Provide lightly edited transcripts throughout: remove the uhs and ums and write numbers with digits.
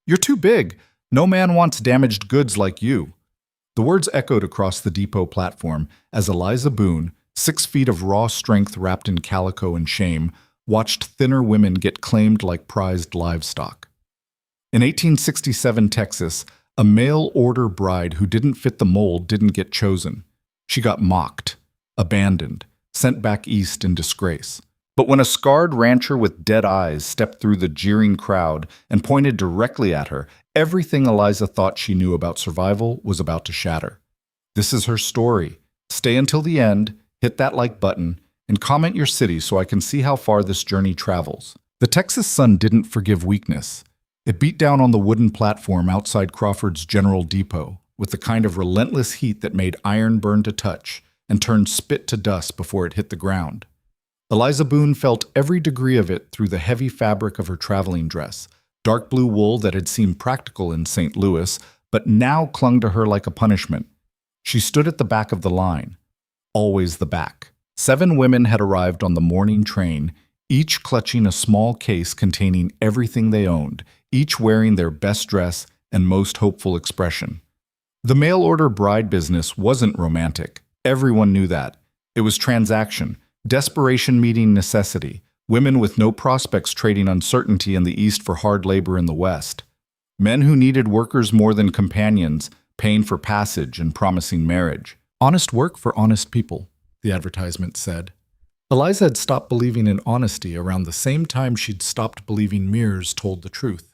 You're too big. No man wants damaged goods like you. The words echoed across the depot platform as Eliza Boone, 6 feet of raw strength wrapped in calico and shame, watched thinner women get claimed like prized livestock. In 1867 Texas, a mail-order bride who didn't fit the mold didn't get chosen. She got mocked, abandoned, sent back east in disgrace. But when a scarred rancher with dead eyes stepped through the jeering crowd and pointed directly at her, everything Eliza thought she knew about survival was about to shatter. This is her story. Stay until the end, hit that like button, and comment your city so I can see how far this journey travels. The Texas sun didn't forgive weakness. It beat down on the wooden platform outside Crawford's General Depot with the kind of relentless heat that made iron burn to touch and turned spit to dust before it hit the ground. Eliza Boone felt every degree of it through the heavy fabric of her traveling dress, dark blue wool that had seemed practical in St. Louis, but now clung to her like a punishment. She stood at the back of the line. Always the back. 7 women had arrived on the morning train, each clutching a small case containing everything they owned, each wearing their best dress and most hopeful expression. The mail-order bride business wasn't romantic. Everyone knew that. It was transaction, desperation meeting necessity, women with no prospects trading uncertainty in the East for hard labor in the West. Men who needed workers more than companions, paying for passage and promising marriage. Honest work for honest people, the advertisement said. Eliza had stopped believing in honesty around the same time she'd stopped believing mirrors told the truth.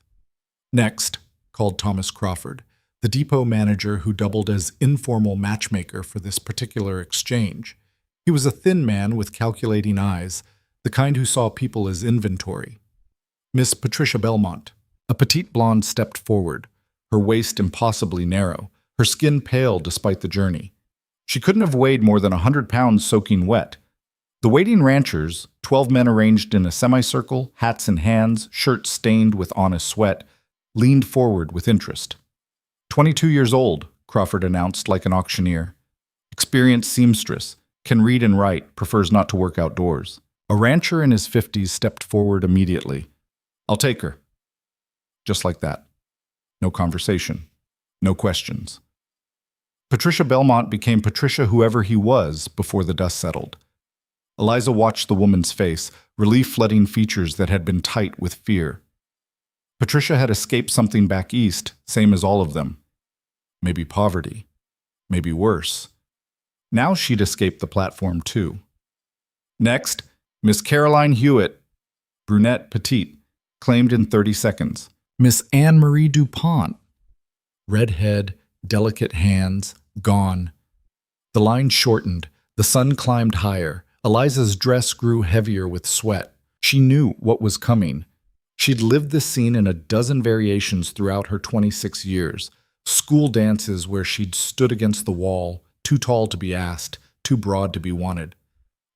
Next, called Thomas Crawford, the depot manager who doubled as informal matchmaker for this particular exchange. He was a thin man with calculating eyes, the kind who saw people as inventory. Miss Patricia Belmont, a petite blonde, stepped forward, her waist impossibly narrow, her skin pale despite the journey. She couldn't have weighed more than 100 pounds soaking wet. The waiting ranchers, 12 men arranged in a semicircle, hats in hands, shirts stained with honest sweat, leaned forward with interest. 22 years old, Crawford announced like an auctioneer. Experienced seamstress, can read and write, prefers not to work outdoors. A rancher in his 50s stepped forward immediately. I'll take her. Just like that. No conversation. No questions. Patricia Belmont became Patricia whoever he was before the dust settled. Eliza watched the woman's face, relief flooding features that had been tight with fear. Patricia had escaped something back east, same as all of them. Maybe poverty. Maybe worse. Now she'd escaped the platform too. Next, Miss Caroline Hewitt, brunette, petite, claimed in 30 seconds. Miss Anne-Marie DuPont, redhead, delicate hands, gone. The line shortened. The sun climbed higher. Eliza's dress grew heavier with sweat. She knew what was coming. She'd lived this scene in a dozen variations throughout her 26 years. School dances where she'd stood against the wall, too tall to be asked, too broad to be wanted.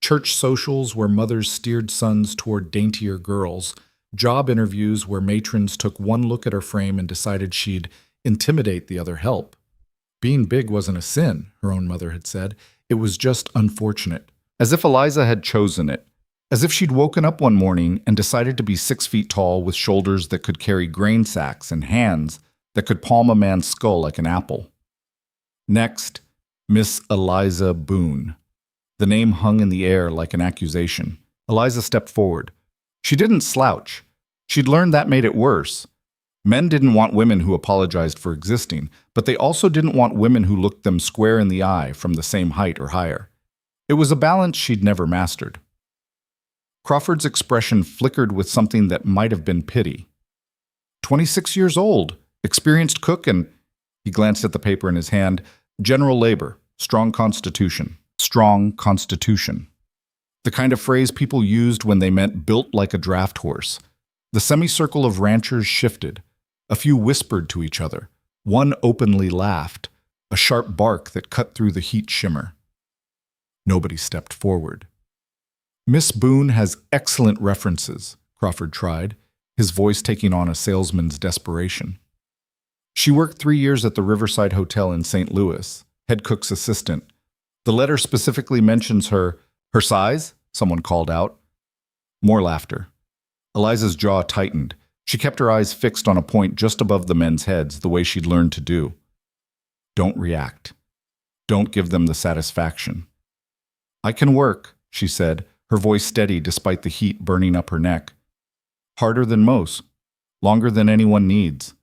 Church socials where mothers steered sons toward daintier girls. Job interviews where matrons took one look at her frame and decided she'd intimidate the other help. Being big wasn't a sin, her own mother had said. It was just unfortunate. As if Eliza had chosen it. As if she'd woken up one morning and decided to be 6 feet tall with shoulders that could carry grain sacks and hands that could palm a man's skull like an apple. Next, Miss Eliza Boone. The name hung in the air like an accusation. Eliza stepped forward. She didn't slouch. She'd learned that made it worse. Men didn't want women who apologized for existing, but they also didn't want women who looked them square in the eye from the same height or higher. It was a balance she'd never mastered. Crawford's expression flickered with something that might have been pity. 26 years old, experienced cook and, he glanced at the paper in his hand, general labor, strong constitution. Strong constitution. The kind of phrase people used when they meant built like a draft horse. The semicircle of ranchers shifted. A few whispered to each other. One openly laughed, a sharp bark that cut through the heat shimmer. Nobody stepped forward. Miss Boone has excellent references, Crawford tried, his voice taking on a salesman's desperation. She worked 3 years at the Riverside Hotel in St. Louis, head cook's assistant. The letter specifically mentions her size, someone called out. More laughter. Eliza's jaw tightened. She kept her eyes fixed on a point just above the men's heads, the way she'd learned to do. Don't react. Don't give them the satisfaction. I can work, she said, her voice steady despite the heat burning up her neck. Harder than most. Longer than anyone needs.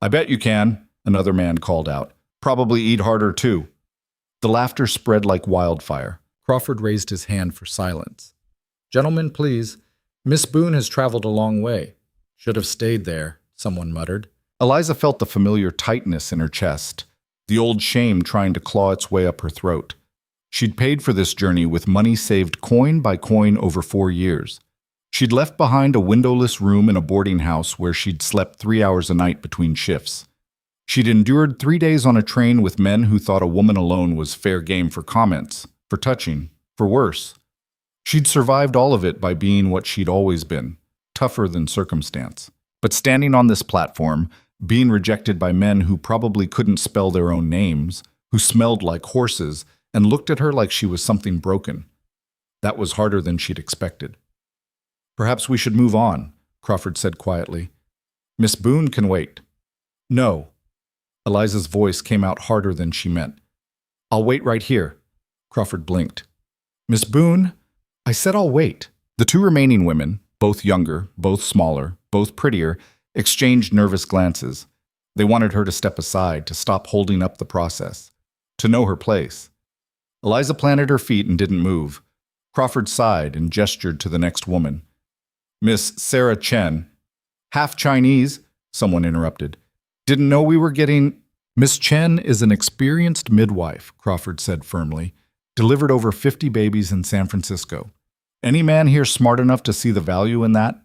I bet you can, another man called out. Probably eat harder too. The laughter spread like wildfire. Crawford raised his hand for silence. Gentlemen, please. Miss Boone has traveled a long way. Should have stayed there, someone muttered. Eliza felt the familiar tightness in her chest, the old shame trying to claw its way up her throat. She'd paid for this journey with money saved coin by coin over 4 years. She'd left behind a windowless room in a boarding house where she'd slept 3 hours a night between shifts. She'd endured 3 days on a train with men who thought a woman alone was fair game for comments, for touching, for worse. She'd survived all of it by being what she'd always been, tougher than circumstance. But standing on this platform, being rejected by men who probably couldn't spell their own names, who smelled like horses, and looked at her like she was something broken. That was harder than she'd expected. Perhaps we should move on, Crawford said quietly. Miss Boone can wait. No. Eliza's voice came out harder than she meant. I'll wait right here. Crawford blinked. Miss Boone, I said I'll wait. The 2 remaining women, both younger, both smaller, both prettier, exchanged nervous glances. They wanted her to step aside, to stop holding up the process, to know her place. Eliza planted her feet and didn't move. Crawford sighed and gestured to the next woman. Miss Sarah Chen. Half Chinese, someone interrupted. Didn't know we were getting... Miss Chen is an experienced midwife, Crawford said firmly. Delivered over 50 babies in San Francisco. Any man here smart enough to see the value in that?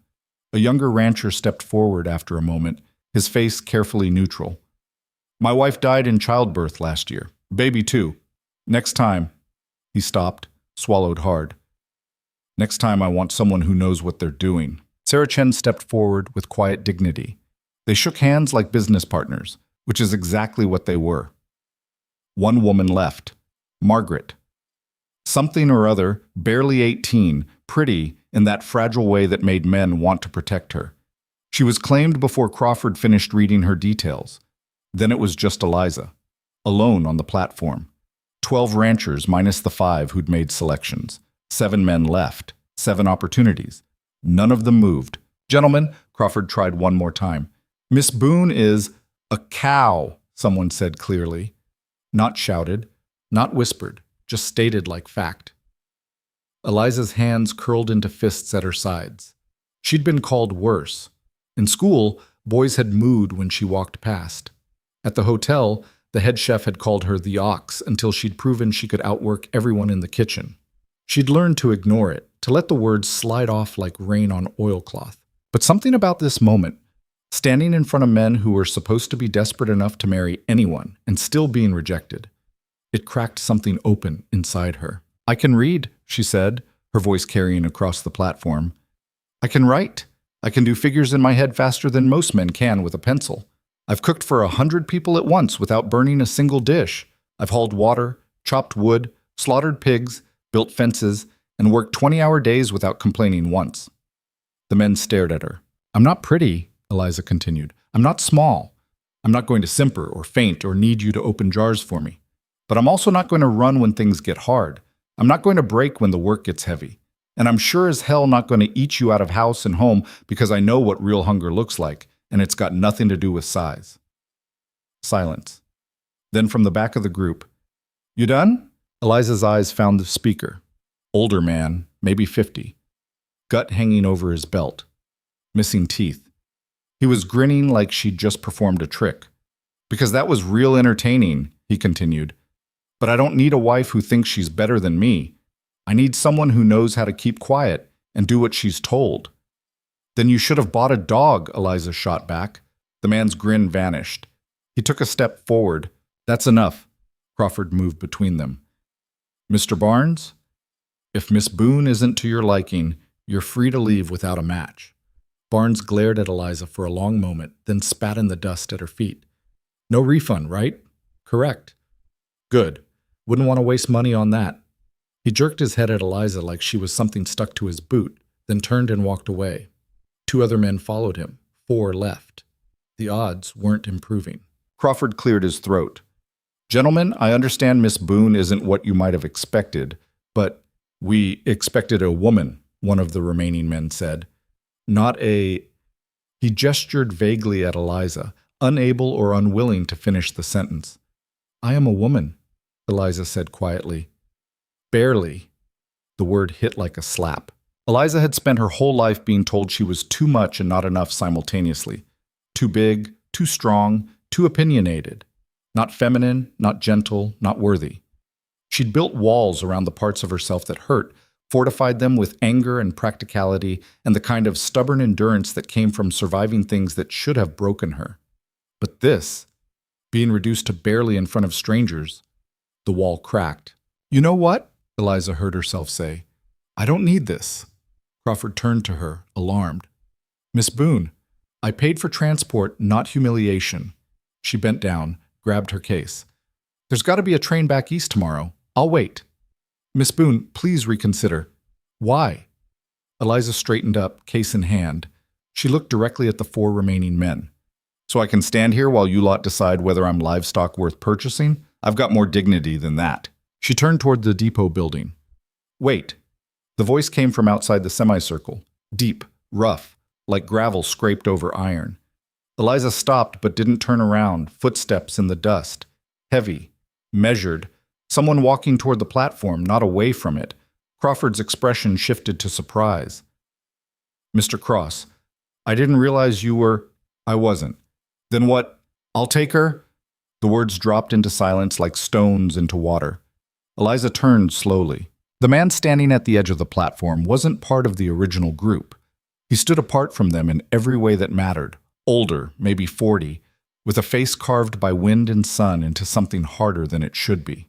A younger rancher stepped forward after a moment, his face carefully neutral. My wife died in childbirth last year. Baby too. Next time. He stopped, swallowed hard. Next time I want someone who knows what they're doing. Sarah Chen stepped forward with quiet dignity. They shook hands like business partners, which is exactly what they were. One woman left. Margaret. Something or other, barely 18, pretty in that fragile way that made men want to protect her. She was claimed before Crawford finished reading her details. Then it was just Eliza, alone on the platform. 12 ranchers minus the 5 who'd made selections. 7 men left. 7 opportunities. None of them moved. Gentlemen, Crawford tried one more time. Miss Boone is a cow, someone said clearly. Not shouted, not whispered, just stated like fact. Eliza's hands curled into fists at her sides. She'd been called worse. In school, boys had mooed when she walked past. At the hotel, the head chef had called her the ox until she'd proven she could outwork everyone in the kitchen. She'd learned to ignore it, to let the words slide off like rain on oilcloth. But something about this moment, standing in front of men who were supposed to be desperate enough to marry anyone and still being rejected, it cracked something open inside her. I can read, she said, her voice carrying across the platform. I can write. I can do figures in my head faster than most men can with a pencil. I've cooked for 100 people at once without burning a single dish. I've hauled water, chopped wood, slaughtered pigs, built fences, and worked 20-hour days without complaining once. The men stared at her. I'm not pretty, Eliza continued. I'm not small. I'm not going to simper or faint or need you to open jars for me. But I'm also not going to run when things get hard. I'm not going to break when the work gets heavy. And I'm sure as hell not going to eat you out of house and home because I know what real hunger looks like, and it's got nothing to do with size. Silence. Then from the back of the group, You done? Eliza's eyes found the speaker. Older man, maybe 50. Gut hanging over his belt. Missing teeth. He was grinning like she'd just performed a trick. Because that was real entertaining, he continued. But I don't need a wife who thinks she's better than me. I need someone who knows how to keep quiet and do what she's told. Then you should have bought a dog, Eliza shot back. The man's grin vanished. He took a step forward. That's enough. Crawford moved between them. Mr. Barnes, if Miss Boone isn't to your liking, you're free to leave without a match. Barnes glared at Eliza for a long moment, then spat in the dust at her feet. No refund, right? Correct. Good. Wouldn't want to waste money on that. He jerked his head at Eliza like she was something stuck to his boot, then turned and walked away. 2 other men followed him, 4 left. The odds weren't improving. Crawford cleared his throat. Gentlemen, I understand Miss Boone isn't what you might have expected, but we expected a woman, one of the remaining men said. Not a... He gestured vaguely at Eliza, unable or unwilling to finish the sentence. I am a woman, Eliza said quietly. Barely. The word hit like a slap. Eliza had spent her whole life being told she was too much and not enough simultaneously. Too big, too strong, too opinionated. Not feminine, not gentle, not worthy. She'd built walls around the parts of herself that hurt, fortified them with anger and practicality and the kind of stubborn endurance that came from surviving things that should have broken her. But this, being reduced to barely in front of strangers, the wall cracked. You know what? Eliza heard herself say. I don't need this. Crawford turned to her, alarmed. Miss Boone, I paid for transport, not humiliation. She bent down, grabbed her case. There's got to be a train back east tomorrow. I'll wait. Miss Boone, please reconsider. Why? Eliza straightened up, case in hand. She looked directly at the 4 remaining men. So I can stand here while you lot decide whether I'm livestock worth purchasing? I've got more dignity than that. She turned toward the depot building. Wait. The voice came from outside the semicircle, deep, rough, like gravel scraped over iron. Eliza stopped but didn't turn around, footsteps in the dust. Heavy, measured, someone walking toward the platform, not away from it. Crawford's expression shifted to surprise. Mr. Cross, I didn't realize you were... I wasn't. Then what? I'll take her? The words dropped into silence like stones into water. Eliza turned slowly. The man standing at the edge of the platform wasn't part of the original group. He stood apart from them in every way that mattered. Older, maybe 40, with a face carved by wind and sun into something harder than it should be.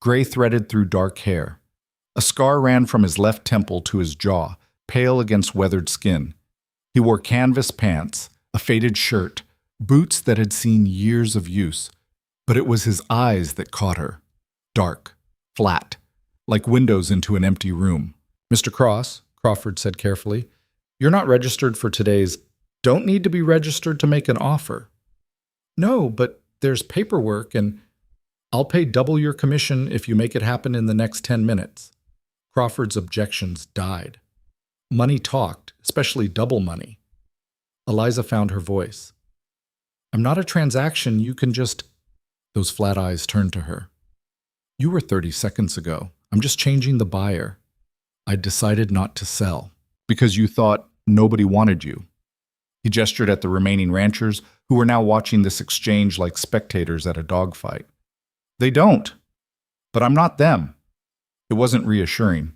Gray threaded through dark hair. A scar ran from his left temple to his jaw, pale against weathered skin. He wore canvas pants, a faded shirt, boots that had seen years of use. But it was his eyes that caught her. Dark, flat, like windows into an empty room. Mr. Cross, Crawford said carefully, you're not registered for today's... Don't need to be registered to make an offer. No, but there's paperwork and I'll pay double your commission if you make it happen in the next 10 minutes. Crawford's objections died. Money talked, especially double money. Eliza found her voice. I'm not a transaction, you can just... Those flat eyes turned to her. You were 30 seconds ago. I'm just changing the buyer. I decided not to sell. Because you thought nobody wanted you. He gestured at the remaining ranchers who were now watching this exchange like spectators at a dogfight. They don't. But I'm not them. It wasn't reassuring.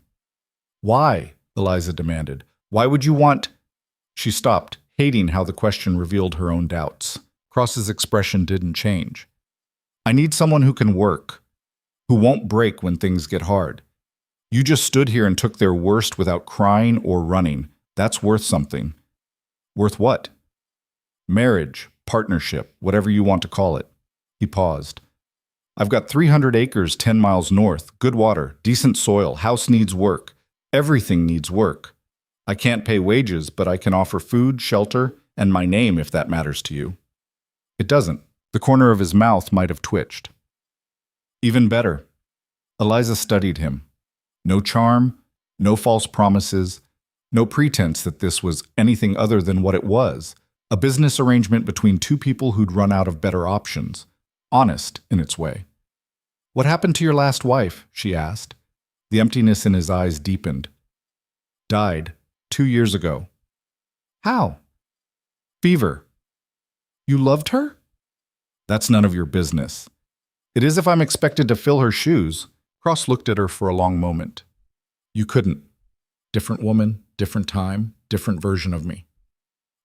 Why? Eliza demanded. Why would you want... She stopped, hating how the question revealed her own doubts. Cross's expression didn't change. I need someone who can work, who won't break when things get hard. You just stood here and took their worst without crying or running. That's worth something. Worth what? Marriage, partnership, whatever you want to call it. He paused. I've got 300 acres 10 miles north, good water, decent soil, house needs work. Everything needs work. I can't pay wages, but I can offer food, shelter, and my name if that matters to you. It doesn't. The corner of his mouth might have twitched. Even better. Eliza studied him. No charm, no false promises, no pretense that this was anything other than what it was, a business arrangement between 2 people who'd run out of better options, honest in its way. What happened to your last wife? She asked. The emptiness in his eyes deepened. Died 2 years ago. How? Fever. You loved her? That's none of your business. It is if I'm expected to fill her shoes. Cross looked at her for a long moment. You couldn't. Different woman, different time, different version of me.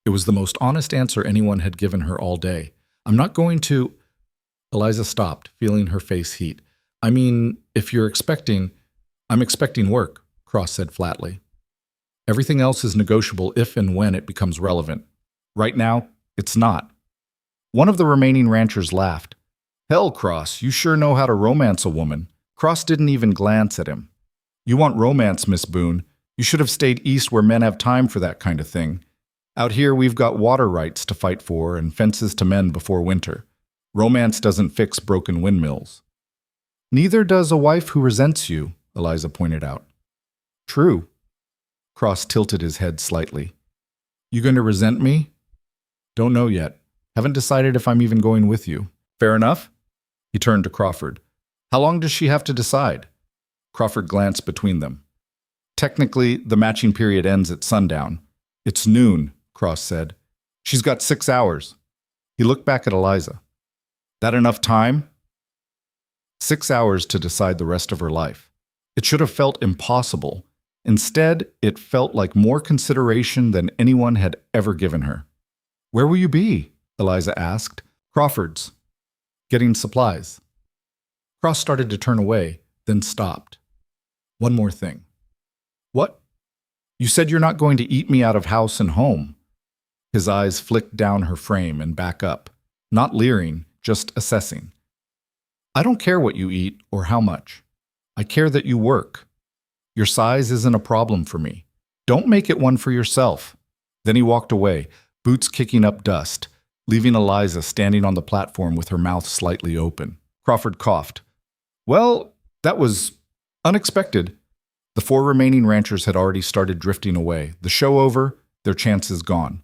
It was the most honest answer anyone had given her all day. I'm not going to... Eliza stopped, feeling her face heat. I mean, if you're expecting... I'm expecting work, Cross said flatly. Everything else is negotiable if and when it becomes relevant. Right now, it's not. One of the remaining ranchers laughed. Hell, Cross, you sure know how to romance a woman. Cross didn't even glance at him. You want romance, Miss Boone. You should have stayed east where men have time for that kind of thing. Out here, we've got water rights to fight for and fences to mend before winter. Romance doesn't fix broken windmills. Neither does a wife who resents you, Eliza pointed out. True. Cross tilted his head slightly. You going to resent me? Don't know yet. Haven't decided if I'm even going with you. Fair enough? He turned to Crawford. How long does she have to decide? Crawford glanced between them. Technically, the matching period ends at sundown. It's noon, Cross said. She's got 6 hours. He looked back at Eliza. That enough time? 6 hours to decide the rest of her life. It should have felt impossible. Instead, it felt like more consideration than anyone had ever given her. Where will you be? Eliza asked. Crawford's. Getting supplies. Cross started to turn away, then stopped. One more thing. What? You said you're not going to eat me out of house and home. His eyes flicked down her frame and back up, not leering, just assessing. I don't care what you eat or how much. I care that you work. Your size isn't a problem for me. Don't make it one for yourself. Then he walked away, boots kicking up dust, leaving Eliza standing on the platform with her mouth slightly open. Crawford coughed. Well, that was unexpected. The 4 remaining ranchers had already started drifting away. The show over, their chances gone.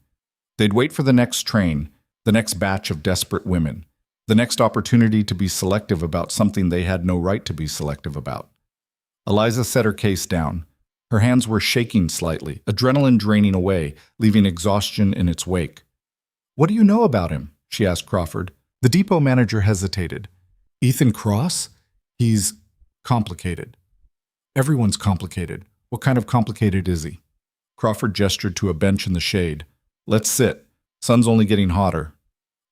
They'd wait for the next train, the next batch of desperate women, the next opportunity to be selective about something they had no right to be selective about. Eliza set her case down. Her hands were shaking slightly, adrenaline draining away, leaving exhaustion in its wake. What do you know about him? She asked Crawford. The depot manager hesitated. Ethan Cross? He's complicated. Everyone's complicated. What kind of complicated is he? Crawford gestured to a bench in the shade. Let's sit. Sun's only getting hotter.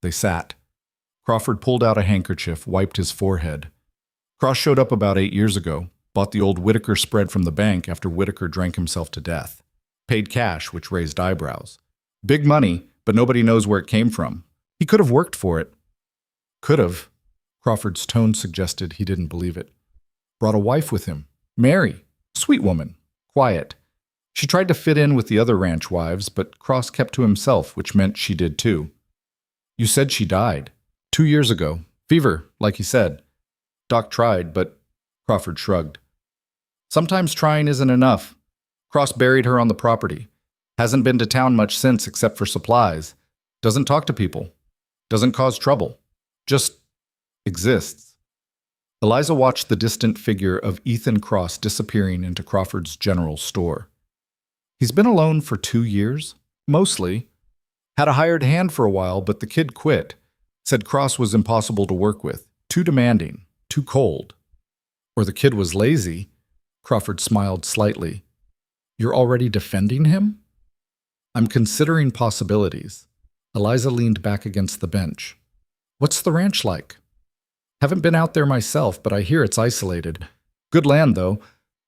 They sat. Crawford pulled out a handkerchief, wiped his forehead. Cross showed up about 8 years ago, bought the old Whitaker spread from the bank after Whitaker drank himself to death. Paid cash, which raised eyebrows. Big money, but nobody knows where it came from. He could have worked for it. Could have. Crawford's tone suggested he didn't believe it. Brought a wife with him. Mary. Sweet woman. Quiet. She tried to fit in with the other ranch wives, but Cross kept to himself, which meant she did too. You said she died. 2 years ago. Fever, like he said. Doc tried, but Crawford shrugged. Sometimes trying isn't enough. Cross buried her on the property. Hasn't been to town much since except for supplies. Doesn't talk to people. Doesn't cause trouble. Just exists. Eliza watched the distant figure of Ethan Cross disappearing into Crawford's general store. He's been alone for 2 years, mostly. Had a hired hand for a while, but the kid quit. Said Cross was impossible to work with, too demanding, too cold. Or the kid was lazy. Crawford smiled slightly. You're already defending him? I'm considering possibilities. Eliza leaned back against the bench. What's the ranch like? Haven't been out there myself, but I hear it's isolated. Good land, though.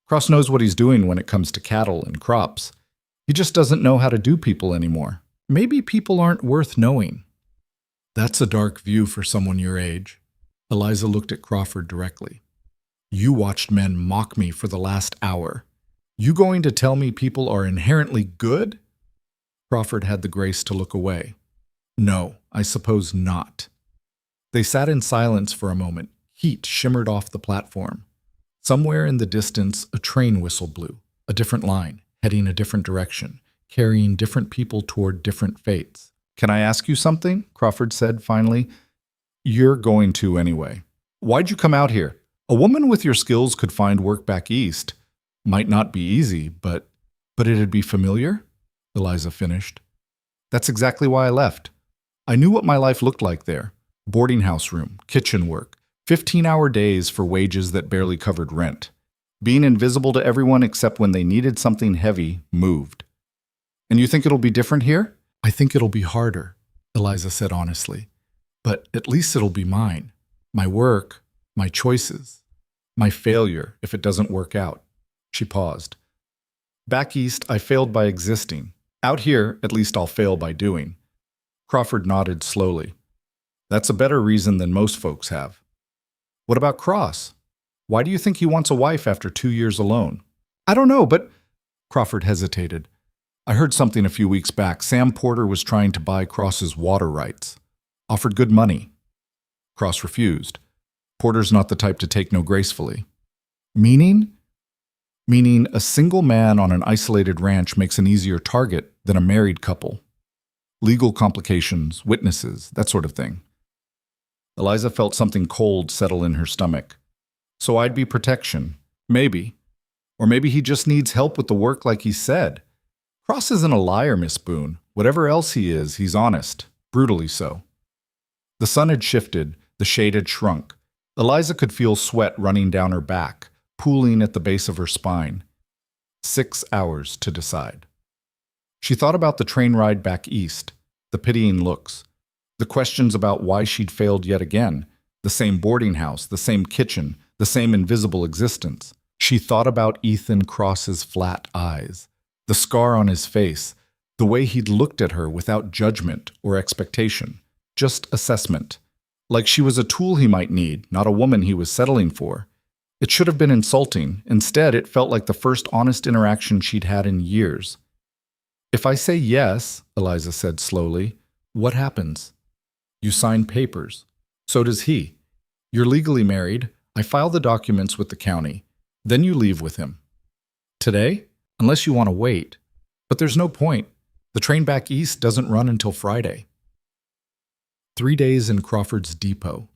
Cross knows what he's doing when it comes to cattle and crops. He just doesn't know how to do people anymore. Maybe people aren't worth knowing. That's a dark view for someone your age. Eliza looked at Crawford directly. You watched men mock me for the last hour. You going to tell me people are inherently good? Crawford had the grace to look away. No, I suppose not. They sat in silence for a moment. Heat shimmered off the platform. Somewhere in the distance, a train whistle blew, a different line, heading a different direction, carrying different people toward different fates. Can I ask you something? Crawford said finally. You're going to anyway. Why'd you come out here? A woman with your skills could find work back east. Might not be easy, but it'd be familiar? Eliza finished. That's exactly why I left. I knew what my life looked like there. Boarding house room, kitchen work, 15-hour days for wages that barely covered rent. Being invisible to everyone except when they needed something heavy moved. And you think it'll be different here? I think it'll be harder, Eliza said honestly. But at least it'll be mine. My work, my choices, my failure if it doesn't work out. She paused. Back east, I failed by existing. Out here, at least I'll fail by doing. Crawford nodded slowly. That's a better reason than most folks have. What about Cross? Why do you think he wants a wife after 2 years alone? I don't know, but Crawford hesitated. I heard something a few weeks back. Sam Porter was trying to buy Cross's water rights. Offered good money. Cross refused. Porter's not the type to take no gracefully. Meaning? Meaning a single man on an isolated ranch makes an easier target than a married couple. Legal complications, witnesses, that sort of thing. Eliza felt something cold settle in her stomach. So I'd be protection. Maybe. Or maybe he just needs help with the work like he said. Cross isn't a liar, Miss Boone. Whatever else he is, he's honest. Brutally so. The sun had shifted, the shade had shrunk. Eliza could feel sweat running down her back, pooling at the base of her spine. 6 hours to decide. She thought about the train ride back east, the pitying looks, the questions about why she'd failed yet again, the same boarding house, the same kitchen, the same invisible existence. She thought about Ethan Cross's flat eyes, the scar on his face, the way he'd looked at her without judgment or expectation, just assessment, like she was a tool he might need, not a woman he was settling for. It should have been insulting. Instead, it felt like the first honest interaction she'd had in years. If I say yes, Eliza said slowly, what happens? You sign papers. So does he. You're legally married. I file the documents with the county. Then you leave with him. Today? Unless you want to wait. But there's no point. The train back east doesn't run until Friday. 3 days in Crawford's depot.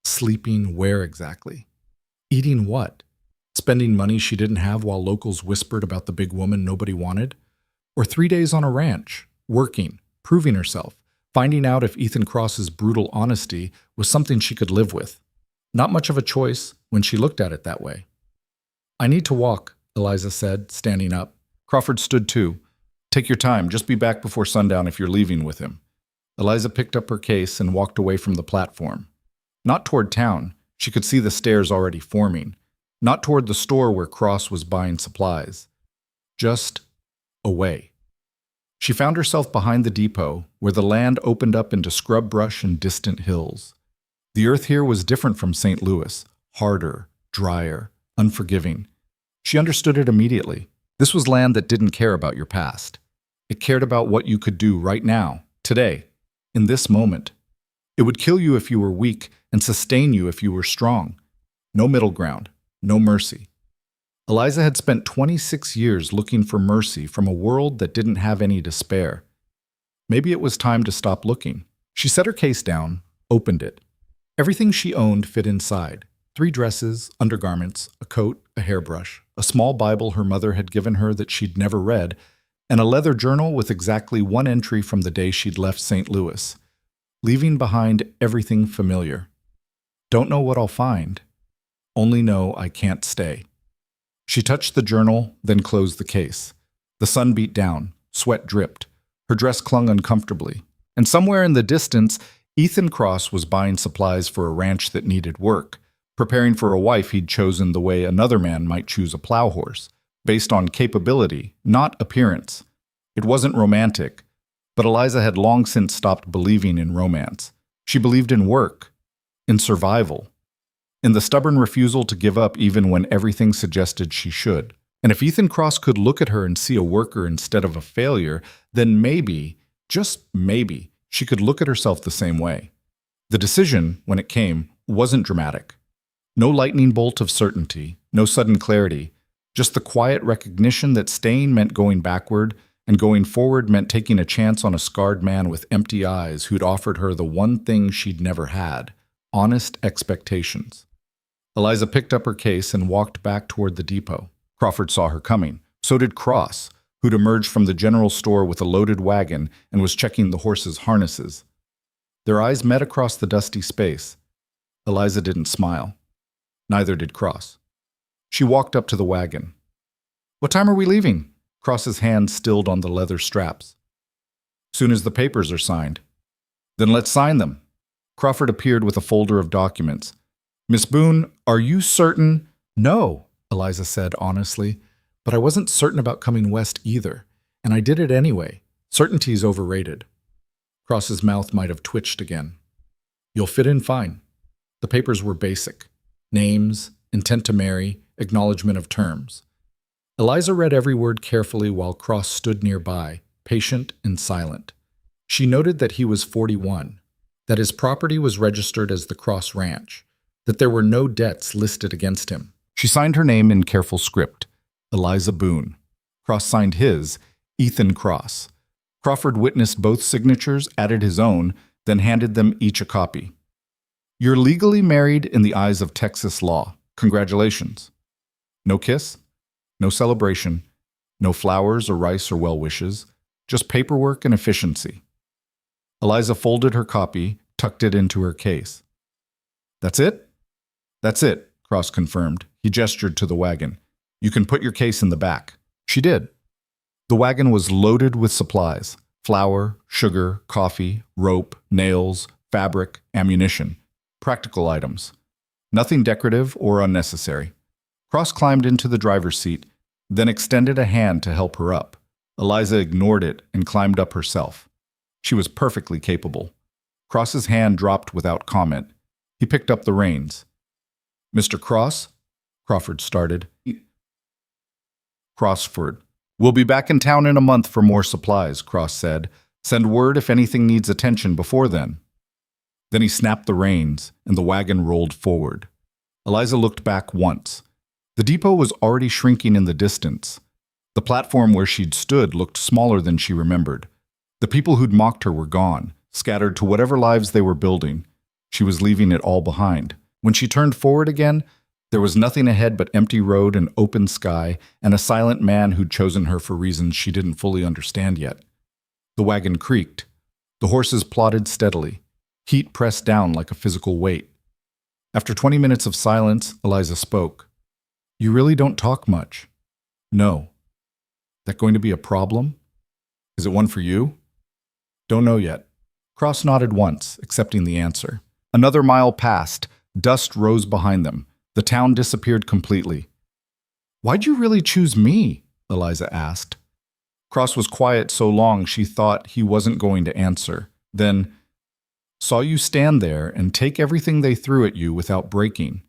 Sleeping where exactly? Eating what? Spending money she didn't have while locals whispered about the big woman nobody wanted? Or 3 days on a ranch, working, proving herself, finding out if Ethan Cross's brutal honesty was something she could live with. Not much of a choice when she looked at it that way. I need to walk, Eliza said, standing up. Crawford stood too. Take your time, just be back before sundown if you're leaving with him. Eliza picked up her case and walked away from the platform. Not toward town. She could see the stairs already forming. Not toward the store where Cross was buying supplies. Just away. She found herself behind the depot, where the land opened up into scrub brush and distant hills. The earth here was different from St. Louis, harder, drier, unforgiving. She understood it immediately. This was land that didn't care about your past. It cared about what you could do right now, today, in this moment. It would kill you if you were weak and sustain you if you were strong. No middle ground, no mercy. Eliza had spent 26 years looking for mercy from a world that didn't have any to spare. Maybe it was time to stop looking. She set her case down, opened it. Everything she owned fit inside. 3 dresses, undergarments, a coat, a hairbrush, a small Bible her mother had given her that she'd never read, and a leather journal with exactly 1 entry from the day she'd left St. Louis, leaving behind everything familiar. Don't know what I'll find. Only know I can't stay. She touched the journal, then closed the case. The sun beat down, sweat dripped. Her dress clung uncomfortably. And somewhere in the distance, Ethan Cross was buying supplies for a ranch that needed work, preparing for a wife he'd chosen the way another man might choose a plow horse, based on capability, not appearance. It wasn't romantic, but Eliza had long since stopped believing in romance. She believed in work, in survival, in the stubborn refusal to give up even when everything suggested she should. And if Ethan Cross could look at her and see a worker instead of a failure, then maybe, just maybe, she could look at herself the same way. The decision, when it came, wasn't dramatic. No lightning bolt of certainty, no sudden clarity, just the quiet recognition that staying meant going backward, and going forward meant taking a chance on a scarred man with empty eyes who'd offered her the one thing she'd never had, honest expectations. Eliza picked up her case and walked back toward the depot. Crawford saw her coming. So did Cross, who'd emerged from the general store with a loaded wagon and was checking the horses' harnesses. Their eyes met across the dusty space. Eliza didn't smile. Neither did Cross. She walked up to the wagon. What time are we leaving? Cross's hand stilled on the leather straps. Soon as the papers are signed. Then let's sign them. Crawford appeared with a folder of documents. Miss Boone, are you certain? No, Eliza said honestly, but I wasn't certain about coming west either, and I did it anyway. Certainty's overrated. Cross's mouth might have twitched again. You'll fit in fine. The papers were basic. Names, intent to marry, acknowledgement of terms. Eliza read every word carefully while Cross stood nearby, patient and silent. She noted that he was 41, that his property was registered as the Cross Ranch, that there were no debts listed against him. She signed her name in careful script, Eliza Boone. Cross signed his, Ethan Cross. Crawford witnessed both signatures, added his own, then handed them each a copy. You're legally married in the eyes of Texas law. Congratulations. No kiss? No celebration, no flowers or rice or well wishes, just paperwork and efficiency. Eliza folded her copy, tucked it into her case. That's it? That's it, Cross confirmed. He gestured to the wagon. You can put your case in the back. She did. The wagon was loaded with supplies: flour, sugar, coffee, rope, nails, fabric, ammunition. Practical items. Nothing decorative or unnecessary. Cross climbed into the driver's seat, then extended a hand to help her up. Eliza ignored it and climbed up herself. She was perfectly capable. Cross's hand dropped without comment. He picked up the reins. Mr. Cross? Crawford started. Crossford. We'll be back in town in a month for more supplies, Cross said. Send word if anything needs attention before then. Then he snapped the reins, and the wagon rolled forward. Eliza looked back once. The depot was already shrinking in the distance. The platform where she'd stood looked smaller than she remembered. The people who'd mocked her were gone, scattered to whatever lives they were building. She was leaving it all behind. When she turned forward again, there was nothing ahead but empty road and open sky and a silent man who'd chosen her for reasons she didn't fully understand yet. The wagon creaked. The horses plodded steadily. Heat pressed down like a physical weight. After 20 minutes of silence, Eliza spoke. You really don't talk much. No. That going to be a problem? Is it one for you? Don't know yet. Cross nodded once, accepting the answer. Another mile passed. Dust rose behind them. The town disappeared completely. Why'd you really choose me? Eliza asked. Cross was quiet so long she thought he wasn't going to answer. Then, saw you stand there and take everything they threw at you without breaking.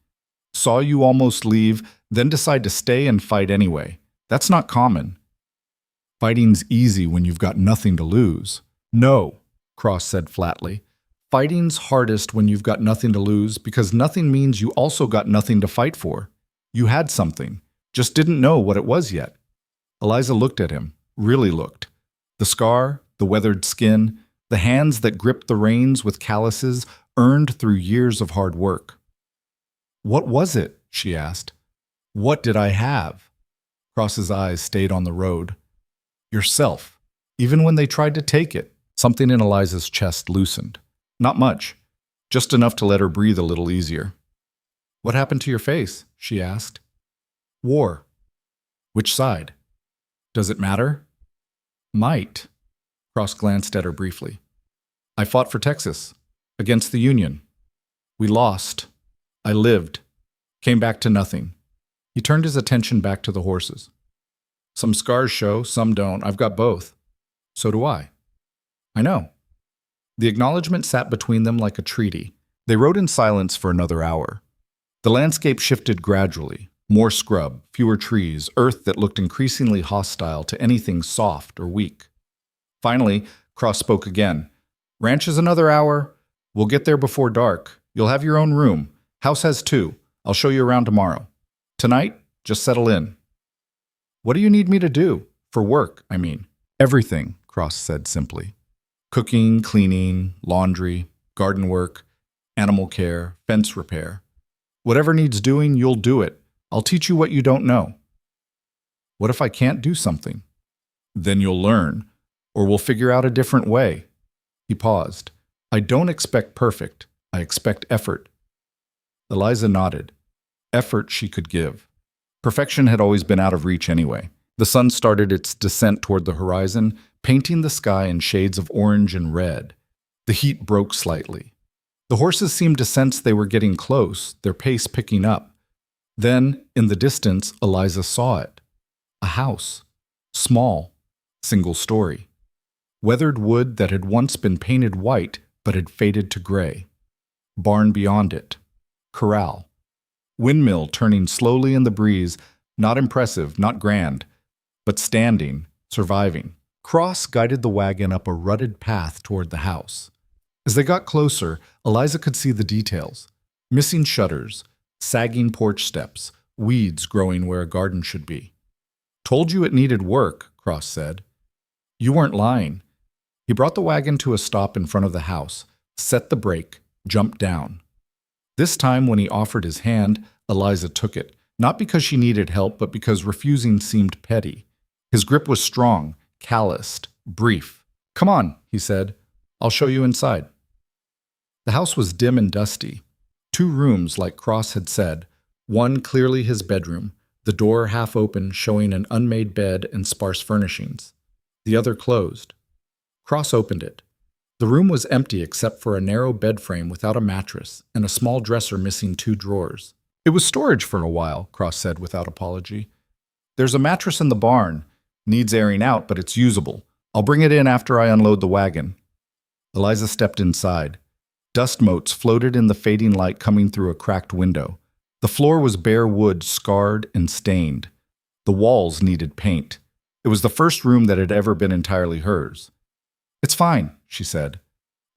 Saw you almost leave, then decide to stay and fight anyway. That's not common. Fighting's easy when you've got nothing to lose. No, Cross said flatly. Fighting's hardest when you've got nothing to lose because nothing means you also got nothing to fight for. You had something, just didn't know what it was yet. Eliza looked at him, really looked. The scar, the weathered skin, the hands that gripped the reins with calluses earned through years of hard work. What was it? She asked. What did I have? Cross's eyes stayed on the road. Yourself. Even when they tried to take it, something in Eliza's chest loosened. Not much, just enough to let her breathe a little easier. What happened to your face? She asked. War. Which side? Does it matter? Might. Cross glanced at her briefly. I fought for Texas, against the Union. We lost. I lived. Came back to nothing. He turned his attention back to the horses. Some scars show, some don't. I've got both. So do I. I know. The acknowledgement sat between them like a treaty. They rode in silence for another hour. The landscape shifted gradually. More scrub, fewer trees, earth that looked increasingly hostile to anything soft or weak. Finally, Cross spoke again. Ranch is another hour. We'll get there before dark. You'll have your own room. House has two. I'll show you around tomorrow. Tonight, just settle in. What do you need me to do? For work, I mean. Everything, Cross said simply. Cooking, cleaning, laundry, garden work, animal care, fence repair. Whatever needs doing, you'll do it. I'll teach you what you don't know. What if I can't do something? Then you'll learn, or we'll figure out a different way. He paused. I don't expect perfect. I expect effort. Eliza nodded. Effort she could give. Perfection had always been out of reach anyway. The sun started its descent toward the horizon, painting the sky in shades of orange and red. The heat broke slightly. The horses seemed to sense they were getting close, their pace picking up. Then, in the distance, Eliza saw it. A house. Small. Single story. Weathered wood that had once been painted white but had faded to gray. Barn beyond it. Corral. Windmill turning slowly in the breeze, Not impressive, not grand, but standing, surviving. Cross guided the wagon up a rutted path toward the house. As they got closer, Eliza could see the details. Missing shutters, sagging porch steps, weeds growing where a garden should be. "Told you it needed work," Cross said. "You weren't lying." He brought the wagon to a stop in front of the house, set the brake, jumped down. This time, when he offered his hand, Eliza took it, not because she needed help, but because refusing seemed petty. His grip was strong, calloused, brief. "Come on," he said. "I'll show you inside." The house was dim and dusty. 2 rooms, like Cross had said, one clearly his bedroom, the door half open showing an unmade bed and sparse furnishings. The other closed. Cross opened it. The room was empty except for a narrow bed frame without a mattress and a small dresser missing 2 drawers. "It was storage for a while," Cross said without apology. "There's a mattress in the barn. Needs airing out, but it's usable. I'll bring it in after I unload the wagon." Eliza stepped inside. Dust motes floated in the fading light coming through a cracked window. The floor was bare wood, scarred and stained. The walls needed paint. It was the first room that had ever been entirely hers. "It's fine," she said.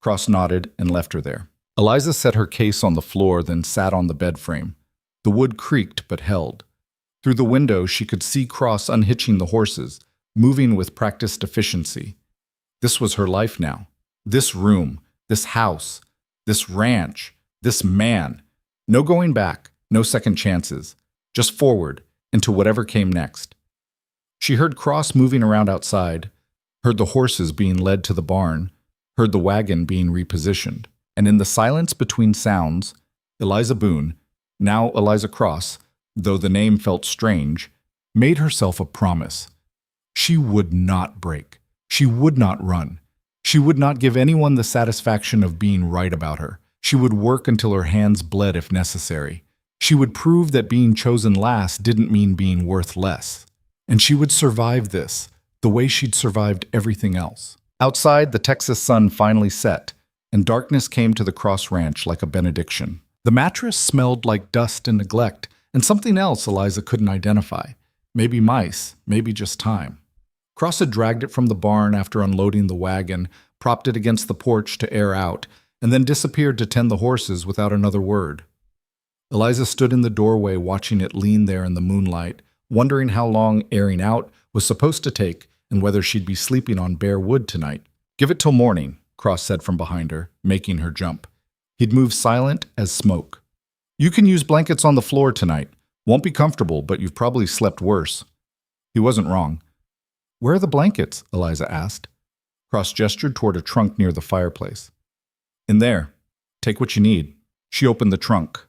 Cross nodded and left her there. Eliza set her case on the floor, then sat on the bed frame. The wood creaked but held. Through the window, she could see Cross unhitching the horses, moving with practiced efficiency. This was her life now. This room, this house, this ranch, this man. No going back, no second chances. Just forward, into whatever came next. She heard Cross moving around outside, heard the horses being led to the barn, heard the wagon being repositioned. And in the silence between sounds, Eliza Boone, now Eliza Cross, though the name felt strange, made herself a promise. She would not break. She would not run. She would not give anyone the satisfaction of being right about her. She would work until her hands bled if necessary. She would prove that being chosen last didn't mean being worth less. And she would survive this, the way she'd survived everything else. Outside, the Texas sun finally set, and darkness came to the Cross Ranch like a benediction. The mattress smelled like dust and neglect, and something else Eliza couldn't identify. Maybe mice, maybe just time. Cross had dragged it from the barn after unloading the wagon, propped it against the porch to air out, and then disappeared to tend the horses without another word. Eliza stood in the doorway watching it lean there in the moonlight, wondering how long airing out was supposed to take and whether she'd be sleeping on bare wood tonight. "Give it till morning," Cross said from behind her, making her jump. He'd moved silent as smoke. "You can use blankets on the floor tonight. Won't be comfortable, but you've probably slept worse." He wasn't wrong. "Where are the blankets?" Eliza asked. Cross gestured toward a trunk near the fireplace. "In there. Take what you need." She opened the trunk.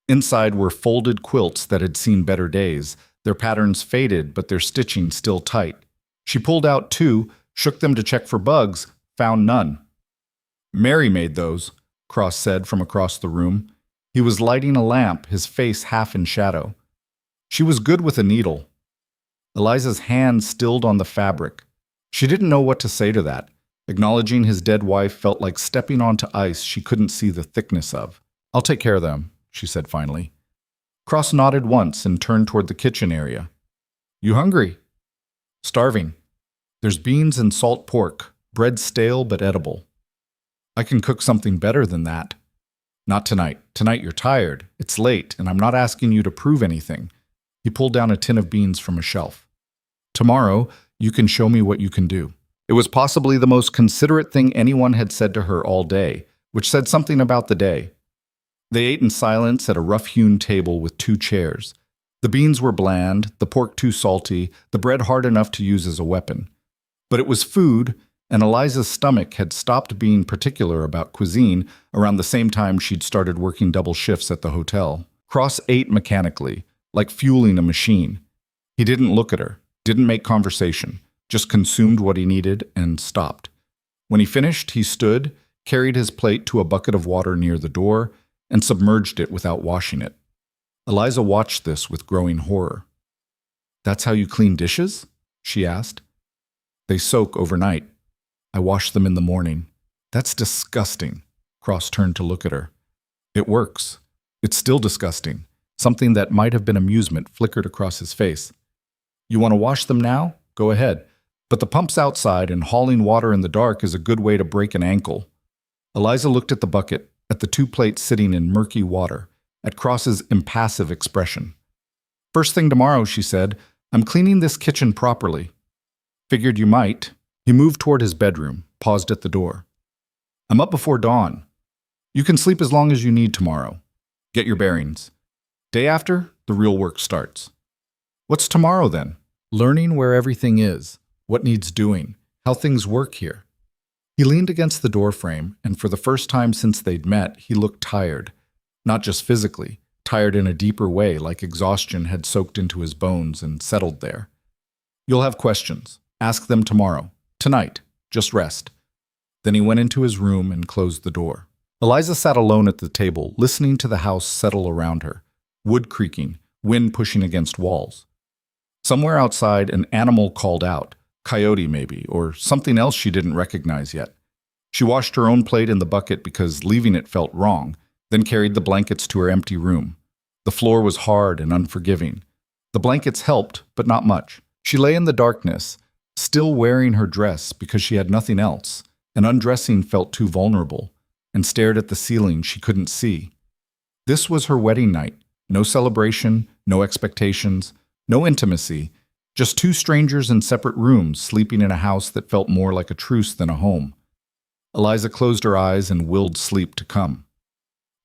Inside were folded quilts that had seen better days, their patterns faded but their stitching still tight. She pulled out 2, shook them to check for bugs, found none. "Mary made those," Cross said from across the room. He was lighting a lamp, his face half in shadow. "She was good with a needle." Eliza's hand stilled on the fabric. She didn't know what to say to that. Acknowledging his dead wife felt like stepping onto ice she couldn't see the thickness of. "I'll take care of them," she said finally. Cross nodded once and turned toward the kitchen area. "You hungry?" "Starving. There's beans and salt pork, bread stale but edible." "I can cook something better than that." "Not tonight. Tonight you're tired. It's late, and I'm not asking you to prove anything." He pulled down a tin of beans from a shelf. "Tomorrow, you can show me what you can do." It was possibly the most considerate thing anyone had said to her all day, which said something about the day. They ate in silence at a rough-hewn table with 2 chairs. The beans were bland, the pork too salty, the bread hard enough to use as a weapon. But it was food, and Eliza's stomach had stopped being particular about cuisine around the same time she'd started working double shifts at the hotel. Cross ate mechanically, like fueling a machine. He didn't look at her, didn't make conversation, just consumed what he needed and stopped. When he finished, he stood, carried his plate to a bucket of water near the door, and submerged it without washing it. Eliza watched this with growing horror. "That's how you clean dishes?" she asked. "They soak overnight. I wash them in the morning." "That's disgusting." Cross turned to look at her. "It works. It's still disgusting. Something that might have been amusement flickered across his face. You want to wash them now? Go ahead. But the pump's outside, and hauling water in the dark is a good way to break an ankle. Eliza looked at the bucket, at the two plates sitting in murky water, at Cross's impassive expression. First thing tomorrow, she said, I'm cleaning this kitchen properly. Figured you might. He moved toward his bedroom, paused at the door. I'm up before dawn. You can sleep as long as you need tomorrow. Get your bearings. Day after, the real work starts. What's tomorrow then? Learning where everything is, what needs doing, how things work here. He leaned against the doorframe, and for the first time since they'd met, he looked tired. Not just physically, tired in a deeper way, like exhaustion had soaked into his bones and settled there. You'll have questions. Ask them tomorrow. Tonight. Just rest. Then he went into his room and closed the door. Eliza sat alone at the table, listening to the house settle around her. Wood creaking, wind pushing against walls. Somewhere outside, an animal called out. Coyote, maybe, or something else she didn't recognize yet. She washed her own plate in the bucket because leaving it felt wrong, then carried the blankets to her empty room. The floor was hard and unforgiving. The blankets helped, but not much. She lay in the darkness, still wearing her dress because she had nothing else, and undressing felt too vulnerable, and stared at the ceiling she couldn't see. This was her wedding night. No celebration, no expectations, no intimacy, just two strangers in separate rooms sleeping in a house that felt more like a truce than a home. Eliza closed her eyes and willed sleep to come.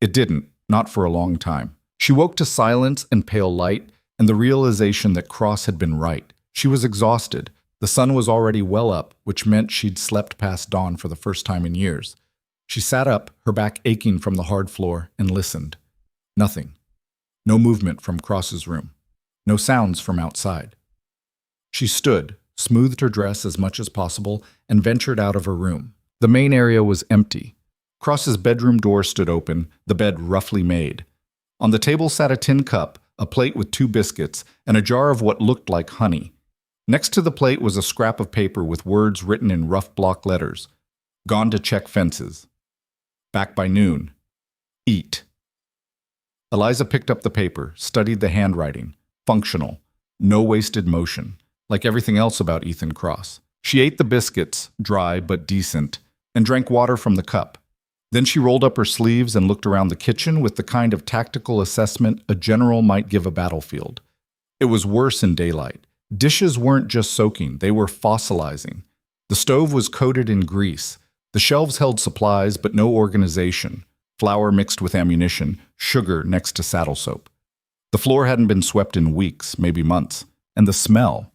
It didn't, not for a long time. She woke to silence and pale light and the realization that Cross had been right. She was exhausted. The sun was already well up, which meant she'd slept past dawn for the first time in years. She sat up, her back aching from the hard floor, and listened. Nothing. No movement from Cross's room. No sounds from outside. She stood, smoothed her dress as much as possible, and ventured out of her room. The main area was empty. Cross's bedroom door stood open, the bed roughly made. On the table sat a tin cup, a plate with 2 biscuits, and a jar of what looked like honey. Next to the plate was a scrap of paper with words written in rough block letters. Gone to check fences. Back by noon. Eat. Eliza picked up the paper, studied the handwriting. Functional. No wasted motion. Like everything else about Ethan Cross. She ate the biscuits, dry but decent, and drank water from the cup. Then she rolled up her sleeves and looked around the kitchen with the kind of tactical assessment a general might give a battlefield. It was worse in daylight. Dishes weren't just soaking, they were fossilizing. The stove was coated in grease. The shelves held supplies but no organization. Flour mixed with ammunition, sugar next to saddle soap. The floor hadn't been swept in weeks, maybe months. And the smell.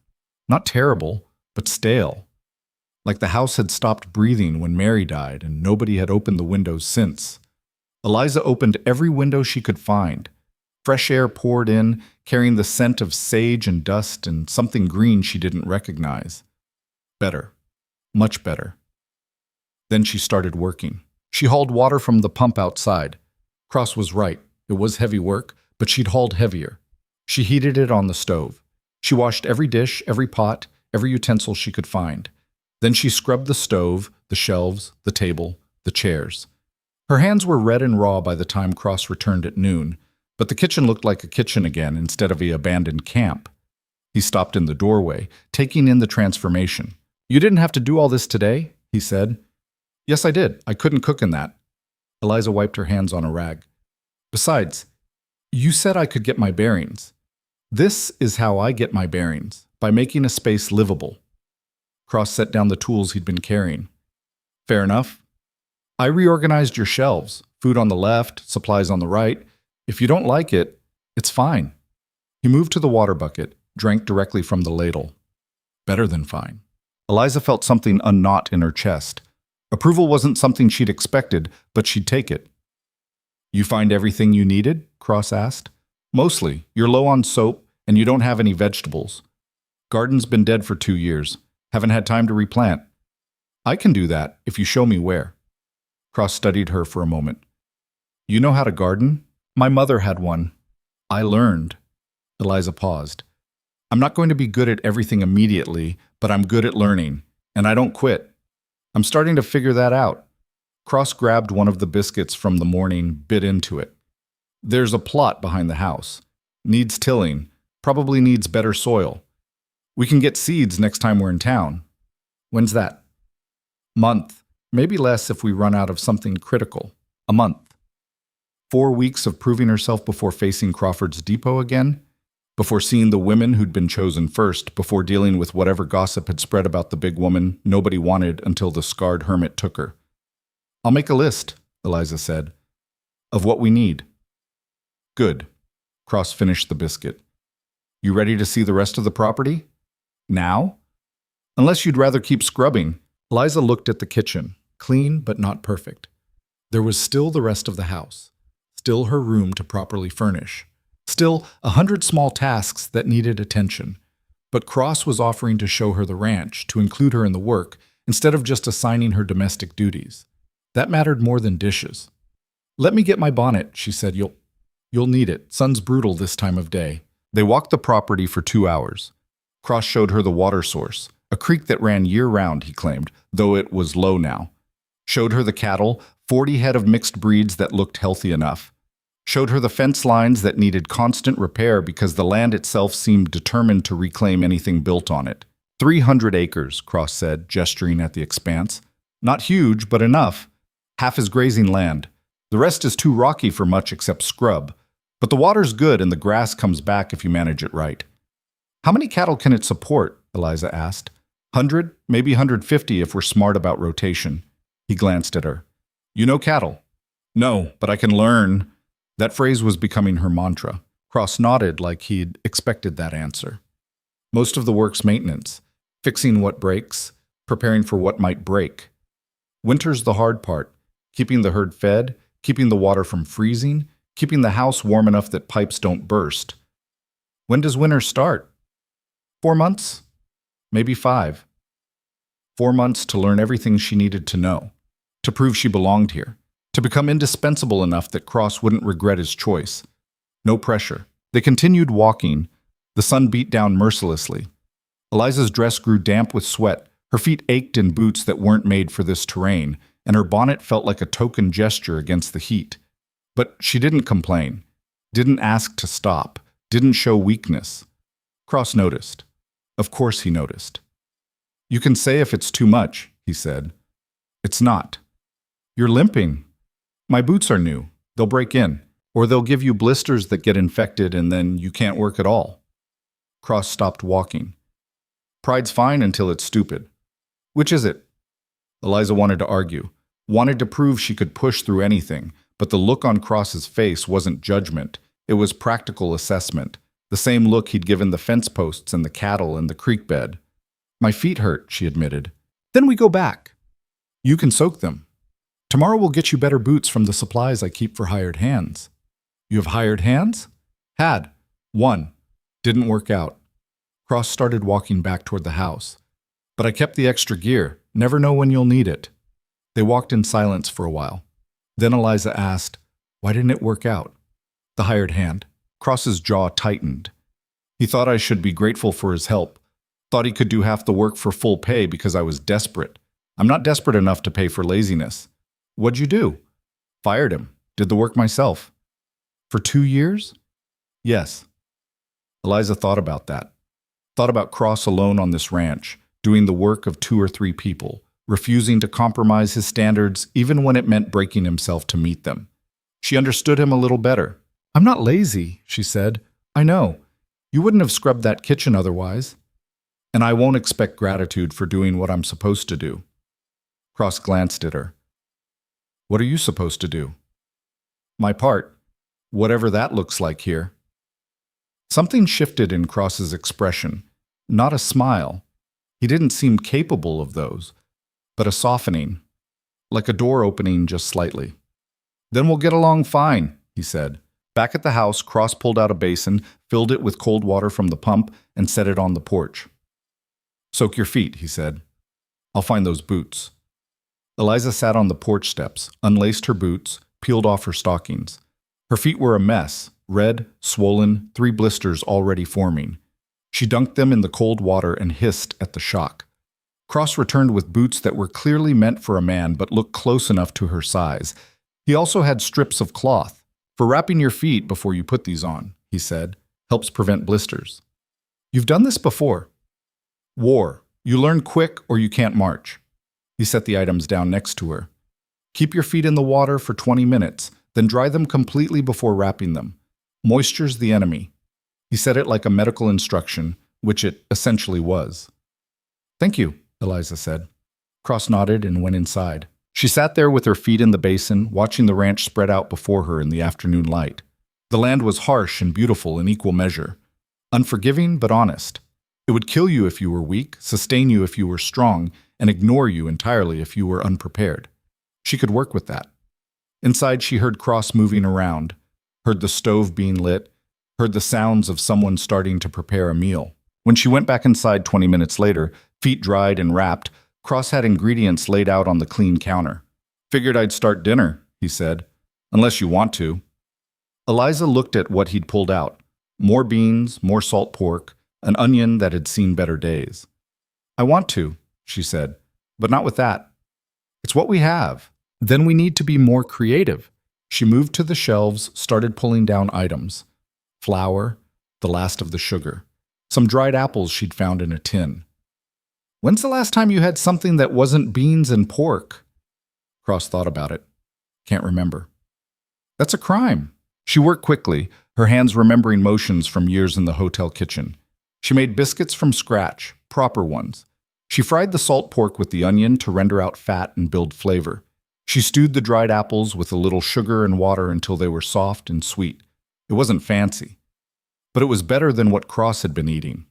Not terrible, but stale. Like the house had stopped breathing when Mary died and nobody had opened the windows since. Eliza opened every window she could find. Fresh air poured in, carrying the scent of sage and dust and something green she didn't recognize. Better. Much better. Then she started working. She hauled water from the pump outside. Cross was right. It was heavy work, but she'd hauled heavier. She heated it on the stove. She washed every dish, every pot, every utensil she could find. Then she scrubbed the stove, the shelves, the table, the chairs. Her hands were red and raw by the time Cross returned at noon, but the kitchen looked like a kitchen again instead of an abandoned camp. He stopped in the doorway, taking in the transformation. "You didn't have to do all this today?" he said. "Yes, I did. I couldn't cook in that." Eliza wiped her hands on a rag. "Besides, you said I could get my bearings. This is how I get my bearings, by making a space livable." Cross set down the tools he'd been carrying. "Fair enough. I reorganized your shelves, food on the left, supplies on the right. If you don't like it, it's fine." He moved to the water bucket, drank directly from the ladle. Better than fine. Eliza felt something unknot in her chest. Approval wasn't something she'd expected, but she'd take it. "You find everything you needed?" Cross asked. "Mostly. You're low on soap, and you don't have any vegetables. Garden's been dead for 2 years. Haven't had time to replant." "I can do that, if you show me where." Cross studied her for a moment. "You know how to garden?" "My mother had one. I learned." Eliza paused. "I'm not going to be good at everything immediately, but I'm good at learning, and I don't quit. I'm starting to figure that out." Cross grabbed one of the biscuits from the morning, bit into it. "There's a plot behind the house. Needs tilling. Probably needs better soil. We can get seeds next time we're in town. When's that? Month. Maybe less if we run out of something critical. A month. 4 weeks of proving herself before facing Crawford's Depot again? Before seeing the women who'd been chosen first, before dealing with whatever gossip had spread about the big woman nobody wanted until the scarred hermit took her. I'll make a list, Eliza said, of what we need. Good. Cross finished the biscuit. You ready to see the rest of the property? Now? Unless you'd rather keep scrubbing. Eliza looked at the kitchen, clean but not perfect. There was still the rest of the house, still her room to properly furnish, still 100 small tasks that needed attention. But Cross was offering to show her the ranch, to include her in the work, instead of just assigning her domestic duties. That mattered more than dishes. Let me get my bonnet, she said. You'll need it. Sun's brutal this time of day. They walked the property for 2 hours. Cross showed her the water source, a creek that ran year-round, he claimed, though it was low now. Showed her the cattle, 40 head of mixed breeds that looked healthy enough. Showed her the fence lines that needed constant repair because the land itself seemed determined to reclaim anything built on it. 300 acres, Cross said, gesturing at the expanse. Not huge, but enough. Half is grazing land. The rest is too rocky for much except scrub. But the water's good and the grass comes back if you manage it right. How many cattle can it support? Eliza asked. 100, maybe 150 if we're smart about rotation. He glanced at her. You know cattle? No, but I can learn. That phrase was becoming her mantra. Cross nodded like he'd expected that answer. Most of the work's maintenance. Fixing what breaks, preparing for what might break. Winter's the hard part. Keeping the herd fed, keeping the water from freezing, keeping the house warm enough that pipes don't burst. When does winter start? 4 months? Maybe 5. 4 months to learn everything she needed to know, to prove she belonged here, to become indispensable enough that Cross wouldn't regret his choice. No pressure. They continued walking. The sun beat down mercilessly. Eliza's dress grew damp with sweat. Her feet ached in boots that weren't made for this terrain, and her bonnet felt like a token gesture against the heat. But she didn't complain, didn't ask to stop, didn't show weakness. Cross noticed. Of course he noticed. You can say if it's too much, he said. It's not. You're limping. My boots are new. They'll break in, or they'll give you blisters that get infected and then you can't work at all. Cross stopped walking. Pride's fine until it's stupid. Which is it? Eliza wanted to argue, wanted to prove she could push through anything, but the look on Cross's face wasn't judgment. It was practical assessment, the same look he'd given the fence posts and the cattle and the creek bed. My feet hurt, she admitted. Then we go back. You can soak them. Tomorrow we'll get you better boots from the supplies I keep for hired hands. You have hired hands? Had. 1. Didn't work out. Cross started walking back toward the house. But I kept the extra gear. Never know when you'll need it. They walked in silence for a while. Then Eliza asked, why didn't it work out? The hired hand. Cross's jaw tightened. He thought I should be grateful for his help. Thought he could do half the work for full pay because I was desperate. I'm not desperate enough to pay for laziness. What'd you do? Fired him. Did the work myself. For 2 years? Yes. Eliza thought about that. Thought about Cross alone on this ranch, doing the work of 2 or 3 people, refusing to compromise his standards even when it meant breaking himself to meet them. She understood him a little better. I'm not lazy, she said. I know. You wouldn't have scrubbed that kitchen otherwise. And I won't expect gratitude for doing what I'm supposed to do. Cross glanced at her. What are you supposed to do? My part, whatever that looks like here. Something shifted in Cross's expression, not a smile. He didn't seem capable of those, but a softening, like a door opening just slightly. Then we'll get along fine, he said. Back at the house, Cross pulled out a basin, filled it with cold water from the pump, and set it on the porch. Soak your feet, he said. I'll find those boots. Eliza sat on the porch steps, unlaced her boots, peeled off her stockings. Her feet were a mess, red, swollen, 3 blisters already forming. She dunked them in the cold water and hissed at the shock. Cross returned with boots that were clearly meant for a man but looked close enough to her size. He also had strips of cloth. For wrapping your feet before you put these on, he said. Helps prevent blisters. You've done this before. War. You learn quick or you can't march. He set the items down next to her. Keep your feet in the water for 20 minutes, then dry them completely before wrapping them. Moisture's the enemy. He said it like a medical instruction, which it essentially was. Thank you, Eliza said. Cross nodded and went inside. She sat there with her feet in the basin, watching the ranch spread out before her in the afternoon light. The land was harsh and beautiful in equal measure. Unforgiving but honest. It would kill you if you were weak, sustain you if you were strong, and ignore you entirely if you were unprepared. She could work with that. Inside, she heard Cross moving around, heard the stove being lit, heard the sounds of someone starting to prepare a meal. When she went back inside 20 minutes later, feet dried and wrapped, Cross had ingredients laid out on the clean counter. Figured I'd start dinner, he said. Unless you want to. Eliza looked at what he'd pulled out. More beans, more salt pork, an onion that had seen better days. I want to, she said, but not with that. It's what we have. Then we need to be more creative. She moved to the shelves, started pulling down items. Flour, the last of the sugar. Some dried apples she'd found in a tin. When's the last time you had something that wasn't beans and pork? Cross thought about it. Can't remember. That's a crime. She worked quickly, her hands remembering motions from years in the hotel kitchen. She made biscuits from scratch, proper ones. She fried the salt pork with the onion to render out fat and build flavor. She stewed the dried apples with a little sugar and water until they were soft and sweet. It wasn't fancy, but it was better than what Cross had been eating.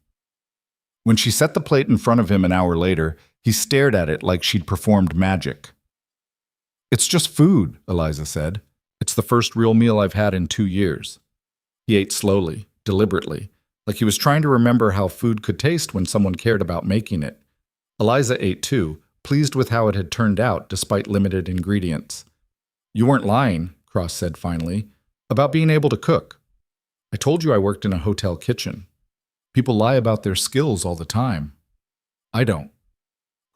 When she set the plate in front of him an hour later, he stared at it like she'd performed magic. It's just food, Eliza said. It's the first real meal I've had in 2 years. He ate slowly, deliberately, like he was trying to remember how food could taste when someone cared about making it. Eliza ate too, pleased with how it had turned out despite limited ingredients. You weren't lying, Cross said finally, about being able to cook. I told you I worked in a hotel kitchen. People lie about their skills all the time. I don't.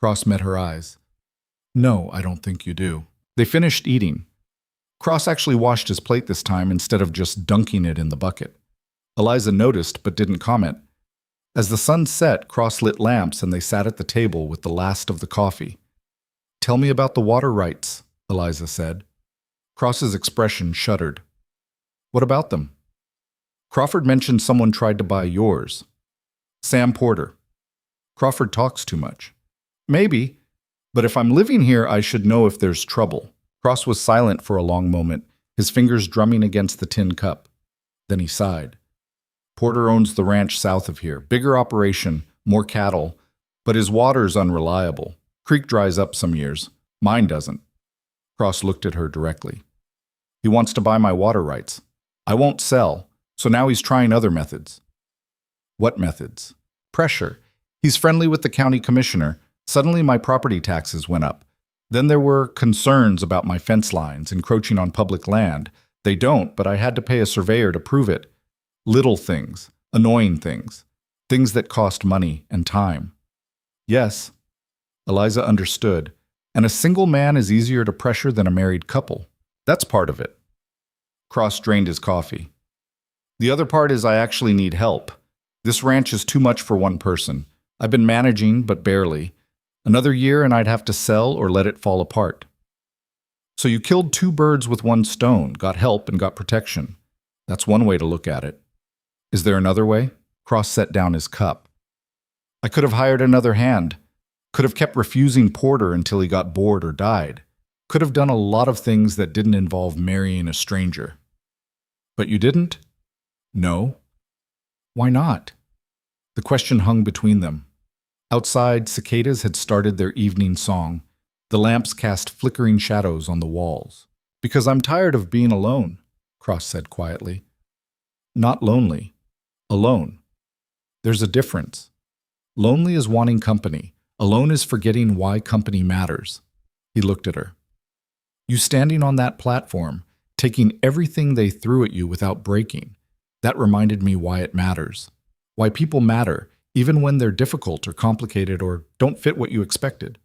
Cross met her eyes. No, I don't think you do. They finished eating. Cross actually washed his plate this time instead of just dunking it in the bucket. Eliza noticed but didn't comment. As the sun set, Cross lit lamps and they sat at the table with the last of the coffee. Tell me about the water rights, Eliza said. Cross's expression shuddered. What about them? Crawford mentioned someone tried to buy yours. Sam Porter. Crawford talks too much. Maybe, but if I'm living here, I should know if there's trouble. Cross was silent for a long moment, his fingers drumming against the tin cup. Then he sighed. Porter owns the ranch south of here. Bigger operation, more cattle, but his water's unreliable. Creek dries up some years. Mine doesn't. Cross looked at her directly. He wants to buy my water rights. I won't sell, so now he's trying other methods. What methods? Pressure. He's friendly with the county commissioner. Suddenly my property taxes went up. Then there were concerns about my fence lines encroaching on public land. They don't, but I had to pay a surveyor to prove it. Little things, annoying things, things that cost money and time. Yes, Eliza understood, and a single man is easier to pressure than a married couple. That's part of it. Cross drained his coffee. The other part is I actually need help. This ranch is too much for one person. I've been managing, but barely. Another year and I'd have to sell or let it fall apart. So you killed 2 birds with 1 stone, got help and got protection. That's one way to look at it. Is there another way? Cross set down his cup. I could have hired another hand. Could have kept refusing Porter until he got bored or died. Could have done a lot of things that didn't involve marrying a stranger. But you didn't? No. Why not? The question hung between them. Outside, cicadas had started their evening song. The lamps cast flickering shadows on the walls. Because I'm tired of being alone, Cross said quietly. Not lonely. Alone. There's a difference. Lonely is wanting company. Alone is forgetting why company matters. He looked at her. You standing on that platform, taking everything they threw at you without breaking. That reminded me why it matters. Why people matter, even when they're difficult or complicated or don't fit what you expected.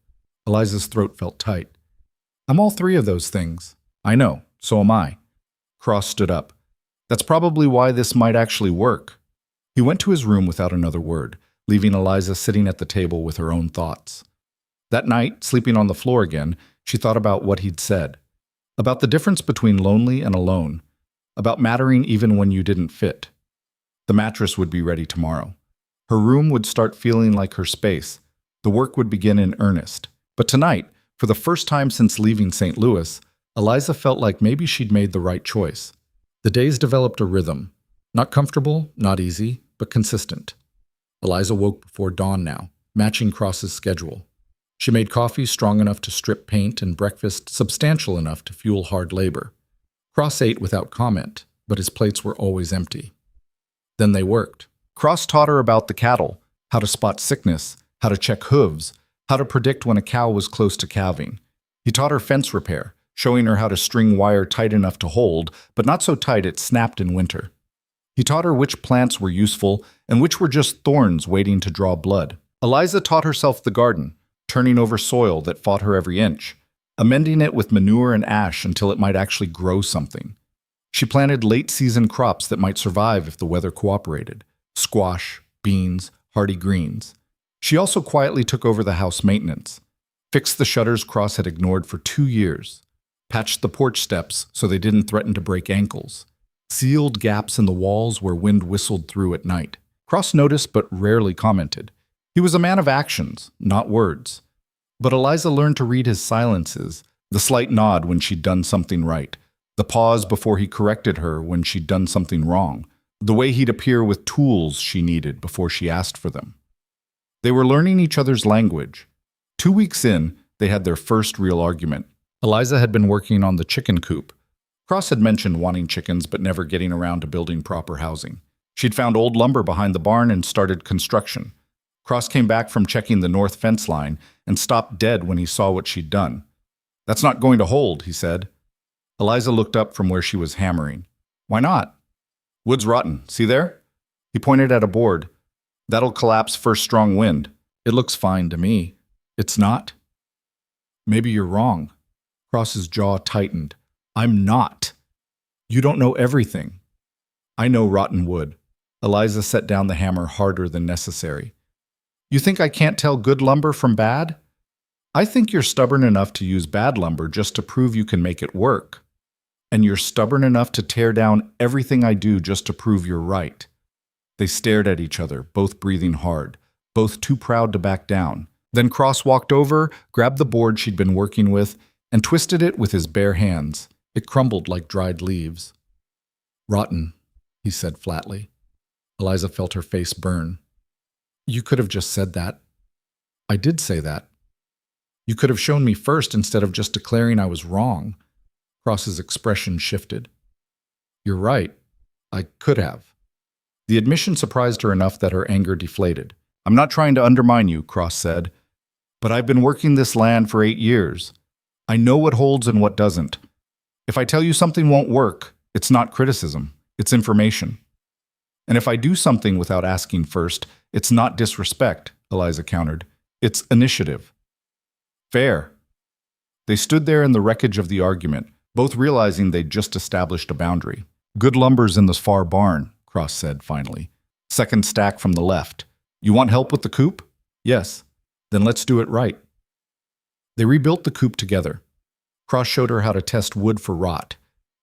Eliza's throat felt tight. I'm all 3 of those things. I know, so am I. Cross stood up. That's probably why this might actually work. He went to his room without another word, leaving Eliza sitting at the table with her own thoughts. That night, sleeping on the floor again, she thought about what he'd said, about the difference between lonely and alone, about mattering even when you didn't fit. The mattress would be ready tomorrow. Her room would start feeling like her space. The work would begin in earnest. But tonight, for the first time since leaving St. Louis, Eliza felt like maybe she'd made the right choice. The days developed a rhythm. Not comfortable, not easy, but consistent. Eliza woke before dawn now, matching Cross's schedule. She made coffee strong enough to strip paint and breakfast substantial enough to fuel hard labor. Cross ate without comment, but his plates were always empty. Then they worked. Cross taught her about the cattle, how to spot sickness, how to check hooves, how to predict when a cow was close to calving. He taught her fence repair, showing her how to string wire tight enough to hold, but not so tight it snapped in winter. He taught her which plants were useful and which were just thorns waiting to draw blood. Eliza taught herself the garden, turning over soil that fought her every inch, amending it with manure and ash until it might actually grow something. She planted late-season crops that might survive if the weather cooperated: squash, beans, hardy greens. She also quietly took over the house maintenance, fixed the shutters Cross had ignored for 2 years, patched the porch steps so they didn't threaten to break ankles, sealed gaps in the walls where wind whistled through at night. Cross noticed but rarely commented. He was a man of actions, not words. But Eliza learned to read his silences, the slight nod when she'd done something right, the pause before he corrected her when she'd done something wrong, the way he'd appear with tools she needed before she asked for them. They were learning each other's language. 2 weeks in, they had their first real argument. Eliza had been working on the chicken coop. Cross had mentioned wanting chickens but never getting around to building proper housing. She'd found old lumber behind the barn and started construction. Cross came back from checking the north fence line and stopped dead when he saw what she'd done. "That's not going to hold," he said. Eliza looked up from where she was hammering. "Why not?" "Wood's rotten. See there?" He pointed at a board. "That'll collapse first strong wind." "It looks fine to me." "It's not." "Maybe you're wrong." Cross's jaw tightened. "I'm not. You don't know everything." "I know rotten wood." Eliza set down the hammer harder than necessary. "You think I can't tell good lumber from bad? I think you're stubborn enough to use bad lumber just to prove you can make it work. And you're stubborn enough to tear down everything I do just to prove you're right." They stared at each other, both breathing hard, both too proud to back down. Then Cross walked over, grabbed the board she'd been working with, and twisted it with his bare hands. It crumbled like dried leaves. "Rotten," he said flatly. Eliza felt her face burn. "You could have just said that." "I did say that." "You could have shown me first instead of just declaring I was wrong." Cross's expression shifted. "You're right. I could have." The admission surprised her enough that her anger deflated. "I'm not trying to undermine you," Cross said, "but I've been working this land for 8 years. I know what holds and what doesn't. If I tell you something won't work, it's not criticism, it's information. And if I do something without asking first, it's not disrespect," Eliza countered. "It's initiative." "Fair." They stood there in the wreckage of the argument, both realizing they'd just established a boundary. "Good lumber's in the far barn," Cross said finally. "Second stack from the left. You want help with the coop?" "Yes." "Then let's do it right." They rebuilt the coop together. Cross showed her how to test wood for rot,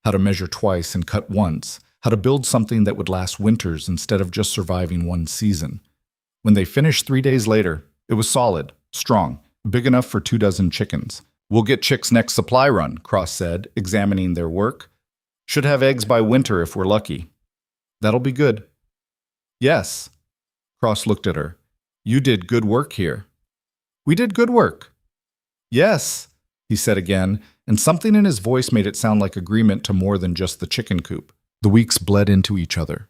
how to measure twice and cut once, how to build something that would last winters instead of just surviving one season. When they finished 3 days later, it was solid, strong, big enough for 24 chickens. "We'll get chicks next supply run," Cross said, examining their work. "Should have eggs by winter if we're lucky." "That'll be good." "Yes." Cross looked at her. "You did good work here." "We did good work." "Yes," he said again, and something in his voice made it sound like agreement to more than just the chicken coop. The weeks bled into each other.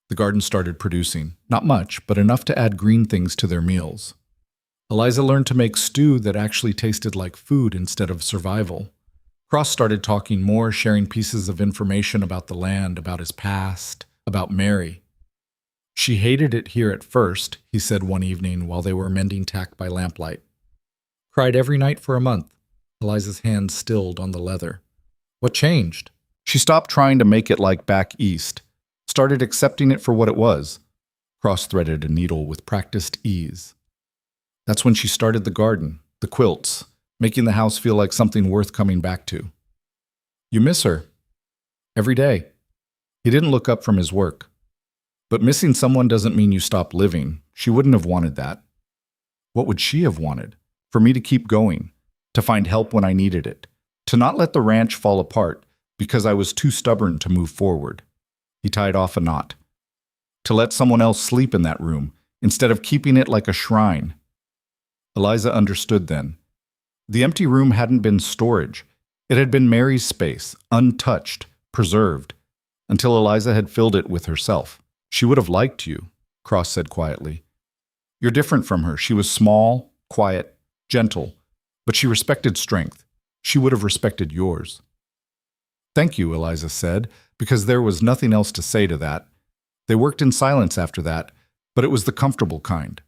The garden started producing, not much, but enough to add green things to their meals. Eliza learned to make stew that actually tasted like food instead of survival. Cross started talking more, sharing pieces of information about the land, about his past, about Mary. "She hated it here at first," he said one evening while they were mending tack by lamplight. "Cried every night for a month." Eliza's hands stilled on the leather. "What changed?" "She stopped trying to make it like back east, started accepting it for what it was. Cross threaded a needle with practiced ease. That's when she started the garden, the quilts, making the house feel like something worth coming back to. You miss her. Every day. He didn't look up from his work. But missing someone doesn't mean you stop living. She wouldn't have wanted that. What would she have wanted? For me to keep going, to find help when I needed it, to not let the ranch fall apart because I was too stubborn to move forward. He tied off a knot. To let someone else sleep in that room instead of keeping it like a shrine. Eliza understood then. The empty room hadn't been storage. It had been Mary's space, untouched, preserved, until Eliza had filled it with herself. She would have liked you, Cross said quietly. You're different from her. She was small, quiet, gentle, but she respected strength. She would have respected yours. Thank you, Eliza said, because there was nothing else to say to that. They worked in silence after that, but it was the comfortable kind.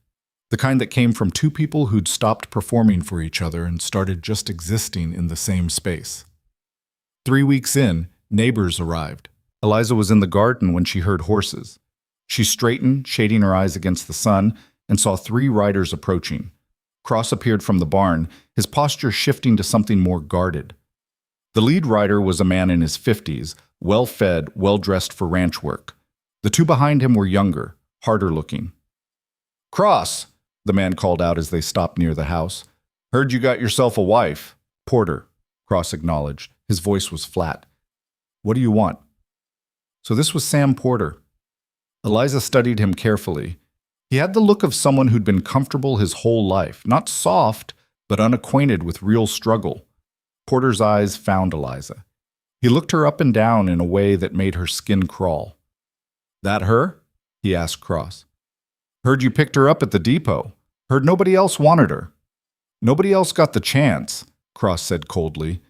The kind that came from two people who'd stopped performing for each other and started just existing in the same space. 3 weeks in, neighbors arrived. Eliza was in the garden when she heard horses. She straightened, shading her eyes against the sun, and saw 3 riders approaching. Cross appeared from the barn, his posture shifting to something more guarded. The lead rider was a man in his 50s, well-fed, well-dressed for ranch work. The 2 behind him were younger, harder looking. "Cross," the man called out as they stopped near the house. "Heard you got yourself a wife." "Porter," Cross acknowledged. His voice was flat. "What do you want?" So this was Sam Porter. Eliza studied him carefully. He had the look of someone who'd been comfortable his whole life, not soft, but unacquainted with real struggle. Porter's eyes found Eliza. He looked her up and down in a way that made her skin crawl. "That her?" he asked Cross. "Heard you picked her up at the depot. Heard nobody else wanted her." "Nobody else got the chance," Cross said coldly.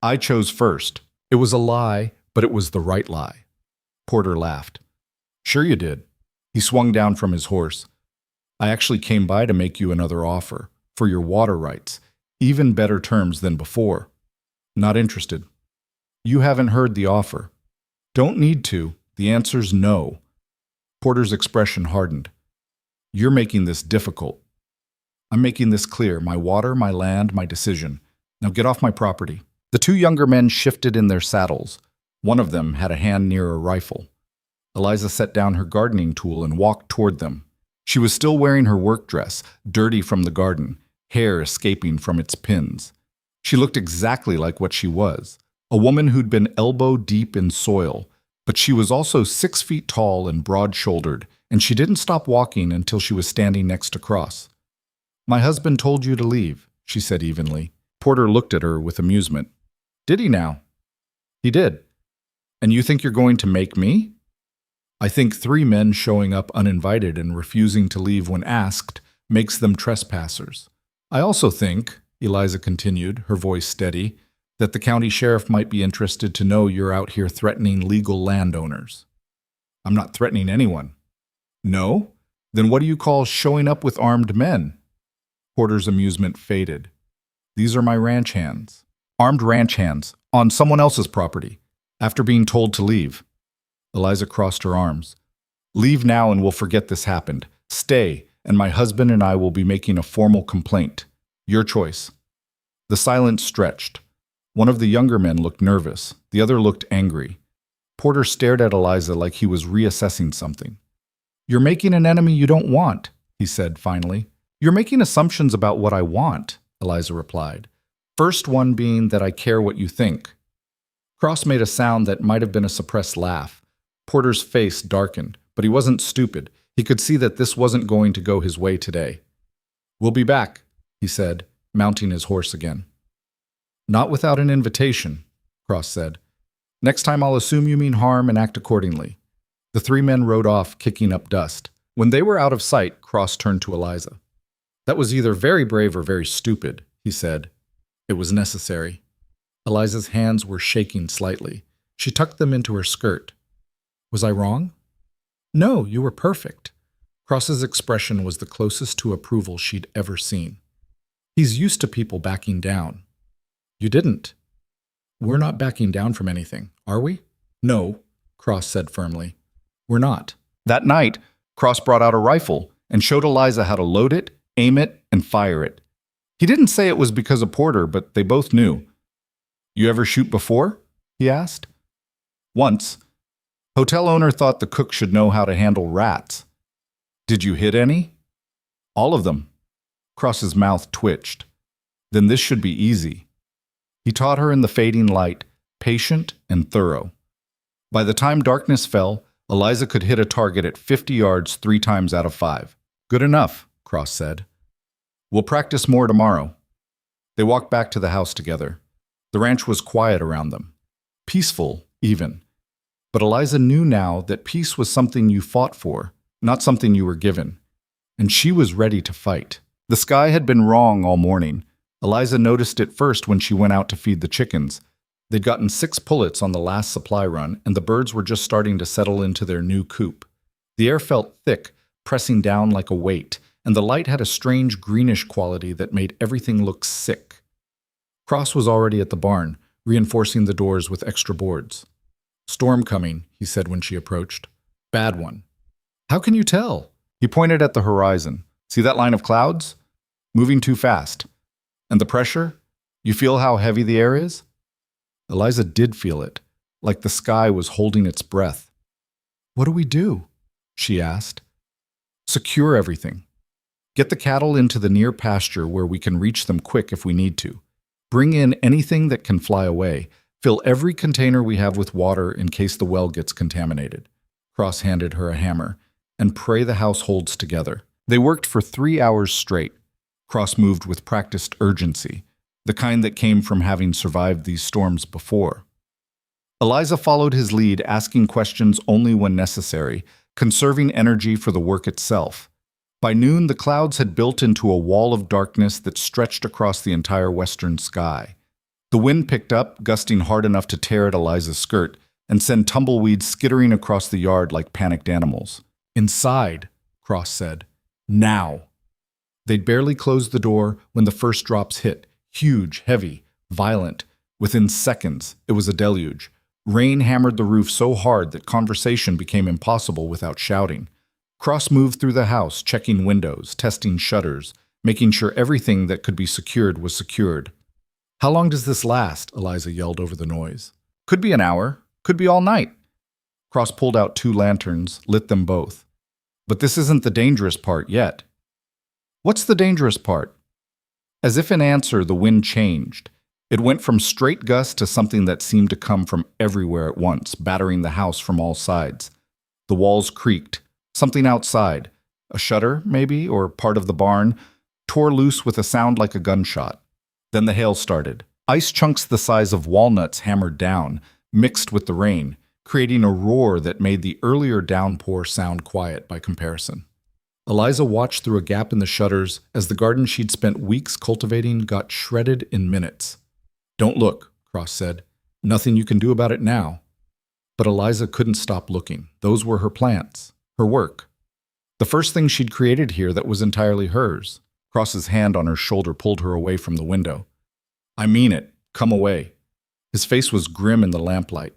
"I chose first. It was a lie, but it was the right lie." Porter laughed. "Sure you did." He swung down from his horse. "I actually came by to make you another offer, for your water rights, even better terms than before." "Not interested." "You haven't heard the offer." "Don't need to. The answer's no." Porter's expression hardened. "You're making this difficult." "I'm making this clear. My water, my land, my decision. Now get off my property." The 2 younger men shifted in their saddles. One of them had a hand near a rifle. Eliza set down her gardening tool and walked toward them. She was still wearing her work dress, dirty from the garden, hair escaping from its pins. She looked exactly like what she was, a woman who'd been elbow-deep in soil, but she was also 6 feet tall and broad-shouldered, and she didn't stop walking until she was standing next to Cross. "My husband told you to leave," she said evenly. Porter looked at her with amusement. "Did he now?" "He did." "And you think you're going to make me?" "I think 3 men showing up uninvited and refusing to leave when asked makes them trespassers. I also think," Eliza continued, her voice steady, "that the county sheriff might be interested to know you're out here threatening legal landowners." "I'm not threatening anyone." "No? Then what do you call showing up with armed men?" Porter's amusement faded. "These are my ranch hands." "Armed ranch hands, on someone else's property, after being told to leave." Eliza crossed her arms. "Leave now and we'll forget this happened. Stay, and my husband and I will be making a formal complaint. Your choice." The silence stretched. One of the younger men looked nervous. The other looked angry. Porter stared at Eliza like he was reassessing something. "You're making an enemy you don't want," he said finally. "You're making assumptions about what I want," Eliza replied. "First one being that I care what you think." Cross made a sound that might have been a suppressed laugh. Porter's face darkened, but he wasn't stupid. He could see that this wasn't going to go his way today. "We'll be back," he said, mounting his horse again. "Not without an invitation," Cross said. "Next time I'll assume you mean harm and act accordingly." The 3 men rode off, kicking up dust. When they were out of sight, Cross turned to Eliza. "That was either very brave or very stupid," he said. "It was necessary." Eliza's hands were shaking slightly. She tucked them into her skirt. "Was I wrong?" "No, you were perfect." Cross's expression was the closest to approval she'd ever seen. "He's used to people backing down." "You didn't." "We're not backing down from anything, are we?" "No," Cross said firmly. "We're not." That night, Cross brought out a rifle and showed Eliza how to load it, aim it, and fire it. He didn't say it was because of Porter, but they both knew. "You ever shoot before?" he asked. "Once. Hotel owner thought the cook should know how to handle rats." "Did you hit any?" "All of them." Cross's mouth twitched. "Then this should be easy." He taught her in the fading light, patient and thorough. By the time darkness fell, Eliza could hit a target at 50 yards 3 times out of 5. "Good enough," Cross said. "We'll practice more tomorrow." They walked back to the house together. The ranch was quiet around them. Peaceful, even. But Eliza knew now that peace was something you fought for, not something you were given. And she was ready to fight. The sky had been wrong all morning. Eliza noticed it first when she went out to feed the chickens. They'd gotten 6 pullets on the last supply run, and the birds were just starting to settle into their new coop. The air felt thick, pressing down like a weight, and the light had a strange greenish quality that made everything look sick. Cross was already at the barn, reinforcing the doors with extra boards. "Storm coming," he said when she approached. "Bad one." "How can you tell?" He pointed at the horizon. "See that line of clouds? Moving too fast. And the pressure? You feel how heavy the air is?" Eliza did feel it, like the sky was holding its breath. "What do we do?" she asked. "Secure everything. Get the cattle into the near pasture where we can reach them quick if we need to. Bring in anything that can fly away. Fill every container we have with water in case the well gets contaminated." Cross handed her a hammer. "And pray the house holds together." They worked for 3 hours straight. Cross moved with practiced urgency, the kind that came from having survived these storms before. Eliza followed his lead, asking questions only when necessary, conserving energy for the work itself. By noon, the clouds had built into a wall of darkness that stretched across the entire western sky. The wind picked up, gusting hard enough to tear at Eliza's skirt and send tumbleweeds skittering across the yard like panicked animals. "Inside," Cross said. "Now." They'd barely closed the door when the first drops hit, huge, heavy, violent. Within seconds, it was a deluge. Rain hammered the roof so hard that conversation became impossible without shouting. Cross moved through the house, checking windows, testing shutters, making sure everything that could be secured was secured. "How long does this last?" Eliza yelled over the noise. "Could be an hour, could be all night." Cross pulled out 2 lanterns, lit them both. "But this isn't the dangerous part yet." "What's the dangerous part?" As if in answer, the wind changed. It went from straight gusts to something that seemed to come from everywhere at once, battering the house from all sides. The walls creaked. Something outside, a shutter, maybe, or part of the barn, tore loose with a sound like a gunshot. Then the hail started. Ice chunks the size of walnuts hammered down, mixed with the rain, creating a roar that made the earlier downpour sound quiet by comparison. Eliza watched through a gap in the shutters as the garden she'd spent weeks cultivating got shredded in minutes. "Don't look," Cross said. "Nothing you can do about it now." But Eliza couldn't stop looking. Those were her plants, her work. The first thing she'd created here that was entirely hers. Cross's hand on her shoulder pulled her away from the window. "I mean it. Come away." His face was grim in the lamplight.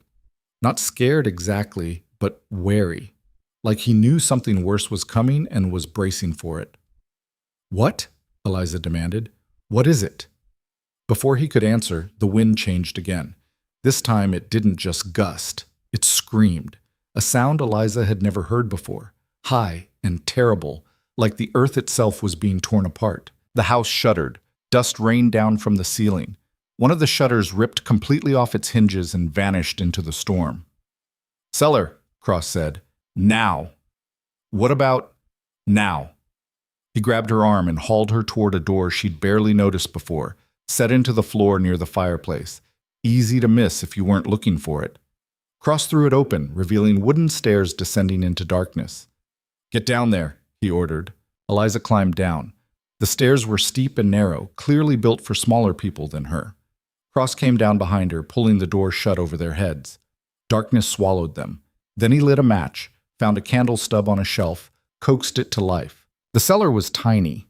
Not scared exactly, but wary. Like he knew something worse was coming and was bracing for it. "What?" Eliza demanded. "What is it?" Before he could answer, the wind changed again. This time it didn't just gust. It screamed. A sound Eliza had never heard before. High and terrible, like the earth itself was being torn apart. The house shuddered. Dust rained down from the ceiling. One of the shutters ripped completely off its hinges and vanished into the storm. "Cellar," Cross said. "Now." "What about now?" He grabbed her arm and hauled her toward a door she'd barely noticed before, set into the floor near the fireplace. Easy to miss if you weren't looking for it. Cross threw it open, revealing wooden stairs descending into darkness. "Get down there," he ordered. Eliza climbed down. The stairs were steep and narrow, clearly built for smaller people than her. Cross came down behind her, pulling the door shut over their heads. Darkness swallowed them. Then he lit a match, found a candle stub on a shelf, coaxed it to life. The cellar was tiny,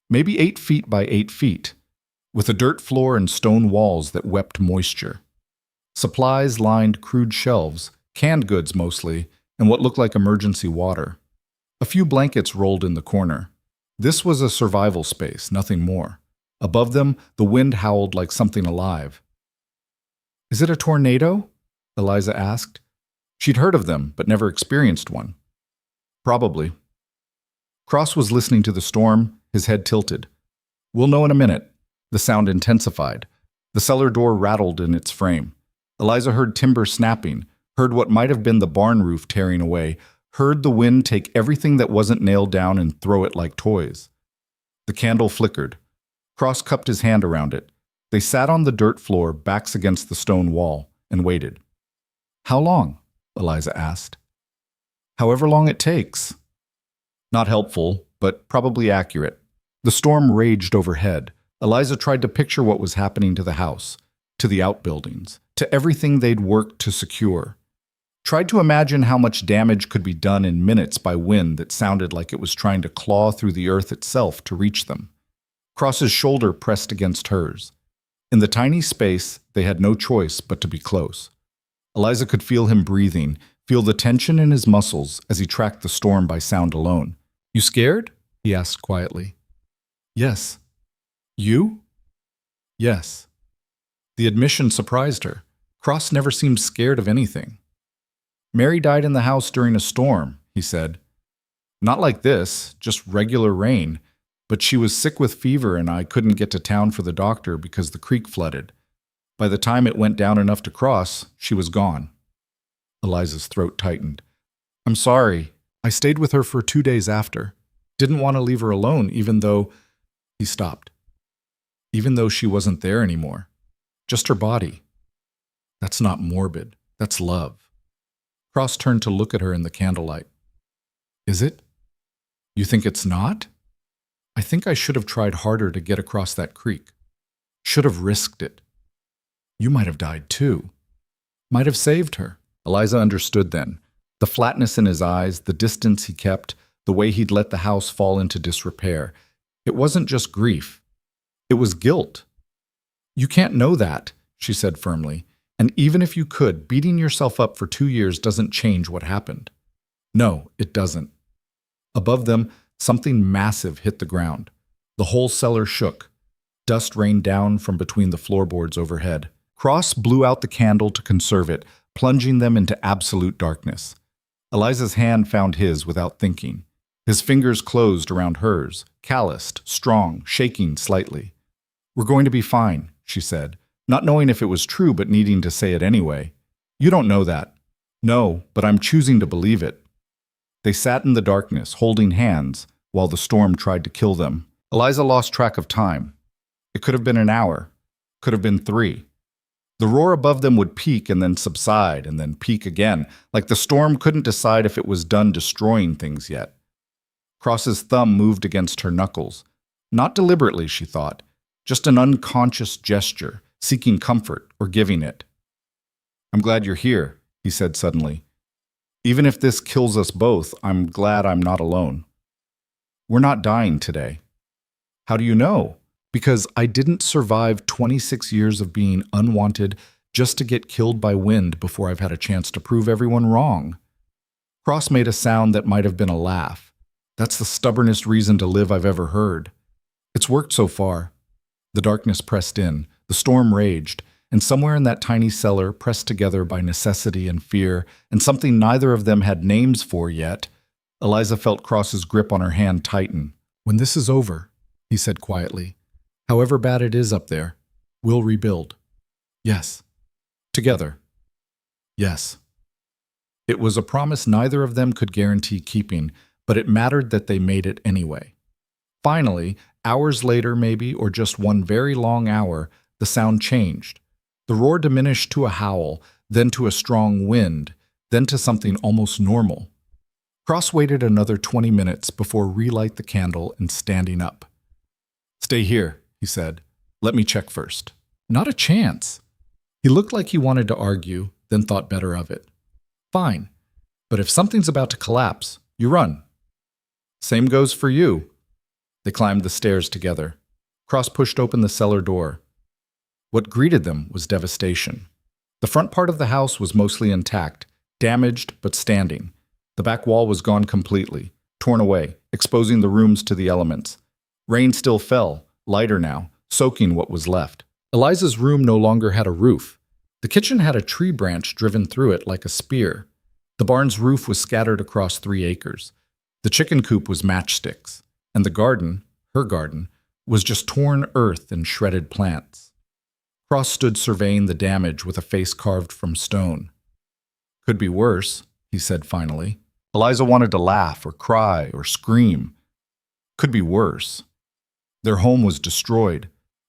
maybe 8 feet by 8 feet, with a dirt floor and stone walls that wept moisture. Supplies lined crude shelves, canned goods mostly, and what looked like emergency water. A few blankets rolled in the corner. This was a survival space, nothing more. Above them, the wind howled like something alive. "Is it a tornado?" Eliza asked. She'd heard of them, but never experienced one. "Probably." Cross was listening to the storm, his head tilted. "We'll know in a minute." The sound intensified. The cellar door rattled in its frame. Eliza heard timber snapping, heard what might have been the barn roof tearing away, heard the wind take everything that wasn't nailed down and throw it like toys. The candle flickered. Cross cupped his hand around it. They sat on the dirt floor, backs against the stone wall, and waited. "How long?" Eliza asked. "However long it takes." Not helpful, but probably accurate. The storm raged overhead. Eliza tried to picture what was happening to the house, to the outbuildings, to everything they'd worked to secure. Tried to imagine how much damage could be done in minutes by wind that sounded like it was trying to claw through the earth itself to reach them. Cross's shoulder pressed against hers. In the tiny space, they had no choice but to be close. Eliza could feel him breathing, feel the tension in his muscles as he tracked the storm by sound alone. "You scared?" he asked quietly. "Yes." "You?" "Yes." The admission surprised her. Cross never seemed scared of anything. "Mary died in the house during a storm," he said. "Not like this, just regular rain, but she was sick with fever and I couldn't get to town for the doctor because the creek flooded. By the time it went down enough to cross, she was gone." Eliza's throat tightened. "I'm sorry. I stayed with her for 2 days after. Didn't want to leave her alone, even though—" He stopped. "Even though she wasn't there anymore. Just her body. That's not morbid. That's love." Cross turned to look at her in the candlelight. "Is it? You think it's not? I think I should have tried harder to get across that creek. Should have risked it. You might have died too. Might have saved her." Eliza understood then. The flatness in his eyes, the distance he kept, the way he'd let the house fall into disrepair. It wasn't just grief. It was guilt. "You can't know that," she said firmly. "And even if you could, beating yourself up for 2 years doesn't change what happened. No, it doesn't." Above them, something massive hit the ground. The whole cellar shook. Dust rained down from between the floorboards overhead. Cross blew out the candle to conserve it, plunging them into absolute darkness. Eliza's hand found his without thinking. His fingers closed around hers, calloused, strong, shaking slightly. "We're going to be fine," she said, not knowing if it was true but needing to say it anyway. "You don't know that." "No, but I'm choosing to believe it." They sat in the darkness, holding hands, while the storm tried to kill them. Eliza lost track of time. It could have been an hour. Could have been 3. The roar above them would peak and then subside and then peak again, like the storm couldn't decide if it was done destroying things yet. Cross's thumb moved against her knuckles. Not deliberately, she thought, just an unconscious gesture, seeking comfort or giving it. "I'm glad you're here," he said suddenly. "Even if this kills us both, I'm glad I'm not alone. We're not dying today." "How do you know?" "Because I didn't survive 26 years of being unwanted just to get killed by wind before I've had a chance to prove everyone wrong." Cross made a sound that might have been a laugh. "That's the stubbornest reason to live I've ever heard. It's worked so far." The darkness pressed in, the storm raged, and somewhere in that tiny cellar, pressed together by necessity and fear, and something neither of them had names for yet, Eliza felt Cross's grip on her hand tighten. "When this is over," he said quietly, "however bad it is up there, we'll rebuild." "Yes." "Together." "Yes." It was a promise neither of them could guarantee keeping, but it mattered that they made it anyway. Finally, hours later maybe, or just one very long hour, the sound changed. The roar diminished to a howl, then to a strong wind, then to something almost normal. Cross waited another 20 minutes before relight the candle and standing up. "Stay here," he said. "Let me check first." "Not a chance." He looked like he wanted to argue, then thought better of it. "Fine, but if something's about to collapse, you run." "Same goes for you." They climbed the stairs together. Cross pushed open the cellar door. What greeted them was devastation. The front part of the house was mostly intact, damaged but standing. The back wall was gone completely. torn away, exposing the rooms to the elements. Rain still fell, lighter now, soaking what was left. Eliza's room no longer had a roof. The kitchen had a tree branch driven through it like a spear. The barn's roof was scattered across 3 acres. The chicken coop was matchsticks, and the garden, her garden, was just torn earth and shredded plants. Cross stood surveying the damage with a face carved from stone. "Could be worse," he said finally. Eliza wanted to laugh or cry or scream. Could be worse. Their home was destroyed.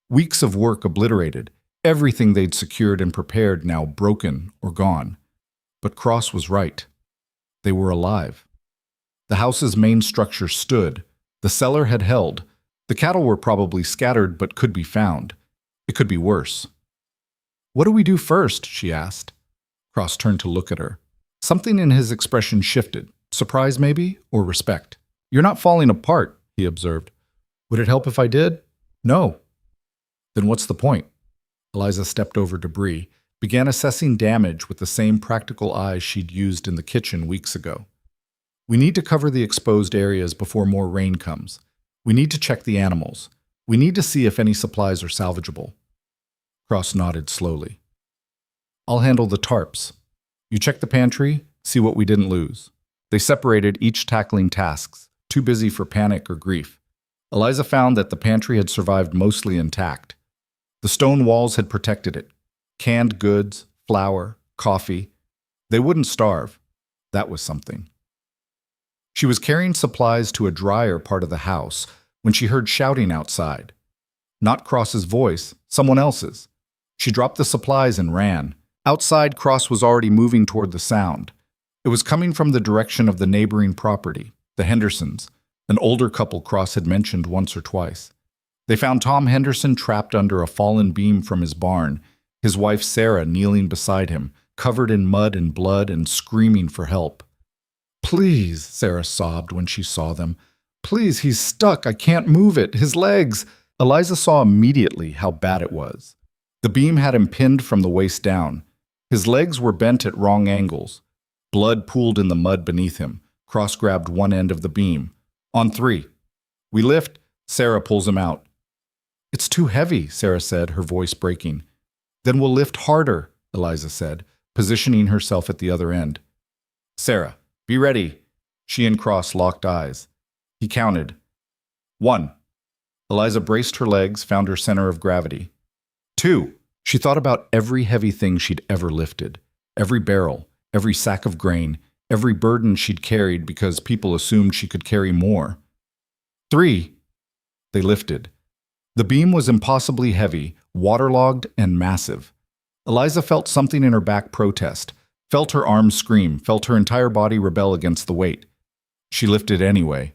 Weeks of work obliterated. Everything they'd secured and prepared now broken or gone. But Cross was right. They were alive. The house's main structure stood. The cellar had held. The cattle were probably scattered but could be found. It could be worse. "What do we do first?" she asked. Cross turned to look at her. Something in his expression shifted. Surprise, maybe, or respect. "You're not falling apart," he observed. "Would it help if I did?" "No." "Then what's the point?" Eliza stepped over debris, began assessing damage with the same practical eyes she'd used in the kitchen weeks ago. "We need to cover the exposed areas before more rain comes. We need to check the animals. We need to see if any supplies are salvageable." Cross nodded slowly. "I'll handle the tarps. You check the pantry, see what we didn't lose." They separated, each tackling tasks, too busy for panic or grief. Eliza found that the pantry had survived mostly intact. The stone walls had protected it. Canned goods, flour, coffee. They wouldn't starve. That was something. She was carrying supplies to a drier part of the house when she heard shouting outside. Not Cross's voice, someone else's. She dropped the supplies and ran. Outside, Cross was already moving toward the sound. It was coming from the direction of the neighboring property, the Hendersons, an older couple Cross had mentioned once or twice. They found Tom Henderson trapped under a fallen beam from his barn, his wife Sarah kneeling beside him, covered in mud and blood and screaming for help. "Please," Sarah sobbed when she saw them. "Please, he's stuck. I can't move it. His legs." Eliza saw immediately how bad it was. The beam had him pinned from the waist down. His legs were bent at wrong angles. Blood pooled in the mud beneath him. Cross grabbed one end of the beam. "On 3. We lift." Sarah pulls him out. "It's too heavy," Sarah said, her voice breaking. "Then we'll lift harder," Eliza said, positioning herself at the other end. "Sarah, be ready." She and Cross locked eyes. He counted. 1. Eliza braced her legs, found her center of gravity. 2. She thought about every heavy thing she'd ever lifted. Every barrel, every sack of grain, every burden she'd carried because people assumed she could carry more. 3. They lifted. The beam was impossibly heavy, waterlogged, and massive. Eliza felt something in her back protest, felt her arms scream, felt her entire body rebel against the weight. She lifted anyway.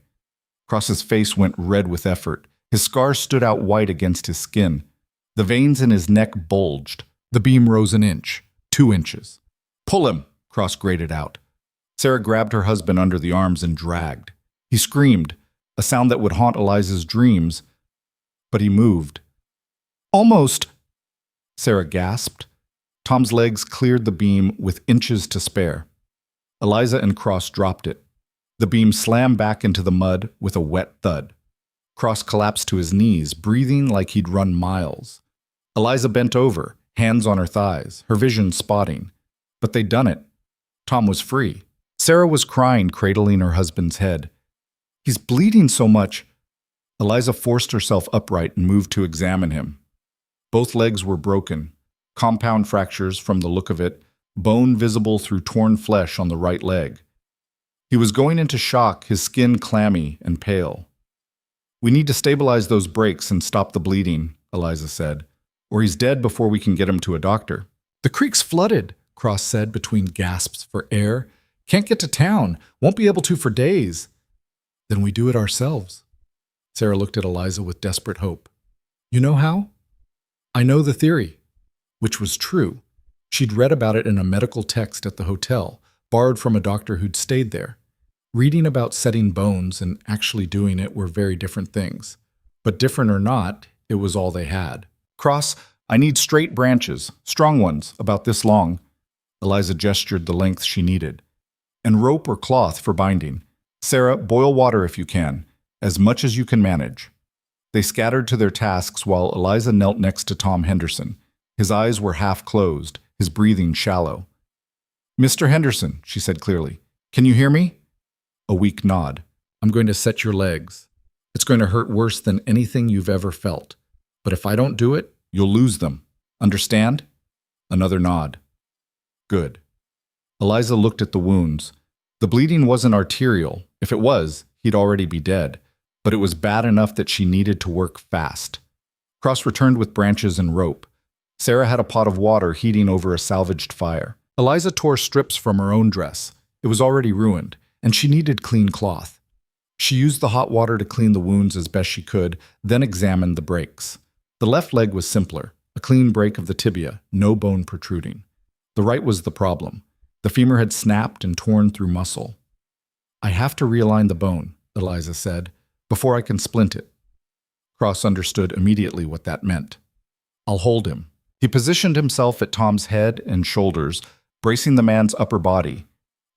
Cross's face went red with effort. His scars stood out white against his skin. The veins in his neck bulged. The beam rose an inch, 2 inches. "Pull him," Cross grated out. Sarah grabbed her husband under the arms and dragged. He screamed, a sound that would haunt Eliza's dreams, but he moved. "Almost," Sarah gasped. Tom's legs cleared the beam with inches to spare. Eliza and Cross dropped it. The beam slammed back into the mud with a wet thud. Cross collapsed to his knees, breathing like he'd run miles. Eliza bent over, hands on her thighs, her vision spotting. But they'd done it. Tom was free. Sarah was crying, cradling her husband's head. "He's bleeding so much." Eliza forced herself upright and moved to examine him. Both legs were broken, compound fractures from the look of it, bone visible through torn flesh on the right leg. He was going into shock, his skin clammy and pale. "We need to stabilize those breaks and stop the bleeding," Eliza said, "or he's dead before we can get him to a doctor." "The creek's flooded," Cross said between gasps for air. "Can't get to town. Won't be able to for days." "Then we do it ourselves." Sarah looked at Eliza with desperate hope. "You know how?" "I know the theory," which was true. She'd read about it in a medical text at the hotel, borrowed from a doctor who'd stayed there. Reading about setting bones and actually doing it were very different things. But different or not, it was all they had. "Cross, I need straight branches, strong ones, about this long." Eliza gestured the length she needed. "And rope or cloth for binding." Sarah, boil water if you can, as much as you can manage. They scattered to their tasks while Eliza knelt next to Tom Henderson. His eyes were half closed, his breathing shallow. Mr. Henderson, she said clearly, can you hear me? A weak nod. I'm going to set your legs. It's going to hurt worse than anything you've ever felt. But if I don't do it, you'll lose them. Understand? Another nod. Good. Eliza looked at the wounds. The bleeding wasn't arterial. If it was, he'd already be dead. But it was bad enough that she needed to work fast. Cross returned with branches and rope. Sarah had a pot of water heating over a salvaged fire. Eliza tore strips from her own dress. It was already ruined, and she needed clean cloth. She used the hot water to clean the wounds as best she could, then examined the breaks. The left leg was simpler, a clean break of the tibia, no bone protruding. The right was the problem. The femur had snapped and torn through muscle. I have to realign the bone, Eliza said, before I can splint it. Cross understood immediately what that meant. I'll hold him. He positioned himself at Tom's head and shoulders, bracing the man's upper body.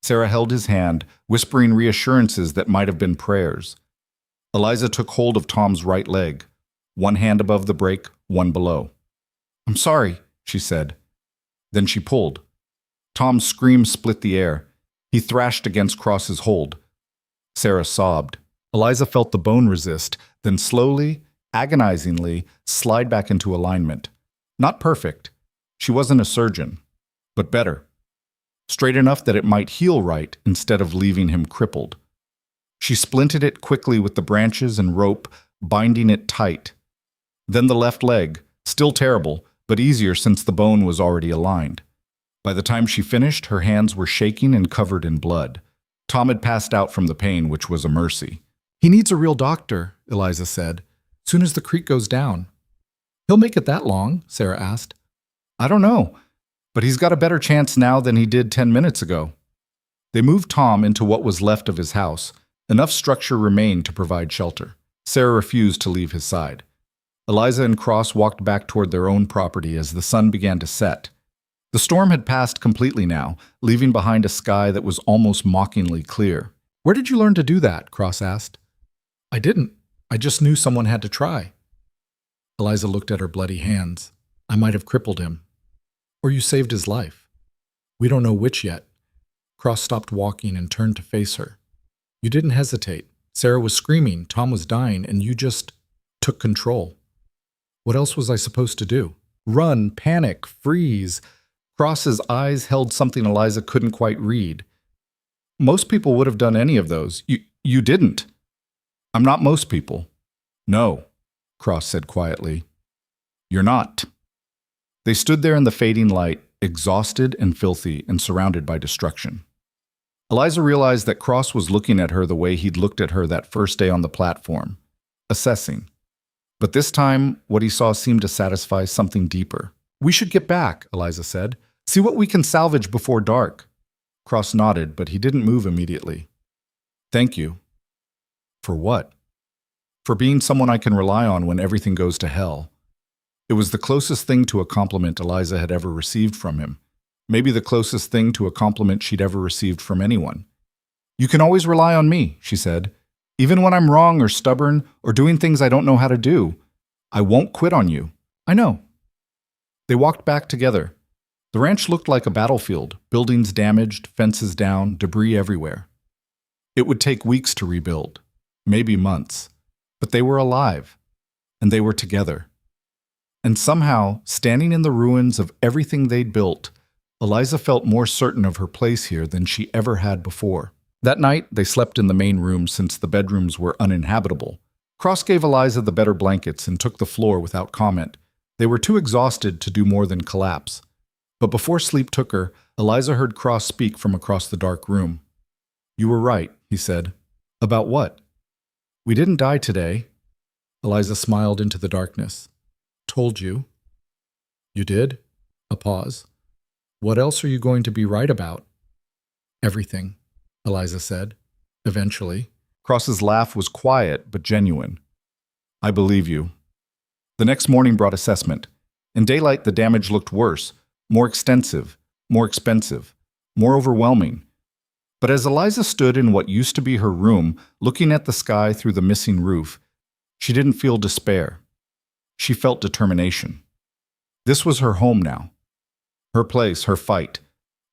Sarah held his hand, whispering reassurances that might have been prayers. Eliza took hold of Tom's right leg, one hand above the break, one below. I'm sorry, she said. Then she pulled. Tom's scream split the air. He thrashed against Cross's hold. Sarah sobbed. Eliza felt the bone resist, then slowly, agonizingly, slide back into alignment. Not perfect. She wasn't a surgeon, but better. Straight enough that it might heal right instead of leaving him crippled. She splinted it quickly with the branches and rope, binding it tight. Then the left leg, still terrible, but easier since the bone was already aligned. By the time she finished, her hands were shaking and covered in blood. Tom had passed out from the pain, which was a mercy. He needs a real doctor, Eliza said, soon as the creek goes down. He'll make it that long, Sarah asked. I don't know, but he's got a better chance now than he did 10 minutes ago. They moved Tom into what was left of his house. Enough structure remained to provide shelter. Sarah refused to leave his side. Eliza and Cross walked back toward their own property as the sun began to set. The storm had passed completely now, leaving behind a sky that was almost mockingly clear. Where did you learn to do that? Cross asked. I didn't. I just knew someone had to try. Eliza looked at her bloody hands. I might have crippled him. Or you saved his life. We don't know which yet. Cross stopped walking and turned to face her. You didn't hesitate. Sarah was screaming, Tom was dying, and you just took control. What else was I supposed to do? Run, panic, freeze. Cross's eyes held something Eliza couldn't quite read. Most people would have done any of those. You didn't. I'm not most people. No, Cross said quietly. You're not. They stood there in the fading light, exhausted and filthy and surrounded by destruction. Eliza realized that Cross was looking at her the way he'd looked at her that first day on the platform, assessing. But this time, what he saw seemed to satisfy something deeper. We should get back, Eliza said. See what we can salvage before dark. Cross nodded, but he didn't move immediately. Thank you. For what? For being someone I can rely on when everything goes to hell. It was the closest thing to a compliment Eliza had ever received from him. Maybe the closest thing to a compliment she'd ever received from anyone. You can always rely on me, she said. Even when I'm wrong or stubborn or doing things I don't know how to do, I won't quit on you. I know. They walked back together. The ranch looked like a battlefield, buildings damaged, fences down, debris everywhere. It would take weeks to rebuild, maybe months, but they were alive, and they were together. And somehow, standing in the ruins of everything they'd built, Eliza felt more certain of her place here than she ever had before. That night, they slept in the main room since the bedrooms were uninhabitable. Cross gave Eliza the better blankets and took the floor without comment. They were too exhausted to do more than collapse. But before sleep took her, Eliza heard Cross speak from across the dark room. You were right, he said. About what? We didn't die today. Eliza smiled into the darkness. Told you. You did? A pause. What else are you going to be right about? Everything, Eliza said, eventually. Cross's laugh was quiet but genuine. I believe you. The next morning brought assessment. In daylight, the damage looked worse, more extensive, more expensive, more overwhelming. But as Eliza stood in what used to be her room, looking at the sky through the missing roof, she didn't feel despair. She felt determination. This was her home now. Her place, her fight.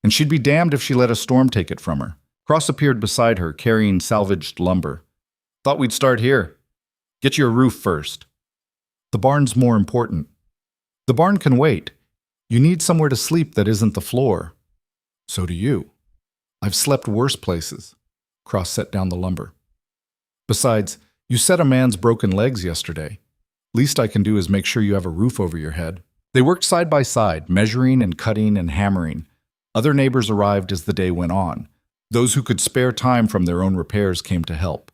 And she'd be damned if she let a storm take it from her. Cross appeared beside her, carrying salvaged lumber. Thought we'd start here. Get you a roof first. The barn's more important. The barn can wait. You need somewhere to sleep that isn't the floor. So do you. I've slept worse places. Cross set down the lumber. Besides, you set a man's broken legs yesterday. Least I can do is make sure you have a roof over your head. They worked side by side, measuring and cutting and hammering. Other neighbors arrived as the day went on. Those who could spare time from their own repairs came to help.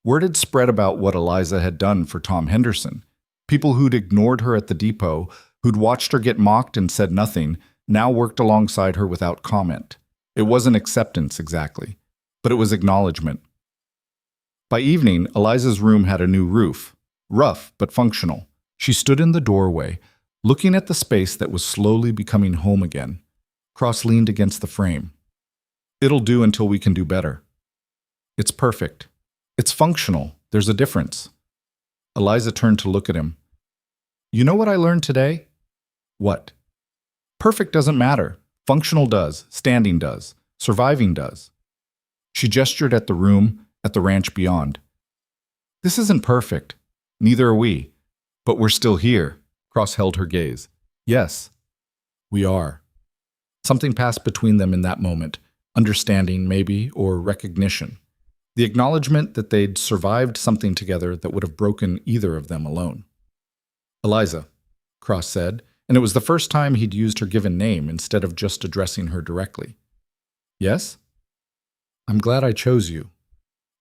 Word had spread about what Eliza had done for Tom Henderson. People who'd ignored her at the depot, who'd watched her get mocked and said nothing, now worked alongside her without comment. It wasn't acceptance exactly, but it was acknowledgement. By evening, Eliza's room had a new roof. Rough, but functional. She stood in the doorway, looking at the space that was slowly becoming home again. Cross leaned against the frame. It'll do until we can do better. It's perfect. It's functional. There's a difference. Eliza turned to look at him. You know what I learned today? What? Perfect doesn't matter. Functional does. Standing does. Surviving does. She gestured at the room, at the ranch beyond. This isn't perfect. Neither are we. But we're still here. Cross held her gaze. Yes, we are. Something passed between them in that moment. Understanding, maybe, or recognition. The acknowledgement that they'd survived something together that would have broken either of them alone. Eliza, Cross said, and it was the first time he'd used her given name instead of just addressing her directly. Yes? I'm glad I chose you.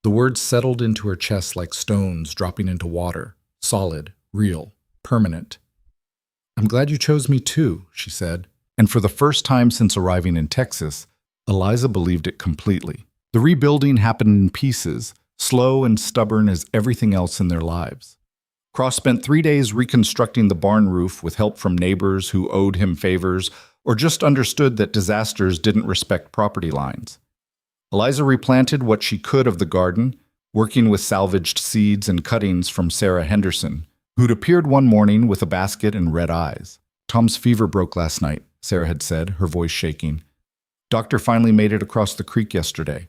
The words settled into her chest like stones dropping into water, solid, real, permanent. I'm glad you chose me too, she said, and for the first time since arriving in Texas, Eliza believed it completely. The rebuilding happened in pieces, slow and stubborn as everything else in their lives. Cross spent 3 days reconstructing the barn roof with help from neighbors who owed him favors or just understood that disasters didn't respect property lines. Eliza replanted what she could of the garden, working with salvaged seeds and cuttings from Sarah Henderson, who'd appeared one morning with a basket and red eyes. Tom's fever broke last night, Sarah had said, her voice shaking. Doctor finally made it across the creek yesterday.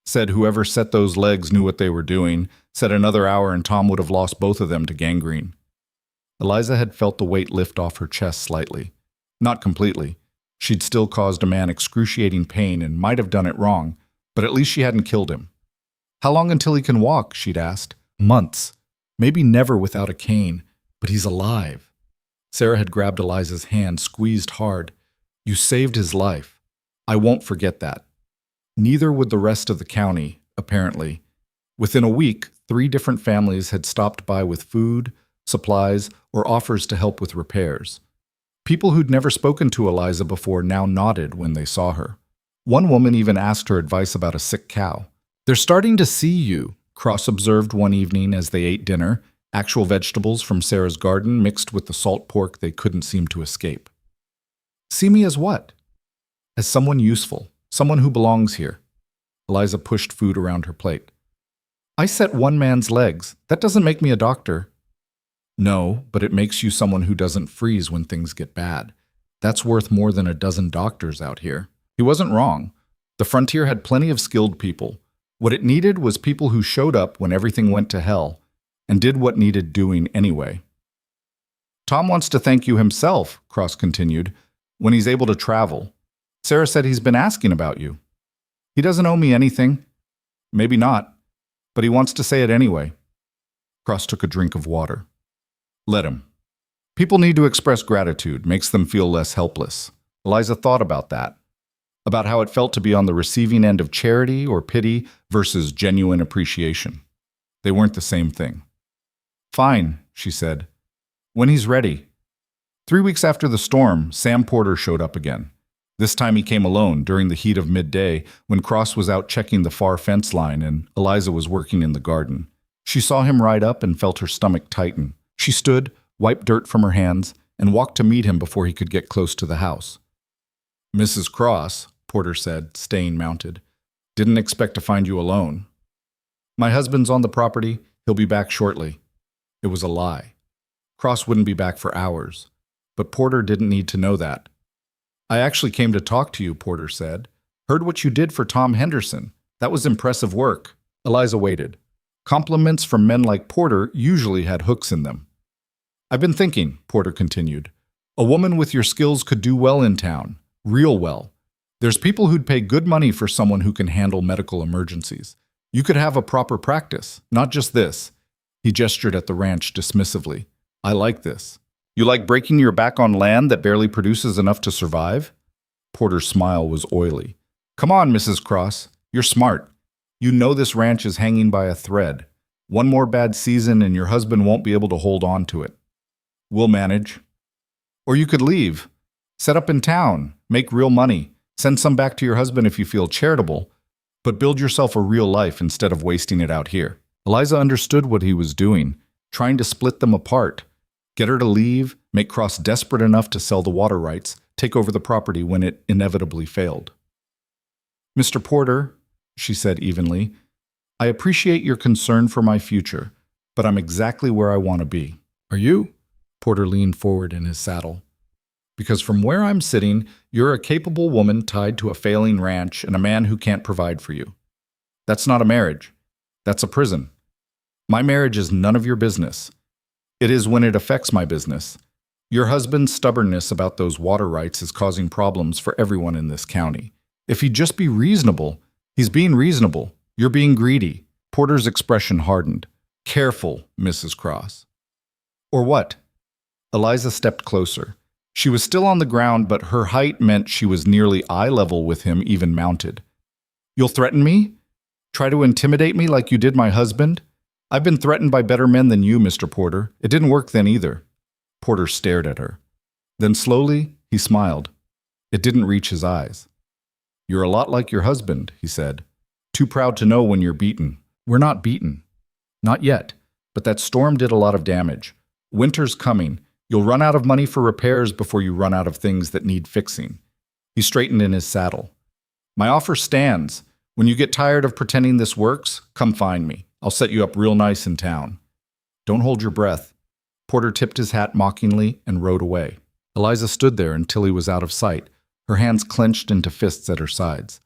Said whoever set those legs knew what they were doing, said another hour and Tom would have lost both of them to gangrene. Eliza had felt the weight lift off her chest slightly. Not completely. She'd still caused a man excruciating pain and might have done it wrong, but at least she hadn't killed him. How long until he can walk, she'd asked. Months. Maybe never without a cane, but he's alive. Sarah had grabbed Eliza's hand, squeezed hard. You saved his life. I won't forget that. Neither would the rest of the county, apparently. Within a week, 3 different families had stopped by with food, supplies, or offers to help with repairs. People who'd never spoken to Eliza before now nodded when they saw her. One woman even asked her advice about a sick cow. They're starting to see you, Cross observed one evening as they ate dinner, actual vegetables from Sarah's garden mixed with the salt pork they couldn't seem to escape. See me as what? As someone useful, someone who belongs here. Eliza pushed food around her plate. I set one man's legs. That doesn't make me a doctor. No, but it makes you someone who doesn't freeze when things get bad. That's worth more than a dozen doctors out here. He wasn't wrong. The frontier had plenty of skilled people. What it needed was people who showed up when everything went to hell and did what needed doing anyway. Tom wants to thank you himself, Cross continued, when he's able to travel. Sarah said he's been asking about you. He doesn't owe me anything. Maybe not, but he wants to say it anyway. Cross took a drink of water. Let him. People need to express gratitude, makes them feel less helpless. Eliza thought about that. About how it felt to be on the receiving end of charity or pity versus genuine appreciation. They weren't the same thing. Fine, she said. When he's ready. 3 weeks after the storm, Sam Porter showed up again. This time he came alone during the heat of midday when Cross was out checking the far fence line and Eliza was working in the garden. She saw him ride up and felt her stomach tighten. She stood, wiped dirt from her hands, and walked to meet him before he could get close to the house. Mrs. Cross, Porter said, staying mounted. Didn't expect to find you alone. My husband's on the property. He'll be back shortly. It was a lie. Cross wouldn't be back for hours. But Porter didn't need to know that. I actually came to talk to you, Porter said. Heard what you did for Tom Henderson. That was impressive work. Eliza waited. Compliments from men like Porter usually had hooks in them. I've been thinking, Porter continued. A woman with your skills could do well in town. Real well. There's people who'd pay good money for someone who can handle medical emergencies. You could have a proper practice, not just this. He gestured at the ranch dismissively. I like this. You like breaking your back on land that barely produces enough to survive? Porter's smile was oily. Come on, Mrs. Cross. You're smart. You know this ranch is hanging by a thread. One more bad season and your husband won't be able to hold on to it. We'll manage. Or you could leave. Set up in town. Make real money. Send some back to your husband if you feel charitable. But build yourself a real life instead of wasting it out here. Eliza understood what he was doing, trying to split them apart. Get her to leave, make Cross desperate enough to sell the water rights, take over the property when it inevitably failed. Mr. Porter, she said evenly, I appreciate your concern for my future, but I'm exactly where I want to be. Are you? Porter leaned forward in his saddle. Because from where I'm sitting, you're a capable woman tied to a failing ranch and a man who can't provide for you. That's not a marriage. That's a prison. My marriage is none of your business. It is when it affects my business. Your husband's stubbornness about those water rights is causing problems for everyone in this county. If he'd just be reasonable, he's being reasonable. You're being greedy. Porter's expression hardened. Careful, Mrs. Cross. Or what? Eliza stepped closer. She was still on the ground, but her height meant she was nearly eye level with him, even mounted. You'll threaten me? Try to intimidate me like you did my husband? I've been threatened by better men than you, Mr. Porter. It didn't work then either. Porter stared at her. Then slowly, he smiled. It didn't reach his eyes. You're a lot like your husband, he said. Too proud to know when you're beaten. We're not beaten. Not yet, but that storm did a lot of damage. Winter's coming. You'll run out of money for repairs before you run out of things that need fixing. He straightened in his saddle. My offer stands. When you get tired of pretending this works, come find me. I'll set you up real nice in town. Don't hold your breath. Porter tipped his hat mockingly and rode away. Eliza stood there until he was out of sight, her hands clenched into fists at her sides.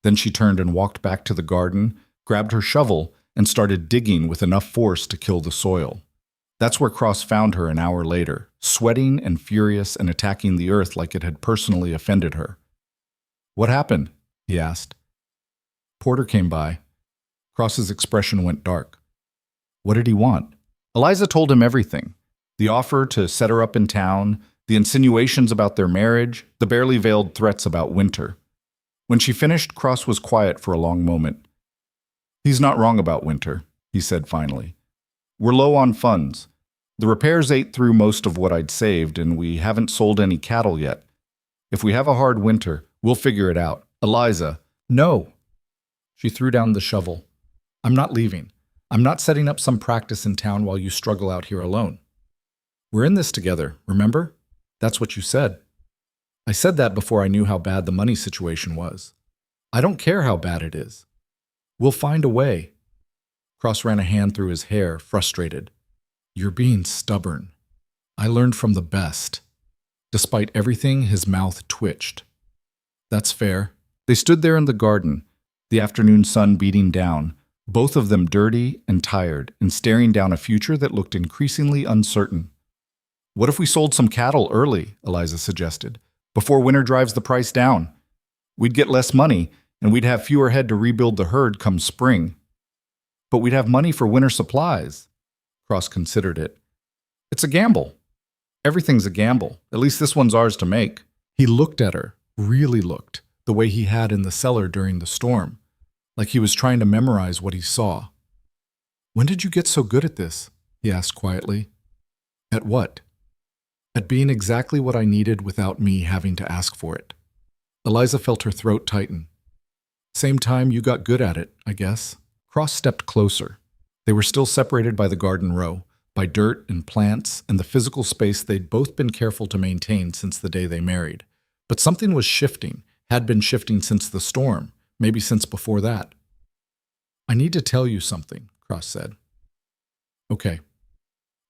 Then she turned and walked back to the garden, grabbed her shovel, and started digging with enough force to kill the soil. That's where Cross found her an hour later, sweating and furious and attacking the earth like it had personally offended her. What happened? He asked. Porter came by. Cross's expression went dark. What did he want? Eliza told him everything. The offer to set her up in town, the insinuations about their marriage, the barely veiled threats about Winter. When she finished, Cross was quiet for a long moment. He's not wrong about Winter, he said finally. We're low on funds. The repairs ate through most of what I'd saved, and we haven't sold any cattle yet. If we have a hard winter, we'll figure it out. Eliza, no. She threw down the shovel. I'm not leaving. I'm not setting up some practice in town while you struggle out here alone. We're in this together, remember? That's what you said. I said that before I knew how bad the money situation was. I don't care how bad it is. We'll find a way. Cross ran a hand through his hair, frustrated. You're being stubborn. I learned from the best. Despite everything, his mouth twitched. That's fair. They stood there in the garden, the afternoon sun beating down, both of them dirty and tired, and staring down a future that looked increasingly uncertain. What if we sold some cattle early, Eliza suggested, before winter drives the price down? We'd get less money, and we'd have fewer head to rebuild the herd come spring. But we'd have money for winter supplies. Cross considered it. It's a gamble. Everything's a gamble. At least this one's ours to make. He looked at her, really looked, the way he had in the cellar during the storm, like he was trying to memorize what he saw. When did you get so good at this? He asked quietly. At what? At being exactly what I needed without me having to ask for it. Eliza felt her throat tighten. Same time you got good at it, I guess. Cross stepped closer. They were still separated by the garden row, by dirt and plants and the physical space they'd both been careful to maintain since the day they married. But something was shifting, had been shifting since the storm, maybe since before that. I need to tell you something, Cross said. Okay.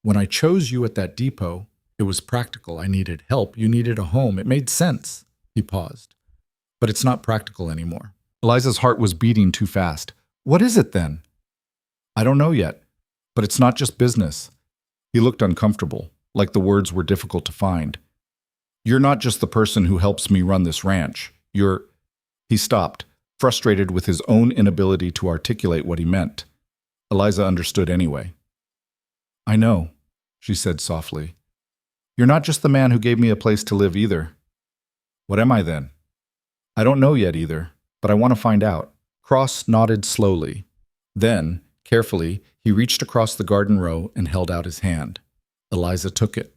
When I chose you at that depot, it was practical. I needed help. You needed a home. It made sense. He paused. But it's not practical anymore. Eliza's heart was beating too fast. What is it then? I don't know yet, but it's not just business. He looked uncomfortable, like the words were difficult to find. You're not just the person who helps me run this ranch. He stopped, frustrated with his own inability to articulate what he meant. Eliza understood anyway. I know, she said softly. You're not just the man who gave me a place to live either. What am I then? I don't know yet either, but I want to find out. Cross nodded slowly. Then, carefully, he reached across the garden row and held out his hand. Eliza took it.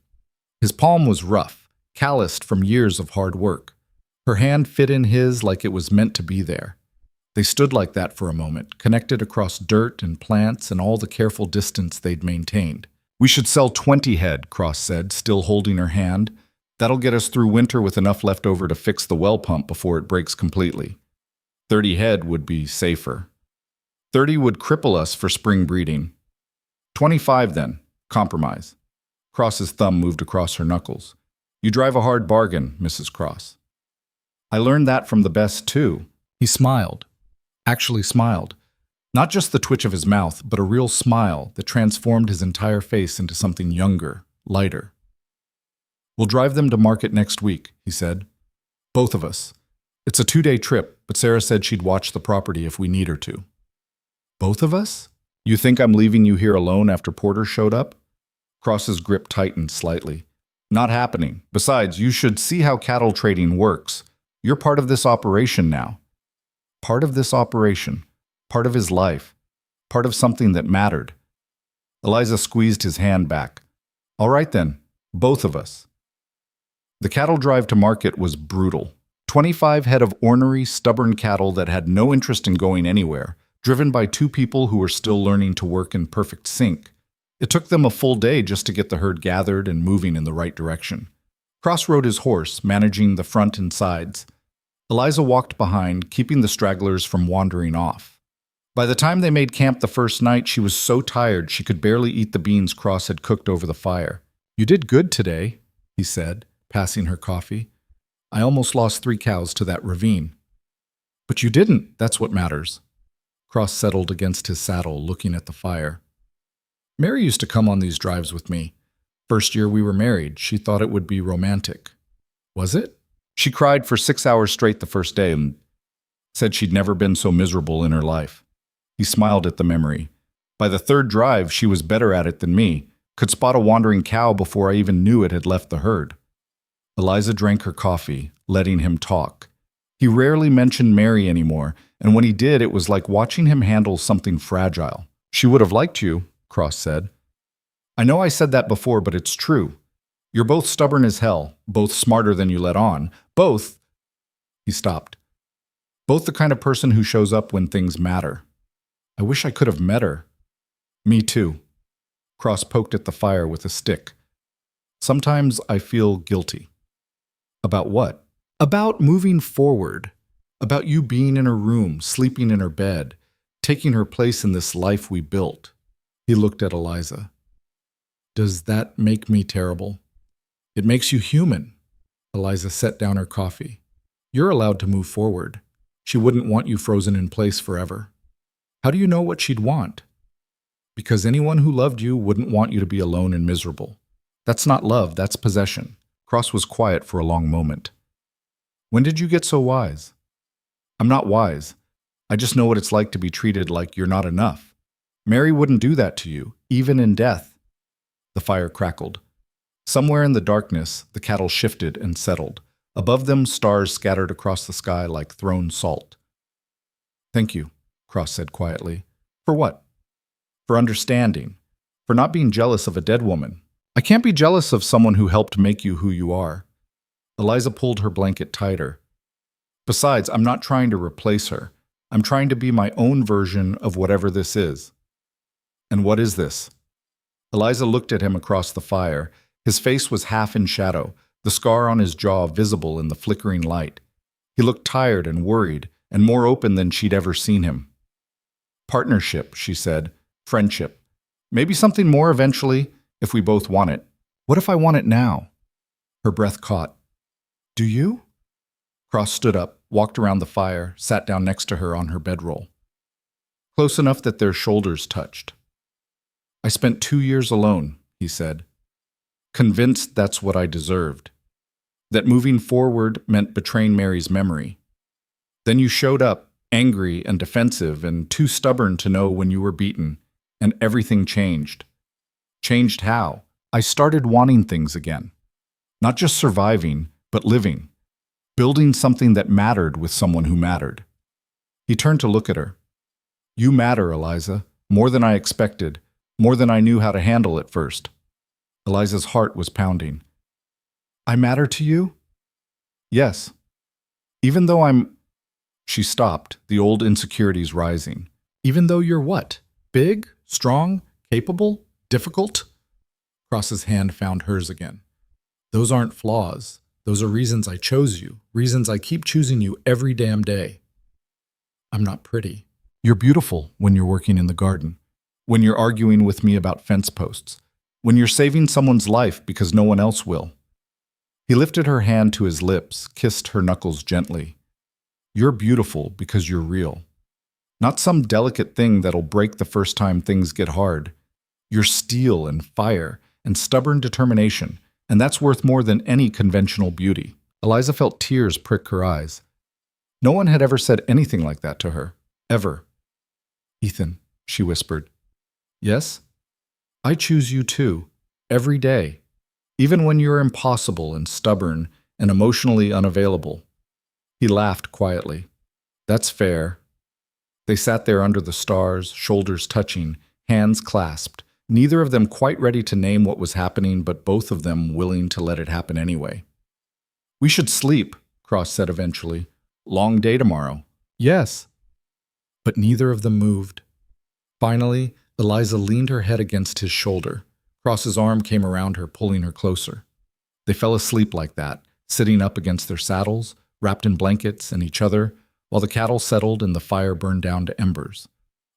His palm was rough, calloused from years of hard work. Her hand fit in his like it was meant to be there. They stood like that for a moment, connected across dirt and plants and all the careful distance they'd maintained. We should sell 20 head, Cross said, still holding her hand. That'll get us through winter with enough left over to fix the well pump before it breaks completely. 30 head would be safer. 30 would cripple us for spring breeding. 25 then, compromise. Cross's thumb moved across her knuckles. You drive a hard bargain, Mrs. Cross. I learned that from the best, too. He smiled. Actually smiled. Not just the twitch of his mouth, but a real smile that transformed his entire face into something younger, lighter. We'll drive them to market next week, he said. Both of us. It's a 2-day trip, but Sarah said she'd watch the property if we need her to. Both of us? You think I'm leaving you here alone after Porter showed up? Cross's grip tightened slightly. Not happening. Besides, you should see how cattle trading works. You're part of this operation now. Part of this operation. Part of his life. Part of something that mattered. Eliza squeezed his hand back. All right then, both of us. The cattle drive to market was brutal. 25 head of ornery, stubborn cattle that had no interest in going anywhere, driven by 2 people who were still learning to work in perfect sync. It took them a full day just to get the herd gathered and moving in the right direction. Cross rode his horse, managing the front and sides. Eliza walked behind, keeping the stragglers from wandering off. By the time they made camp the first night, she was so tired she could barely eat the beans Cross had cooked over the fire. You did good today, he said, passing her coffee. I almost lost 3 cows to that ravine. But you didn't, that's what matters. Cross settled against his saddle, looking at the fire. Mary used to come on these drives with me. First year we were married, she thought it would be romantic. Was it? She cried for 6 hours straight the first day and said she'd never been so miserable in her life. He smiled at the memory. By the 3rd drive, she was better at it than me, could spot a wandering cow before I even knew it had left the herd. Eliza drank her coffee, letting him talk. He rarely mentioned Mary anymore, and when he did, it was like watching him handle something fragile. She would have liked you, Cross said. I know I said that before, but it's true. You're both stubborn as hell, both smarter than you let on, both— He stopped. Both the kind of person who shows up when things matter. I wish I could have met her. Me too. Cross poked at the fire with a stick. Sometimes I feel guilty. About what? About moving forward. About you being in her room, sleeping in her bed, taking her place in this life we built. He looked at Eliza. Does that make me terrible? It makes you human. Eliza set down her coffee. You're allowed to move forward. She wouldn't want you frozen in place forever. How do you know what she'd want? Because anyone who loved you wouldn't want you to be alone and miserable. That's not love, that's possession. Cross was quiet for a long moment. When did you get so wise? I'm not wise. I just know what it's like to be treated like you're not enough. Mary wouldn't do that to you, even in death. The fire crackled. Somewhere in the darkness, the cattle shifted and settled. Above them, stars scattered across the sky like thrown salt. Thank you, Cross said quietly. For what? For understanding. For not being jealous of a dead woman. I can't be jealous of someone who helped make you who you are. Eliza pulled her blanket tighter. Besides, I'm not trying to replace her. I'm trying to be my own version of whatever this is. And what is this? Eliza looked at him across the fire. His face was half in shadow, the scar on his jaw visible in the flickering light. He looked tired and worried, and more open than she'd ever seen him. Partnership, she said. Friendship. Maybe something more eventually, if we both want it. What if I want it now? Her breath caught. Do you? Cross stood up, walked around the fire, sat down next to her on her bedroll. Close enough that their shoulders touched. I spent 2 years alone, he said. Convinced that's what I deserved. That moving forward meant betraying Mary's memory. Then you showed up, angry and defensive and too stubborn to know when you were beaten, and everything changed. Changed how? I started wanting things again. Not just surviving, but living. Building something that mattered with someone who mattered. He turned to look at her. You matter, Eliza, more than I expected, more than I knew how to handle at first. Eliza's heart was pounding. I matter to you? Yes. Even though I'm... She stopped, the old insecurities rising. Even though you're what? Big? Strong? Capable? Difficult? Cross's hand found hers again. Those aren't flaws. Those are reasons I chose you. Reasons I keep choosing you every damn day. I'm not pretty. You're beautiful when you're working in the garden. When you're arguing with me about fence posts. When you're saving someone's life because no one else will. He lifted her hand to his lips, kissed her knuckles gently. You're beautiful because you're real. Not some delicate thing that'll break the first time things get hard. You're steel and fire and stubborn determination, and that's worth more than any conventional beauty. Eliza felt tears prick her eyes. No one had ever said anything like that to her. Ever. Ethan, she whispered. Yes? I choose you too. Every day. Even when you're impossible and stubborn and emotionally unavailable. He laughed quietly. That's fair. They sat there under the stars, shoulders touching, hands clasped, neither of them quite ready to name what was happening, but both of them willing to let it happen anyway. We should sleep, Cross said eventually. Long day tomorrow. Yes. But neither of them moved. Finally, Eliza leaned her head against his shoulder. Cross's arm came around her, pulling her closer. They fell asleep like that, sitting up against their saddles, wrapped in blankets and each other, while the cattle settled and the fire burned down to embers.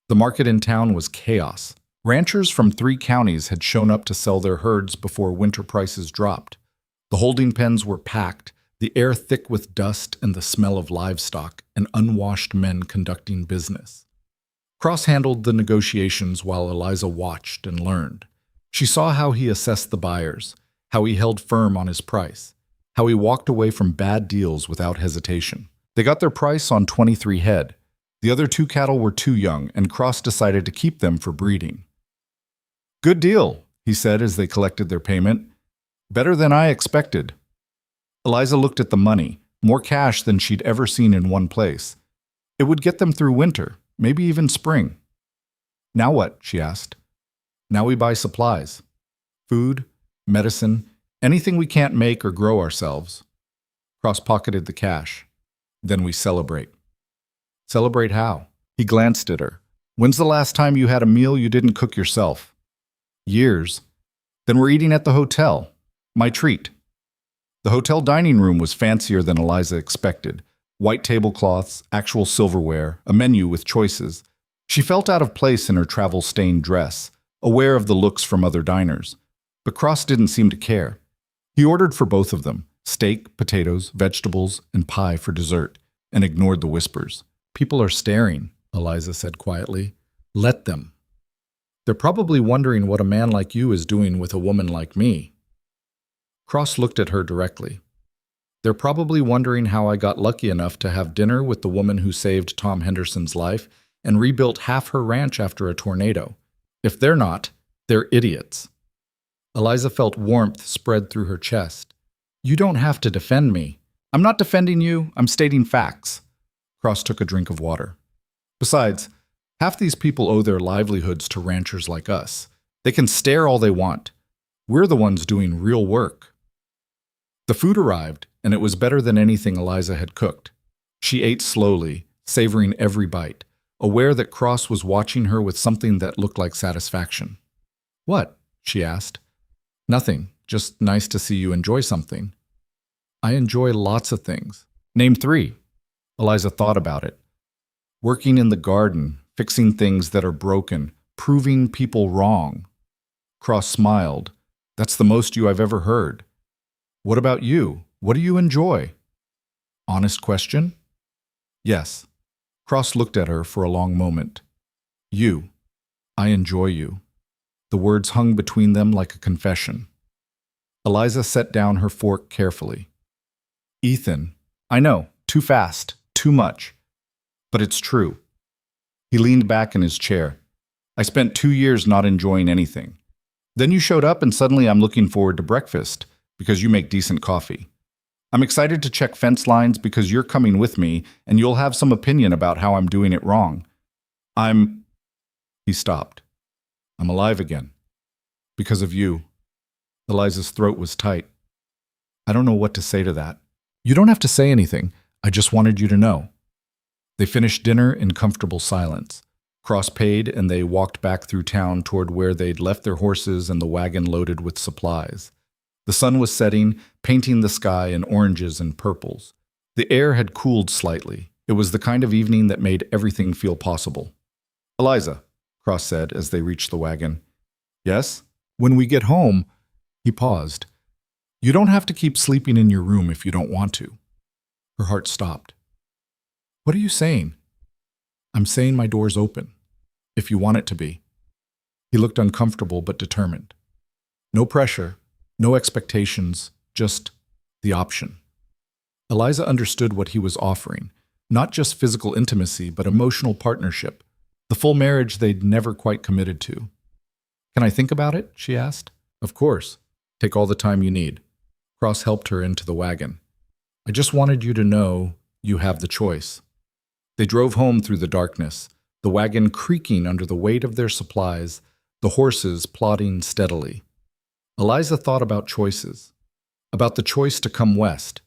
The market in town was chaos. Ranchers from 3 counties had shown up to sell their herds before winter prices dropped. The holding pens were packed, the air thick with dust and the smell of livestock and unwashed men conducting business. Cross handled the negotiations while Eliza watched and learned. She saw how he assessed the buyers, how he held firm on his price, how he walked away from bad deals without hesitation. They got their price on 23 head. The other 2 cattle were too young, and Cross decided to keep them for breeding. Good deal, he said as they collected their payment. Better than I expected. Eliza looked at the money, more cash than she'd ever seen in one place. It would get them through winter, maybe even spring. Now what? She asked. Now we buy supplies. Food, medicine, anything we can't make or grow ourselves. Cross pocketed the cash. Then we celebrate. Celebrate how? He glanced at her. When's the last time you had a meal you didn't cook yourself? Years. Then we're eating at the hotel. My treat. The hotel dining room was fancier than Eliza expected. White tablecloths, actual silverware, a menu with choices. She felt out of place in her travel-stained dress, aware of the looks from other diners. But Cross didn't seem to care. He ordered for both of them, steak, potatoes, vegetables, and pie for dessert, and ignored the whispers. People are staring, Eliza said quietly. Let them. They're probably wondering what a man like you is doing with a woman like me. Cross looked at her directly. They're probably wondering how I got lucky enough to have dinner with the woman who saved Tom Henderson's life and rebuilt half her ranch after a tornado. If they're not, they're idiots. Eliza felt warmth spread through her chest. You don't have to defend me. I'm not defending you, I'm stating facts. Cross took a drink of water. Besides, half these people owe their livelihoods to ranchers like us. They can stare all they want. We're the ones doing real work. The food arrived, and it was better than anything Eliza had cooked. She ate slowly, savoring every bite, aware that Cross was watching her with something that looked like satisfaction. What? She asked. Nothing, just nice to see you enjoy something. I enjoy lots of things. Name 3. Eliza thought about it. Working in the garden, fixing things that are broken, proving people wrong. Cross smiled. That's the most you I've ever heard. What about you? What do you enjoy? Honest question? Yes. Cross looked at her for a long moment. You. I enjoy you. The words hung between them like a confession. Eliza set down her fork carefully. Ethan, I know, too fast, too much. But it's true. He leaned back in his chair. I spent 2 years not enjoying anything. Then you showed up and suddenly I'm looking forward to breakfast because you make decent coffee. I'm excited to check fence lines because you're coming with me and you'll have some opinion about how I'm doing it wrong. He stopped. I'm alive again. Because of you. Eliza's throat was tight. I don't know what to say to that. You don't have to say anything. I just wanted you to know. They finished dinner in comfortable silence. Cross paid and they walked back through town toward where they'd left their horses and the wagon loaded with supplies. The sun was setting, painting the sky in oranges and purples. The air had cooled slightly. It was the kind of evening that made everything feel possible. Eliza, Cross said as they reached the wagon. Yes? When we get home, he paused. You don't have to keep sleeping in your room if you don't want to. Her heart stopped. What are you saying? I'm saying my door's open, if you want it to be. He looked uncomfortable but determined. No pressure, no expectations, just the option. Eliza understood what he was offering, not just physical intimacy, but emotional partnership, the full marriage they'd never quite committed to. Can I think about it? She asked. Of course. Take all the time you need. Cross helped her into the wagon. I just wanted you to know you have the choice. They drove home through the darkness, the wagon creaking under the weight of their supplies, the horses plodding steadily. Eliza thought about choices, about the choice to come west,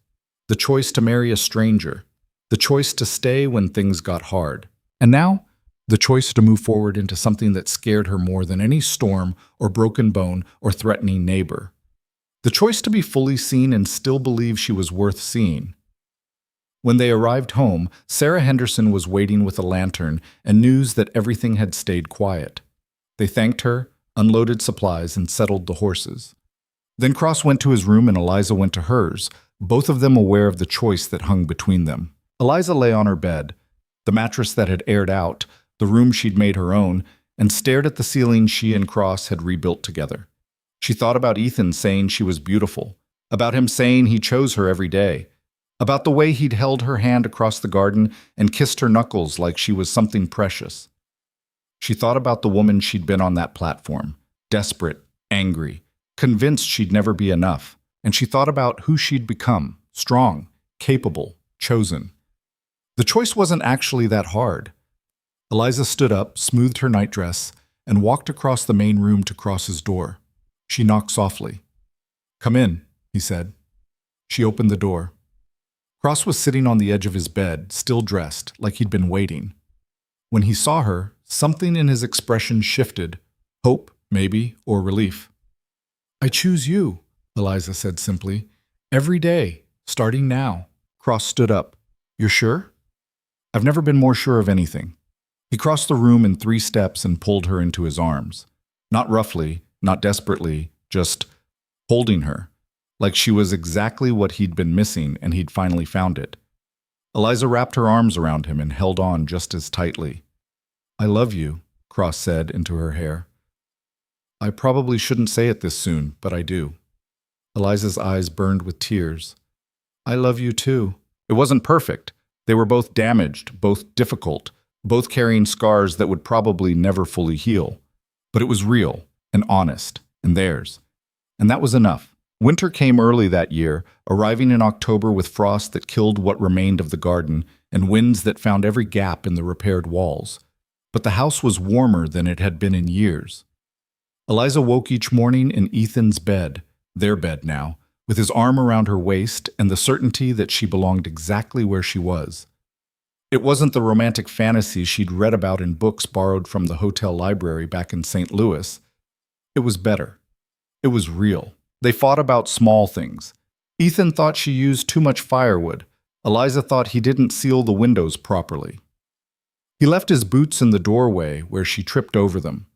the choice to marry a stranger, the choice to stay when things got hard, and now, the choice to move forward into something that scared her more than any storm or broken bone or threatening neighbor. The choice to be fully seen and still believe she was worth seeing. When they arrived home, Sarah Henderson was waiting with a lantern and news that everything had stayed quiet. They thanked her, unloaded supplies, and settled the horses. Then Cross went to his room and Eliza went to hers, both of them aware of the choice that hung between them. Eliza lay on her bed, the mattress that had aired out, the room she'd made her own, and stared at the ceiling she and Cross had rebuilt together. She thought about Ethan saying she was beautiful, about him saying he chose her every day, about the way he'd held her hand across the garden and kissed her knuckles like she was something precious. She thought about the woman she'd been on that platform, desperate, angry, convinced she'd never be enough, and she thought about who she'd become, strong, capable, chosen. The choice wasn't actually that hard. Eliza stood up, smoothed her nightdress, and walked across the main room to Cross's door. She knocked softly. "Come in," he said. She opened the door. Cross was sitting on the edge of his bed, still dressed, like he'd been waiting. When he saw her, something in his expression shifted, hope, maybe, or relief. "I choose you," Eliza said simply. "Every day, starting now." Cross stood up. "You're sure?" "I've never been more sure of anything." He crossed the room in 3 steps and pulled her into his arms. Not roughly, not desperately, just holding her, like she was exactly what he'd been missing and he'd finally found it. Eliza wrapped her arms around him and held on just as tightly. "I love you," Cross said into her hair. "I probably shouldn't say it this soon, but I do." Eliza's eyes burned with tears. "I love you too." It wasn't perfect. They were both damaged, both difficult, both carrying scars that would probably never fully heal. But it was real and honest, and theirs. And that was enough. Winter came early that year, arriving in October with frost that killed what remained of the garden and winds that found every gap in the repaired walls. But the house was warmer than it had been in years. Eliza woke each morning in Ethan's bed, their bed now, with his arm around her waist and the certainty that she belonged exactly where she was. It wasn't the romantic fantasy she'd read about in books borrowed from the hotel library back in St. Louis. It was better. It was real. They fought about small things. Ethan thought she used too much firewood. Eliza thought he didn't seal the windows properly. He left his boots in the doorway where she tripped over them.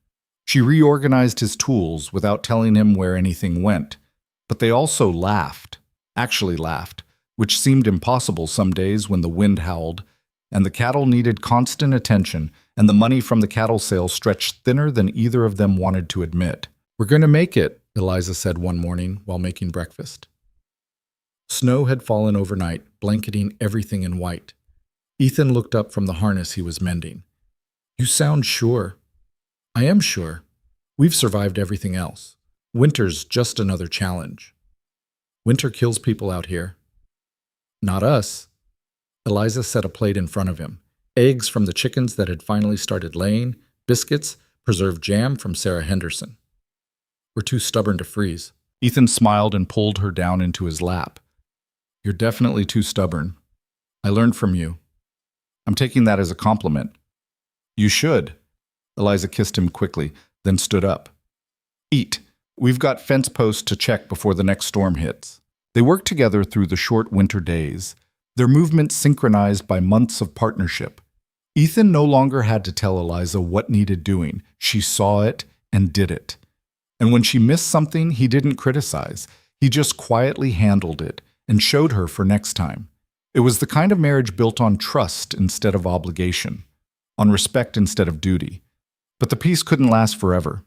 She reorganized his tools without telling him where anything went. But they also actually laughed, which seemed impossible some days when the wind howled, and the cattle needed constant attention, and the money from the cattle sale stretched thinner than either of them wanted to admit. "We're going to make it," Eliza said one morning while making breakfast. Snow had fallen overnight, blanketing everything in white. Ethan looked up from the harness he was mending. "You sound sure." "I am sure. We've survived everything else. Winter's just another challenge." "Winter kills people out here." "Not us." Eliza set a plate in front of him. Eggs from the chickens that had finally started laying, biscuits, preserved jam from Sarah Henderson. "We're too stubborn to freeze." Ethan smiled and pulled her down into his lap. "You're definitely too stubborn. I learned from you. I'm taking that as a compliment." "You should." Eliza kissed him quickly, then stood up. "Eat. We've got fence posts to check before the next storm hits." They worked together through the short winter days, their movements synchronized by months of partnership. Ethan no longer had to tell Eliza what needed doing. She saw it and did it. And when she missed something, he didn't criticize. He just quietly handled it and showed her for next time. It was the kind of marriage built on trust instead of obligation, on respect instead of duty. But the peace couldn't last forever.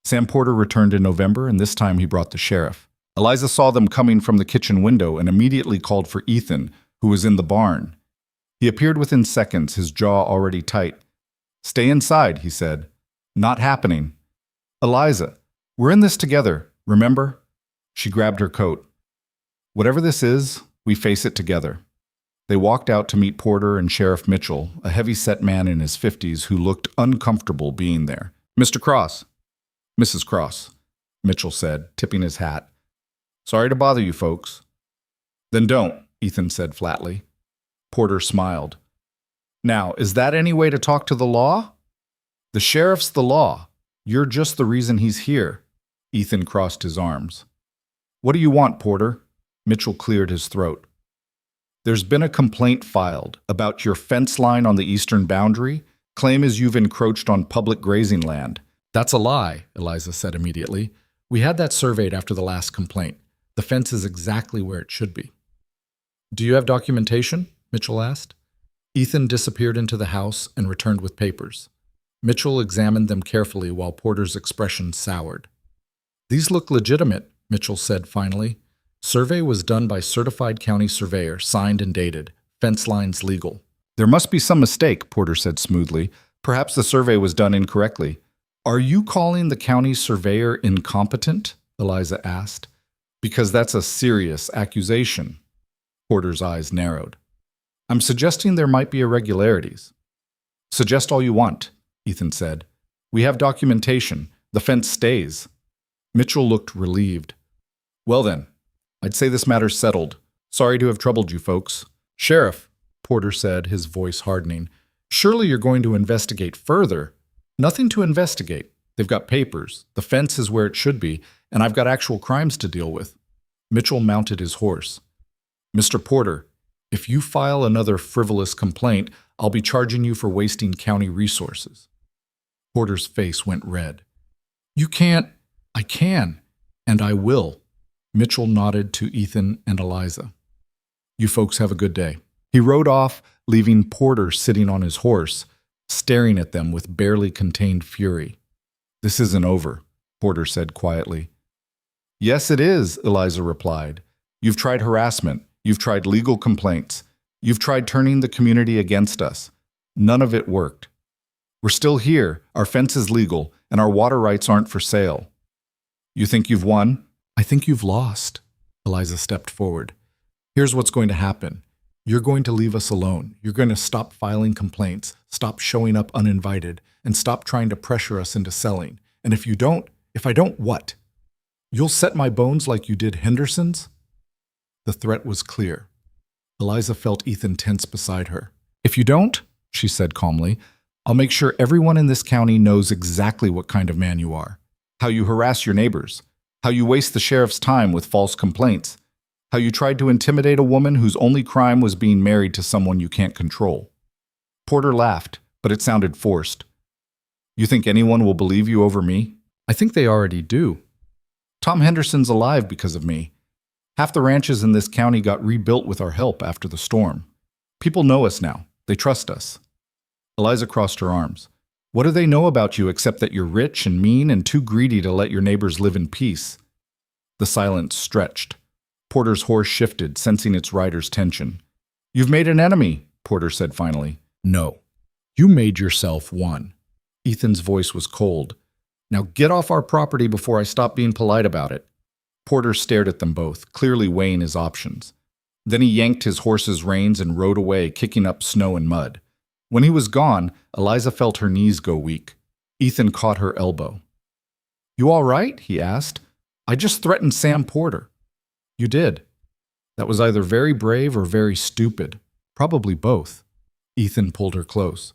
Sam Porter returned in November, and this time he brought the sheriff. Eliza saw them coming from the kitchen window and immediately called for Ethan, who was in the barn. He appeared within seconds, his jaw already tight. "Stay inside," he said. "Not happening." "Eliza, we're in this together, remember?" She grabbed her coat. "Whatever this is, we face it together." They walked out to meet Porter and Sheriff Mitchell, a heavy-set man in his 50s who looked uncomfortable being there. "Mr. Cross." "Mrs. Cross," Mitchell said, tipping his hat. "Sorry to bother you folks." "Then don't," Ethan said flatly. Porter smiled. "Now, is that any way to talk to the law?" "The sheriff's the law. You're just the reason he's here." Ethan crossed his arms. "What do you want, Porter?" Mitchell cleared his throat. "There's been a complaint filed about your fence line on the eastern boundary. Claim is you've encroached on public grazing land." "That's a lie," Eliza said immediately. "We had that surveyed after the last complaint. The fence is exactly where it should be." "Do you have documentation?" Mitchell asked. Ethan disappeared into the house and returned with papers. Mitchell examined them carefully while Porter's expression soured. "These look legitimate," Mitchell said finally. "Survey was done by certified county surveyor, signed and dated. Fence lines legal." "There must be some mistake," Porter said smoothly. "Perhaps the survey was done incorrectly." "Are you calling the county surveyor incompetent?" Eliza asked. "Because that's a serious accusation." Porter's eyes narrowed. "I'm suggesting there might be irregularities." "Suggest all you want," Ethan said. "We have documentation. The fence stays." Mitchell looked relieved. "Well then, I'd say this matter's settled. Sorry to have troubled you folks." "Sheriff," Porter said, his voice hardening, "surely you're going to investigate further." "Nothing to investigate. They've got papers. The fence is where it should be, and I've got actual crimes to deal with." Mitchell mounted his horse. "Mr. Porter, if you file another frivolous complaint, I'll be charging you for wasting county resources." Porter's face went red. "You can't." "I can, and I will." Mitchell nodded to Ethan and Eliza. "You folks have a good day." He rode off, leaving Porter sitting on his horse, staring at them with barely contained fury. "This isn't over," Porter said quietly. "Yes, it is," Eliza replied. "You've tried harassment. You've tried legal complaints. You've tried turning the community against us. None of it worked. We're still here, our fence is legal, and our water rights aren't for sale. You think you've won? I think you've lost." Eliza stepped forward. "Here's what's going to happen. You're going to leave us alone. You're going to stop filing complaints, stop showing up uninvited, and stop trying to pressure us into selling. And if I don't, what? You'll set my bones like you did Henderson's?" The threat was clear. Eliza felt Ethan tense beside her. "If you don't," she said calmly, "I'll make sure everyone in this county knows exactly what kind of man you are. How you harass your neighbors. How you waste the sheriff's time with false complaints. How you tried to intimidate a woman whose only crime was being married to someone you can't control. Porter laughed, but it sounded forced. You think anyone will believe you over me? I think they already do. Tom Henderson's alive because of me. Half the ranches in this county got rebuilt with our help after the storm. People know us now. They trust us. Eliza crossed her arms. What do they know about you except that you're rich and mean and too greedy to let your neighbors live in peace? The silence stretched. Porter's horse shifted, sensing its rider's tension. You've made an enemy, Porter said finally. No. You made yourself one. Ethan's voice was cold. Now get off our property before I stop being polite about it. Porter stared at them both, clearly weighing his options. Then he yanked his horse's reins and rode away, kicking up snow and mud. When he was gone, Eliza felt her knees go weak. Ethan caught her elbow. You all right? He asked. I just threatened Sam Porter. You did. That was either very brave or very stupid. Probably both. Ethan pulled her close.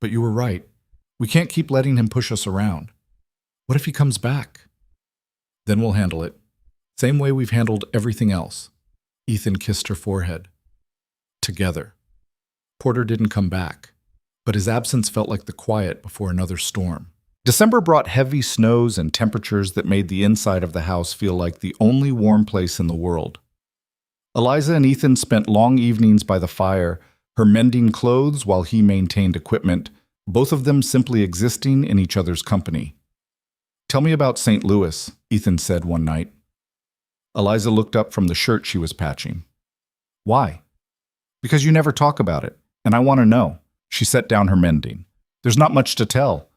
But you were right. We can't keep letting him push us around. What if he comes back? Then we'll handle it. Same way we've handled everything else. Ethan kissed her forehead. Together. Porter didn't come back, but his absence felt like the quiet before another storm. December brought heavy snows and temperatures that made the inside of the house feel like the only warm place in the world. Eliza and Ethan spent long evenings by the fire, her mending clothes while he maintained equipment, both of them simply existing in each other's company. Tell me about St. Louis, Ethan said one night. Eliza looked up from the shirt she was patching. Why? Because you never talk about it, and I want to know. She set down her mending. There's not much to tell.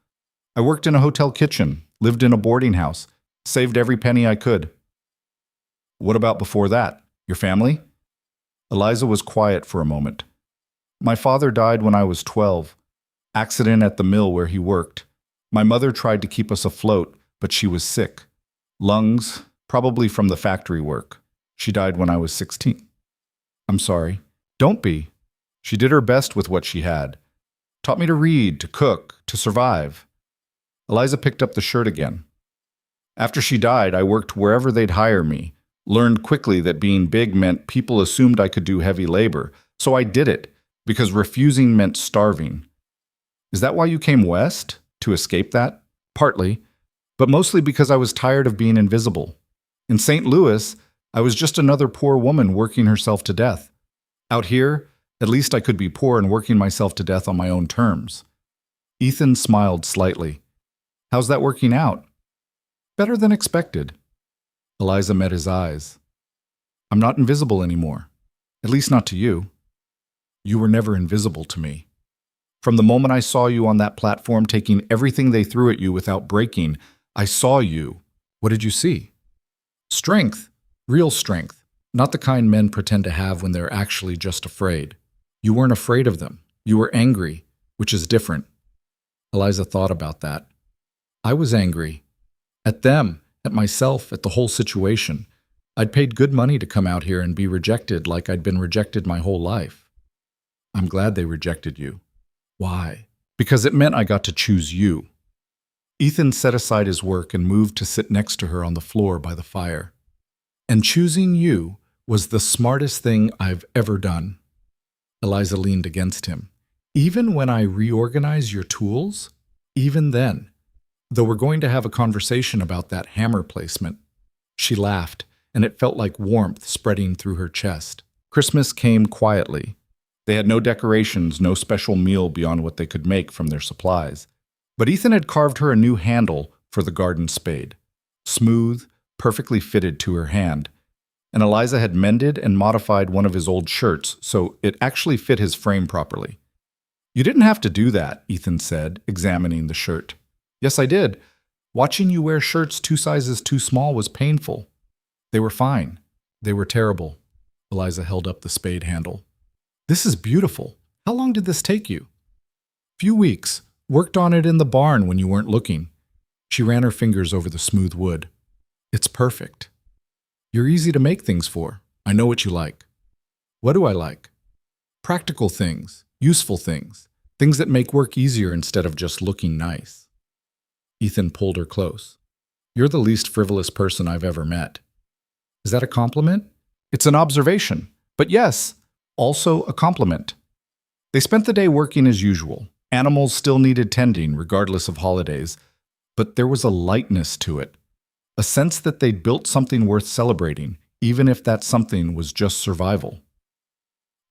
I worked in a hotel kitchen, lived in a boarding house, saved every penny I could. What about before that? Your family? Eliza was quiet for a moment. My father died when I was 12. Accident at the mill where he worked. My mother tried to keep us afloat, but she was sick. Lungs, probably from the factory work. She died when I was 16. I'm sorry. Don't be. She did her best with what she had. Taught me to read, to cook, to survive. Eliza picked up the shirt again. After she died, I worked wherever they'd hire me. Learned quickly that being big meant people assumed I could do heavy labor. So I did it, because refusing meant starving. Is that why you came west? To escape that? Partly, but mostly because I was tired of being invisible. In St. Louis, I was just another poor woman working herself to death. Out here, at least I could be poor and working myself to death on my own terms. Ethan smiled slightly. How's that working out? Better than expected. Eliza met his eyes. I'm not invisible anymore. At least not to you. You were never invisible to me. From the moment I saw you on that platform taking everything they threw at you without breaking, I saw you. What did you see? Strength. Real strength. Not the kind men pretend to have when they're actually just afraid. You weren't afraid of them. You were angry, which is different. Eliza thought about that. I was angry. At them, at myself, at the whole situation. I'd paid good money to come out here and be rejected like I'd been rejected my whole life. I'm glad they rejected you. Why? Because it meant I got to choose you. Ethan set aside his work and moved to sit next to her on the floor by the fire. And choosing you was the smartest thing I've ever done. Eliza leaned against him. Even when I reorganize your tools? Even then. Though we're going to have a conversation about that hammer placement. She laughed, and it felt like warmth spreading through her chest. Christmas came quietly. They had no decorations, no special meal beyond what they could make from their supplies. But Ethan had carved her a new handle for the garden spade. Smooth, perfectly fitted to her hand. And Eliza had mended and modified one of his old shirts so it actually fit his frame properly. You didn't have to do that, Ethan said, examining the shirt. Yes, I did. Watching you wear shirts 2 sizes too small was painful. They were fine. They were terrible. Eliza held up the spade handle. This is beautiful. How long did this take you? Few weeks. Worked on it in the barn when you weren't looking. She ran her fingers over the smooth wood. It's perfect. You're easy to make things for. I know what you like. What do I like? Practical things, useful things, things that make work easier instead of just looking nice. Ethan pulled her close. You're the least frivolous person I've ever met. Is that a compliment? It's an observation, but yes, also a compliment. They spent the day working as usual. Animals still needed tending, regardless of holidays, but there was a lightness to it, a sense that they'd built something worth celebrating, even if that something was just survival.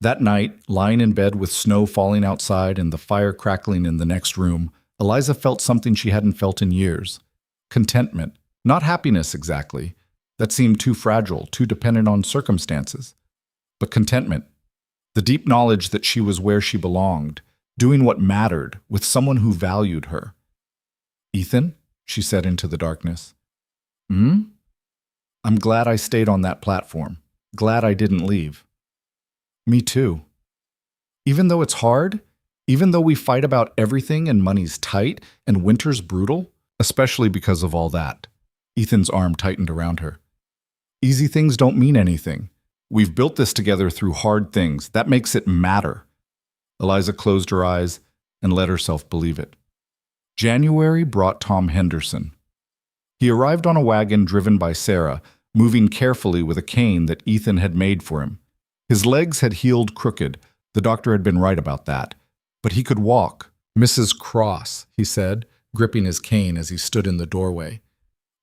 That night, lying in bed with snow falling outside and the fire crackling in the next room, Eliza felt something she hadn't felt in years. Contentment, not happiness exactly. That seemed too fragile, too dependent on circumstances. But contentment, the deep knowledge that she was where she belonged, doing what mattered, with someone who valued her. "Ethan," she said into the darkness. "Hmm? I'm glad I stayed on that platform. Glad I didn't leave." "Me too. Even though it's hard, even though we fight about everything and money's tight and winter's brutal, especially because of all that." Ethan's arm tightened around her. "Easy things don't mean anything. We've built this together through hard things. That makes it matter." Eliza closed her eyes and let herself believe it. January brought Tom Henderson. He arrived on a wagon driven by Sarah, moving carefully with a cane that Ethan had made for him. His legs had healed crooked. The doctor had been right about that. But he could walk. "Mrs. Cross," he said, gripping his cane as he stood in the doorway.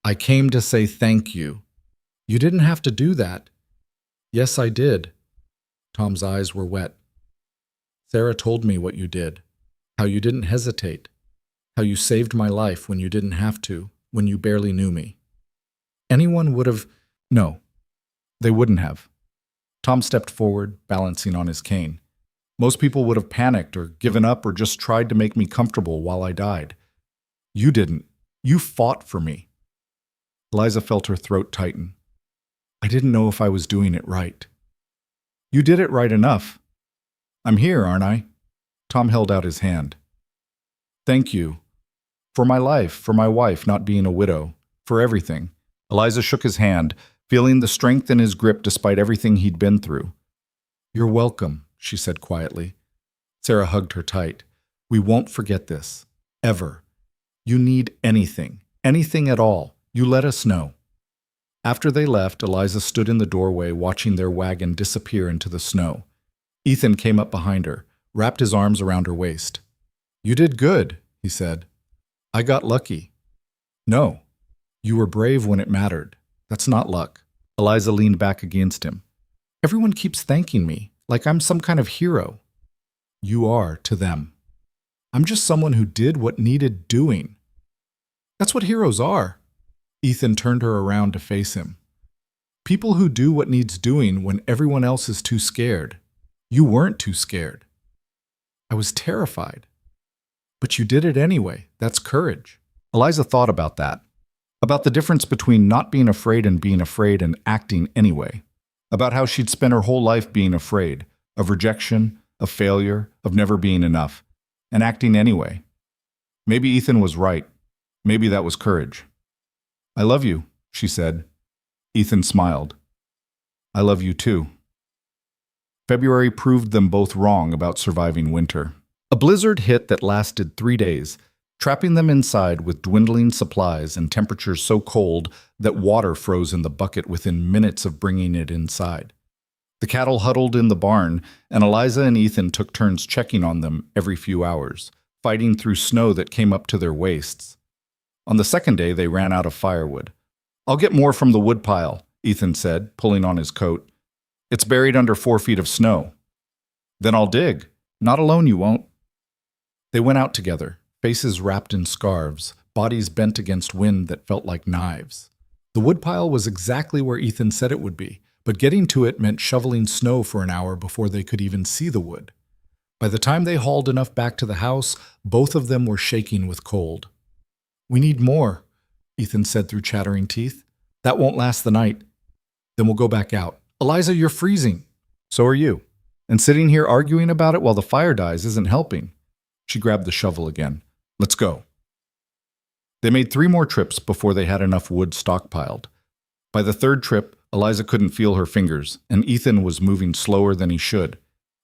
"I came to say thank you." "You didn't have to do that." "Yes, I did." Tom's eyes were wet. "Sarah told me what you did, how you didn't hesitate, how you saved my life when you didn't have to, when you barely knew me. Anyone would have—" "No, they wouldn't have." Tom stepped forward, balancing on his cane. "Most people would have panicked or given up or just tried to make me comfortable while I died. You didn't. You fought for me." Eliza felt her throat tighten. "I didn't know if I was doing it right." "You did it right enough. I'm here, aren't I?" Tom held out his hand. "Thank you. For my life, for my wife not being a widow, for everything." Eliza shook his hand, feeling the strength in his grip despite everything he'd been through. "You're welcome," she said quietly. Sarah hugged her tight. "We won't forget this. Ever. You need anything, anything at all, you let us know." After they left, Eliza stood in the doorway watching their wagon disappear into the snow. Ethan came up behind her, wrapped his arms around her waist. "You did good," he said. "I got lucky." "No. You were brave when it mattered. That's not luck." Eliza leaned back against him. "Everyone keeps thanking me, like I'm some kind of hero." "You are to them. I'm just someone who did what needed doing." "That's what heroes are." Ethan turned her around to face him. "People who do what needs doing when everyone else is too scared. You weren't too scared." "I was terrified." "But you did it anyway. That's courage." Eliza thought about that. About the difference between not being afraid and acting anyway. About how she'd spent her whole life being afraid, of rejection, of failure, of never being enough, and acting anyway. Maybe Ethan was right. Maybe that was courage. "I love you," she said. Ethan smiled. "I love you too." February proved them both wrong about surviving winter. A blizzard hit that lasted 3 days, trapping them inside with dwindling supplies and temperatures so cold that water froze in the bucket within minutes of bringing it inside. The cattle huddled in the barn, and Eliza and Ethan took turns checking on them every few hours, fighting through snow that came up to their waists. On the second day, they ran out of firewood. "I'll get more from the woodpile," Ethan said, pulling on his coat. "It's buried under 4 feet of snow." "Then I'll dig. Not alone you won't." They went out together, faces wrapped in scarves, bodies bent against wind that felt like knives. The woodpile was exactly where Ethan said it would be, but getting to it meant shoveling snow for an hour before they could even see the wood. By the time they hauled enough back to the house, both of them were shaking with cold. "We need more," Ethan said through chattering teeth. "That won't last the night. Then we'll go back out." "Eliza, you're freezing." "So are you. And sitting here arguing about it while the fire dies isn't helping." She grabbed the shovel again. "Let's go." They made 3 more trips before they had enough wood stockpiled. By the 3rd trip, Eliza couldn't feel her fingers, and Ethan was moving slower than he should.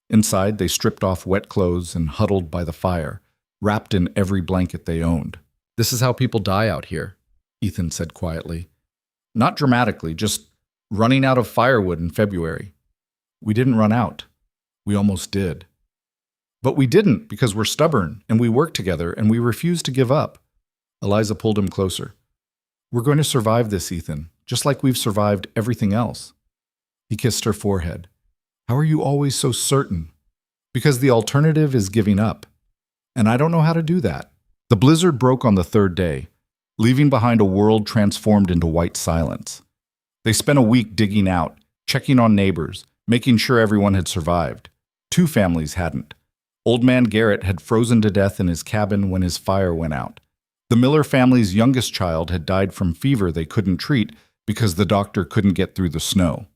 Inside, they stripped off wet clothes and huddled by the fire, wrapped in every blanket they owned. "This is how people die out here," Ethan said quietly. "Not dramatically, just running out of firewood in February. We didn't run out. We almost did. But we didn't because we're stubborn and we work together and we refuse to give up. Eliza pulled him closer. We're going to survive this, Ethan, just like we've survived everything else. He kissed her forehead. How are you always so certain? Because the alternative is giving up. And I don't know how to do that. The blizzard broke on the third day, leaving behind a world transformed into white silence. They spent a week digging out, checking on neighbors, making sure everyone had survived. 2 families hadn't. Old man Garrett had frozen to death in his cabin when his fire went out. The Miller family's youngest child had died from fever they couldn't treat because the doctor couldn't get through the snow.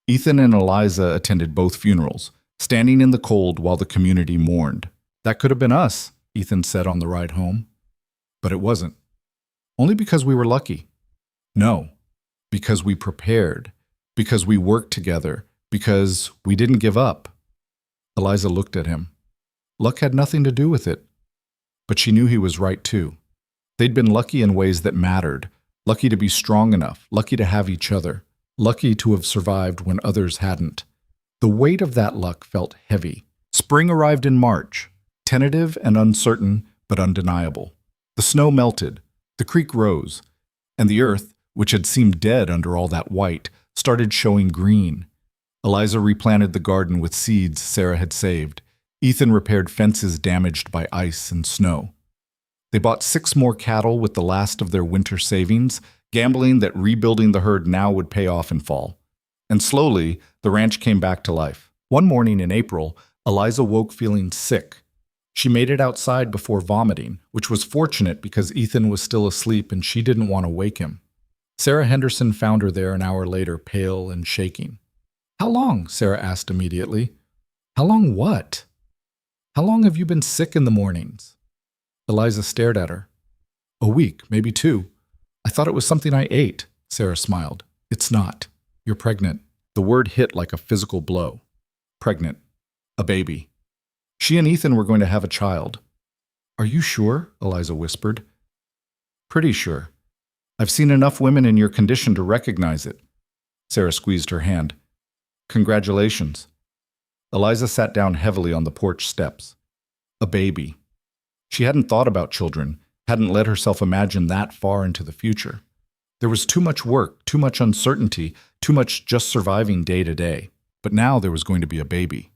Ethan and Eliza attended both funerals, standing in the cold while the community mourned. That could have been us, Ethan said on the ride home. But it wasn't. Only because we were lucky. No, because we prepared, because we worked together, because we didn't give up. Eliza looked at him. Luck had nothing to do with it. But she knew he was right too. They'd been lucky in ways that mattered, lucky to be strong enough, lucky to have each other, lucky to have survived when others hadn't. The weight of that luck felt heavy. Spring arrived in March, tentative and uncertain, but undeniable. The snow melted, the creek rose, and the earth, which had seemed dead under all that white, started showing green. Eliza replanted the garden with seeds Sarah had saved. Ethan repaired fences damaged by ice and snow. They bought 6 more cattle with the last of their winter savings, gambling that rebuilding the herd now would pay off in fall. And slowly, the ranch came back to life. One morning in April, Eliza woke feeling sick. She made it outside before vomiting, which was fortunate because Ethan was still asleep and she didn't want to wake him. Sarah Henderson found her there an hour later, pale and shaking. How long? Sarah asked immediately. How long what? How long have you been sick in the mornings? Eliza stared at her. A week, maybe 2. I thought it was something I ate, Sarah smiled. It's not. You're pregnant. The word hit like a physical blow. Pregnant. A baby. She and Ethan were going to have a child. Are you sure? Eliza whispered. Pretty sure. I've seen enough women in your condition to recognize it. Sarah squeezed her hand. Congratulations. Eliza sat down heavily on the porch steps. A baby. She hadn't thought about children, hadn't let herself imagine that far into the future. There was too much work, too much uncertainty, too much just surviving day to day. But now there was going to be a baby.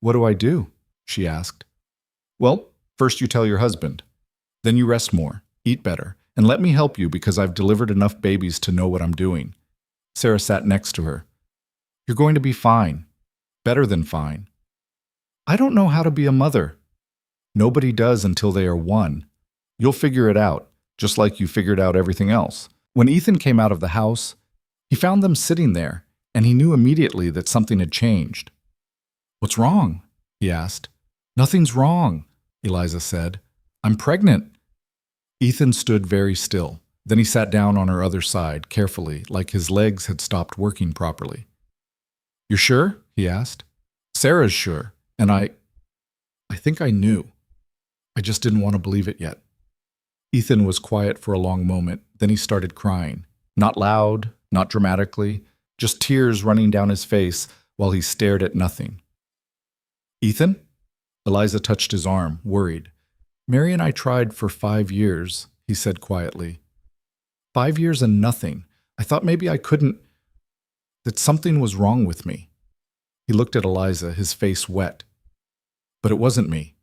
What do I do? She asked. Well, first you tell your husband. Then you rest more, eat better, and let me help you because I've delivered enough babies to know what I'm doing. Sarah sat next to her. You're going to be fine. Better than fine. I don't know how to be a mother. Nobody does until they are one. You'll figure it out, just like you figured out everything else. When Ethan came out of the house, he found them sitting there, and he knew immediately that something had changed. What's wrong? He asked. Nothing's wrong, Eliza said. I'm pregnant. Ethan stood very still. Then he sat down on her other side, carefully, like his legs had stopped working properly. You're sure? He asked. Sarah's sure, and I think I knew. I just didn't want to believe it yet. Ethan was quiet for a long moment, then he started crying. Not loud, not dramatically, just tears running down his face while he stared at nothing. Ethan? Eliza touched his arm, worried. Mary and I tried for 5 years, he said quietly. 5 years and nothing. I thought maybe I couldn't, that something was wrong with me. He looked at Eliza, his face wet. But it wasn't me.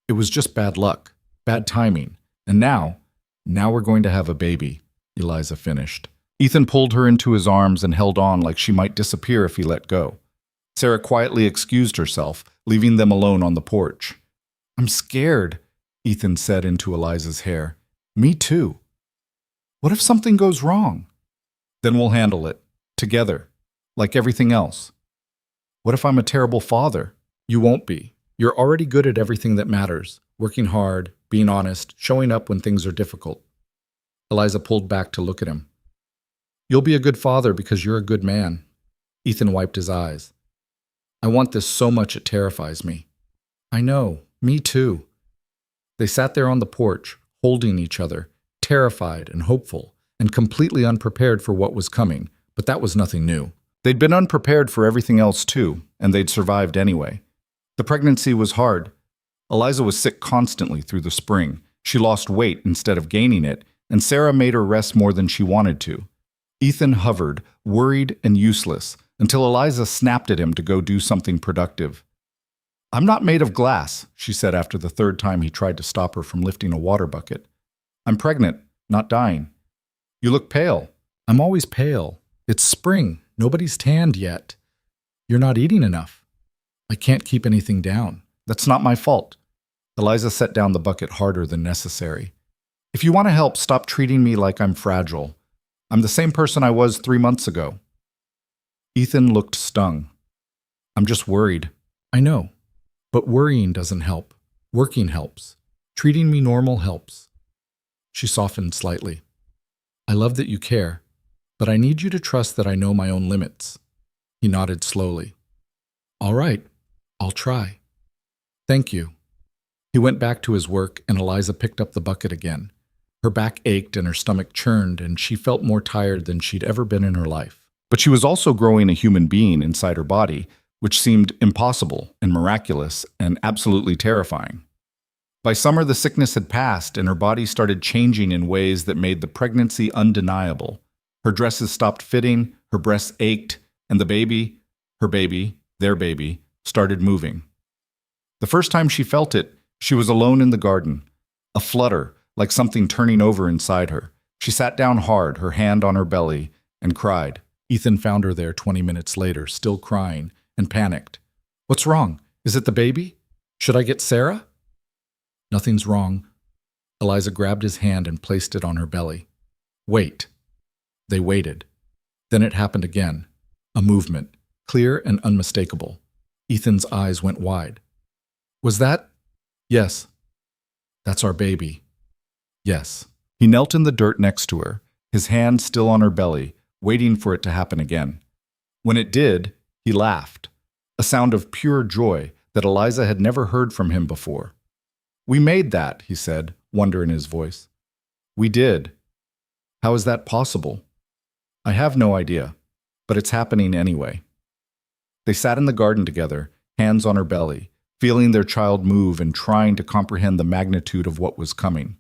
It was just bad luck, bad timing. And now we're going to have a baby, Eliza finished. Ethan pulled her into his arms and held on like she might disappear if he let go. Sarah quietly excused herself, leaving them alone on the porch. I'm scared, Ethan said into Eliza's hair. Me too. What if something goes wrong? Then we'll handle it, together, like everything else. What if I'm a terrible father? You won't be. You're already good at everything that matters, working hard, being honest, showing up when things are difficult. Eliza pulled back to look at him. You'll be a good father because you're a good man. Ethan wiped his eyes. I want this so much it terrifies me. I know, me too. They sat there on the porch, holding each other, terrified and hopeful, and completely unprepared for what was coming, But that was nothing new. They'd been unprepared for everything else too, and they'd survived anyway. The pregnancy was hard. Eliza was sick constantly through the spring. She lost weight instead of gaining it, and Sarah made her rest more than she wanted to. Ethan hovered, worried and useless, until Eliza snapped at him to go do something productive. "I'm not made of glass," she said after the third time he tried to stop her from lifting a water bucket. "I'm pregnant, not dying." "You look pale." "I'm always pale. It's spring. Nobody's tanned yet." "You're not eating enough." "I can't keep anything down." "That's not my fault." Eliza set down the bucket harder than necessary. "If you want to help, stop treating me like I'm fragile. I'm the same person I was 3 months ago." Ethan looked stung. "I'm just worried." "I know. But worrying doesn't help. Working helps. Treating me normal helps." She softened slightly. "I love that you care, but I need you to trust that I know my own limits." He nodded slowly. "All right, I'll try." "Thank you." He went back to his work, and Eliza picked up the bucket again. Her back ached and her stomach churned, and she felt more tired than she'd ever been in her life. But she was also growing a human being inside her body, which seemed impossible and miraculous and absolutely terrifying. By summer, the sickness had passed, and her body started changing in ways that made the pregnancy undeniable. Her dresses stopped fitting, her breasts ached, and the baby, her baby, their baby, started moving. The first time she felt it, she was alone in the garden. A flutter, like something turning over inside her. She sat down hard, her hand on her belly, and cried. Ethan found her there 20 minutes later, still crying, and panicked. "What's wrong? Is it the baby? Should I get Sarah?" "Nothing's wrong." Eliza grabbed his hand and placed it on her belly. "Wait." They waited. Then it happened again. A movement, clear and unmistakable. Ethan's eyes went wide. "Was that?" "Yes." "That's our baby." "Yes." He knelt in the dirt next to her, his hand still on her belly, waiting for it to happen again. When it did, he laughed, a sound of pure joy that Eliza had never heard from him before. "We made that," he said, wonder in his voice. "We did. How is that possible?" "I have no idea, but it's happening anyway." They sat in the garden together, hands on her belly, feeling their child move and trying to comprehend the magnitude of what was coming.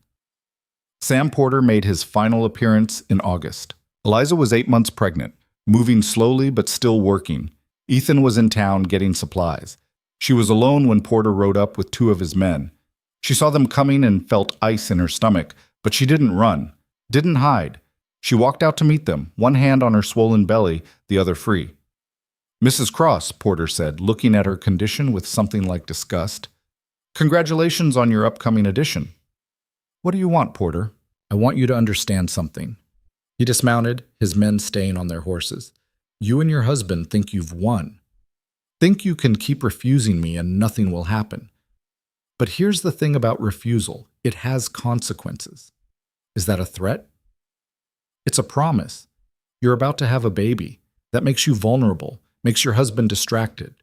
Sam Porter made his final appearance in August. Eliza was 8 months pregnant, moving slowly but still working. Ethan was in town getting supplies. She was alone when Porter rode up with 2 of his men. She saw them coming and felt ice in her stomach, but she didn't run, didn't hide. She walked out to meet them, one hand on her swollen belly, the other free. "Mrs. Cross," Porter said, looking at her condition with something like disgust. "Congratulations on your upcoming edition." "What do you want, Porter?" "I want you to understand something." He dismounted, his men staying on their horses. "You and your husband think you've won. Think you can keep refusing me and nothing will happen. But here's the thing about refusal. It has consequences." "Is that a threat?" "It's a promise. You're about to have a baby. That makes you vulnerable, makes your husband distracted.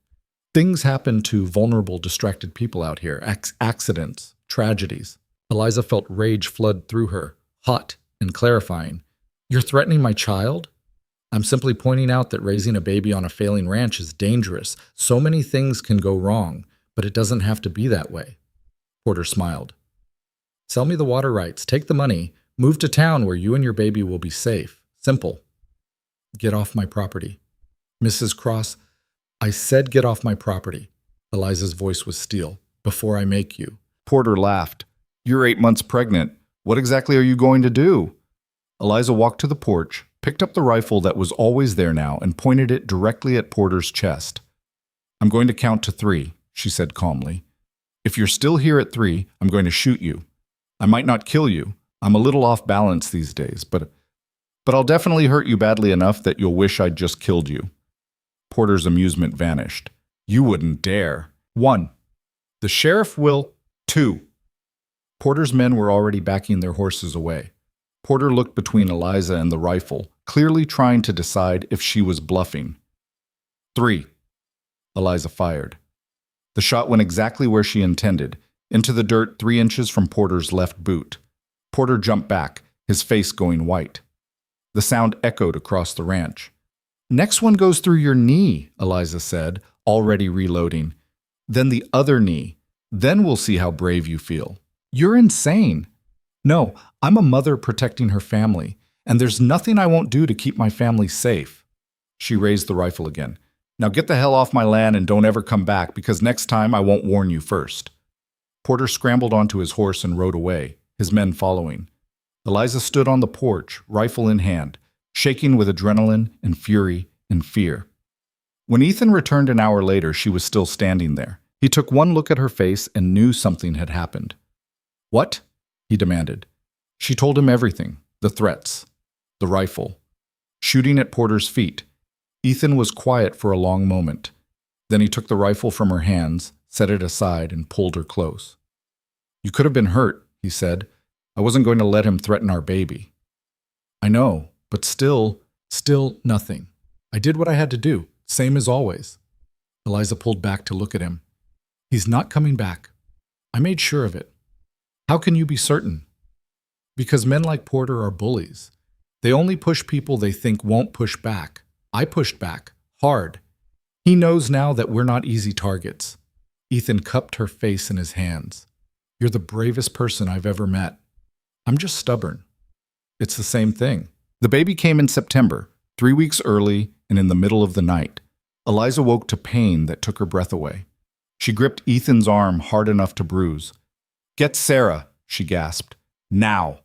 Things happen to vulnerable, distracted people out here. Accidents, tragedies." Eliza felt rage flood through her, hot and clarifying. "You're threatening my child?" "I'm simply pointing out that raising a baby on a failing ranch is dangerous. So many things can go wrong, but it doesn't have to be that way." Porter smiled. "Sell me the water rights, take the money, move to town where you and your baby will be safe. Simple." "Get off my property." "Mrs. Cross, I said get off my property." Eliza's voice was steel. "Before I make you." Porter laughed. "You're 8 months pregnant. What exactly are you going to do?" Eliza walked to the porch, picked up the rifle that was always there now, and pointed it directly at Porter's chest. "I'm going to count to 3, she said calmly. "If you're still here at 3, I'm going to shoot you. I might not kill you. I'm a little off balance these days, but I'll definitely hurt you badly enough that you'll wish I'd just killed you." Porter's amusement vanished. "You wouldn't dare." 1. "The sheriff will." 2. Porter's men were already backing their horses away. Porter looked between Eliza and the rifle, clearly trying to decide if she was bluffing. 3. Eliza fired. The shot went exactly where she intended, into the dirt 3 inches from Porter's left boot. Porter jumped back, his face going white. The sound echoed across the ranch. Next one goes through your knee, Eliza said, already reloading. Then the other knee. Then we'll see how brave you feel. You're insane. No, I'm a mother protecting her family, and there's nothing I won't do to keep my family safe. She raised the rifle again. Now get the hell off my land and don't ever come back, because next time I won't warn you first. Porter scrambled onto his horse and rode away, his men following. Eliza stood on the porch, rifle in hand, shaking with adrenaline and fury and fear. When Ethan returned an hour later, she was still standing there. He took one look at her face and knew something had happened. What? He demanded. She told him everything, the threats, the rifle, shooting at Porter's feet. Ethan was quiet for a long moment. Then he took the rifle from her hands, set it aside, and pulled her close. You could have been hurt, he said. I wasn't going to let him threaten our baby. I know, but still nothing. I did what I had to do, same as always. Eliza pulled back to look at him. He's not coming back. I made sure of it. How can you be certain? Because men like Porter are bullies. They only push people they think won't push back. I pushed back, hard. He knows now that we're not easy targets. Ethan cupped her face in his hands. You're the bravest person I've ever met. I'm just stubborn. It's the same thing. The baby came in September, 3 weeks early and in the middle of the night. Eliza woke to pain that took her breath away. She gripped Ethan's arm hard enough to bruise. Get Sarah, she gasped. Now.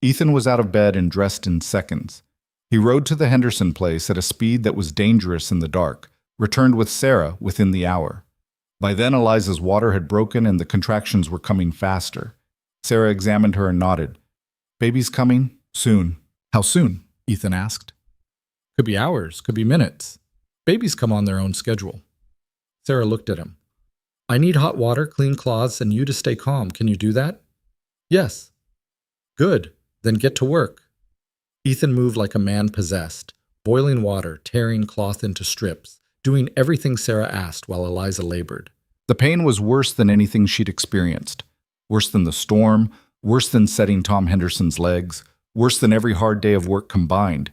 Ethan was out of bed and dressed in seconds. He rode to the Henderson place at a speed that was dangerous in the dark, returned with Sarah within the hour. By then, Eliza's water had broken and the contractions were coming faster. Sarah examined her and nodded. Baby's coming? Soon. How soon? Ethan asked. Could be hours, could be minutes. Babies come on their own schedule. Sarah looked at him. I need hot water, clean cloths, and you to stay calm. Can you do that? Yes. Good. Then get to work. Ethan moved like a man possessed, boiling water, tearing cloth into strips, doing everything Sarah asked while Eliza labored. The pain was worse than anything she'd experienced. Worse than the storm, worse than setting Tom Henderson's legs, worse than every hard day of work combined.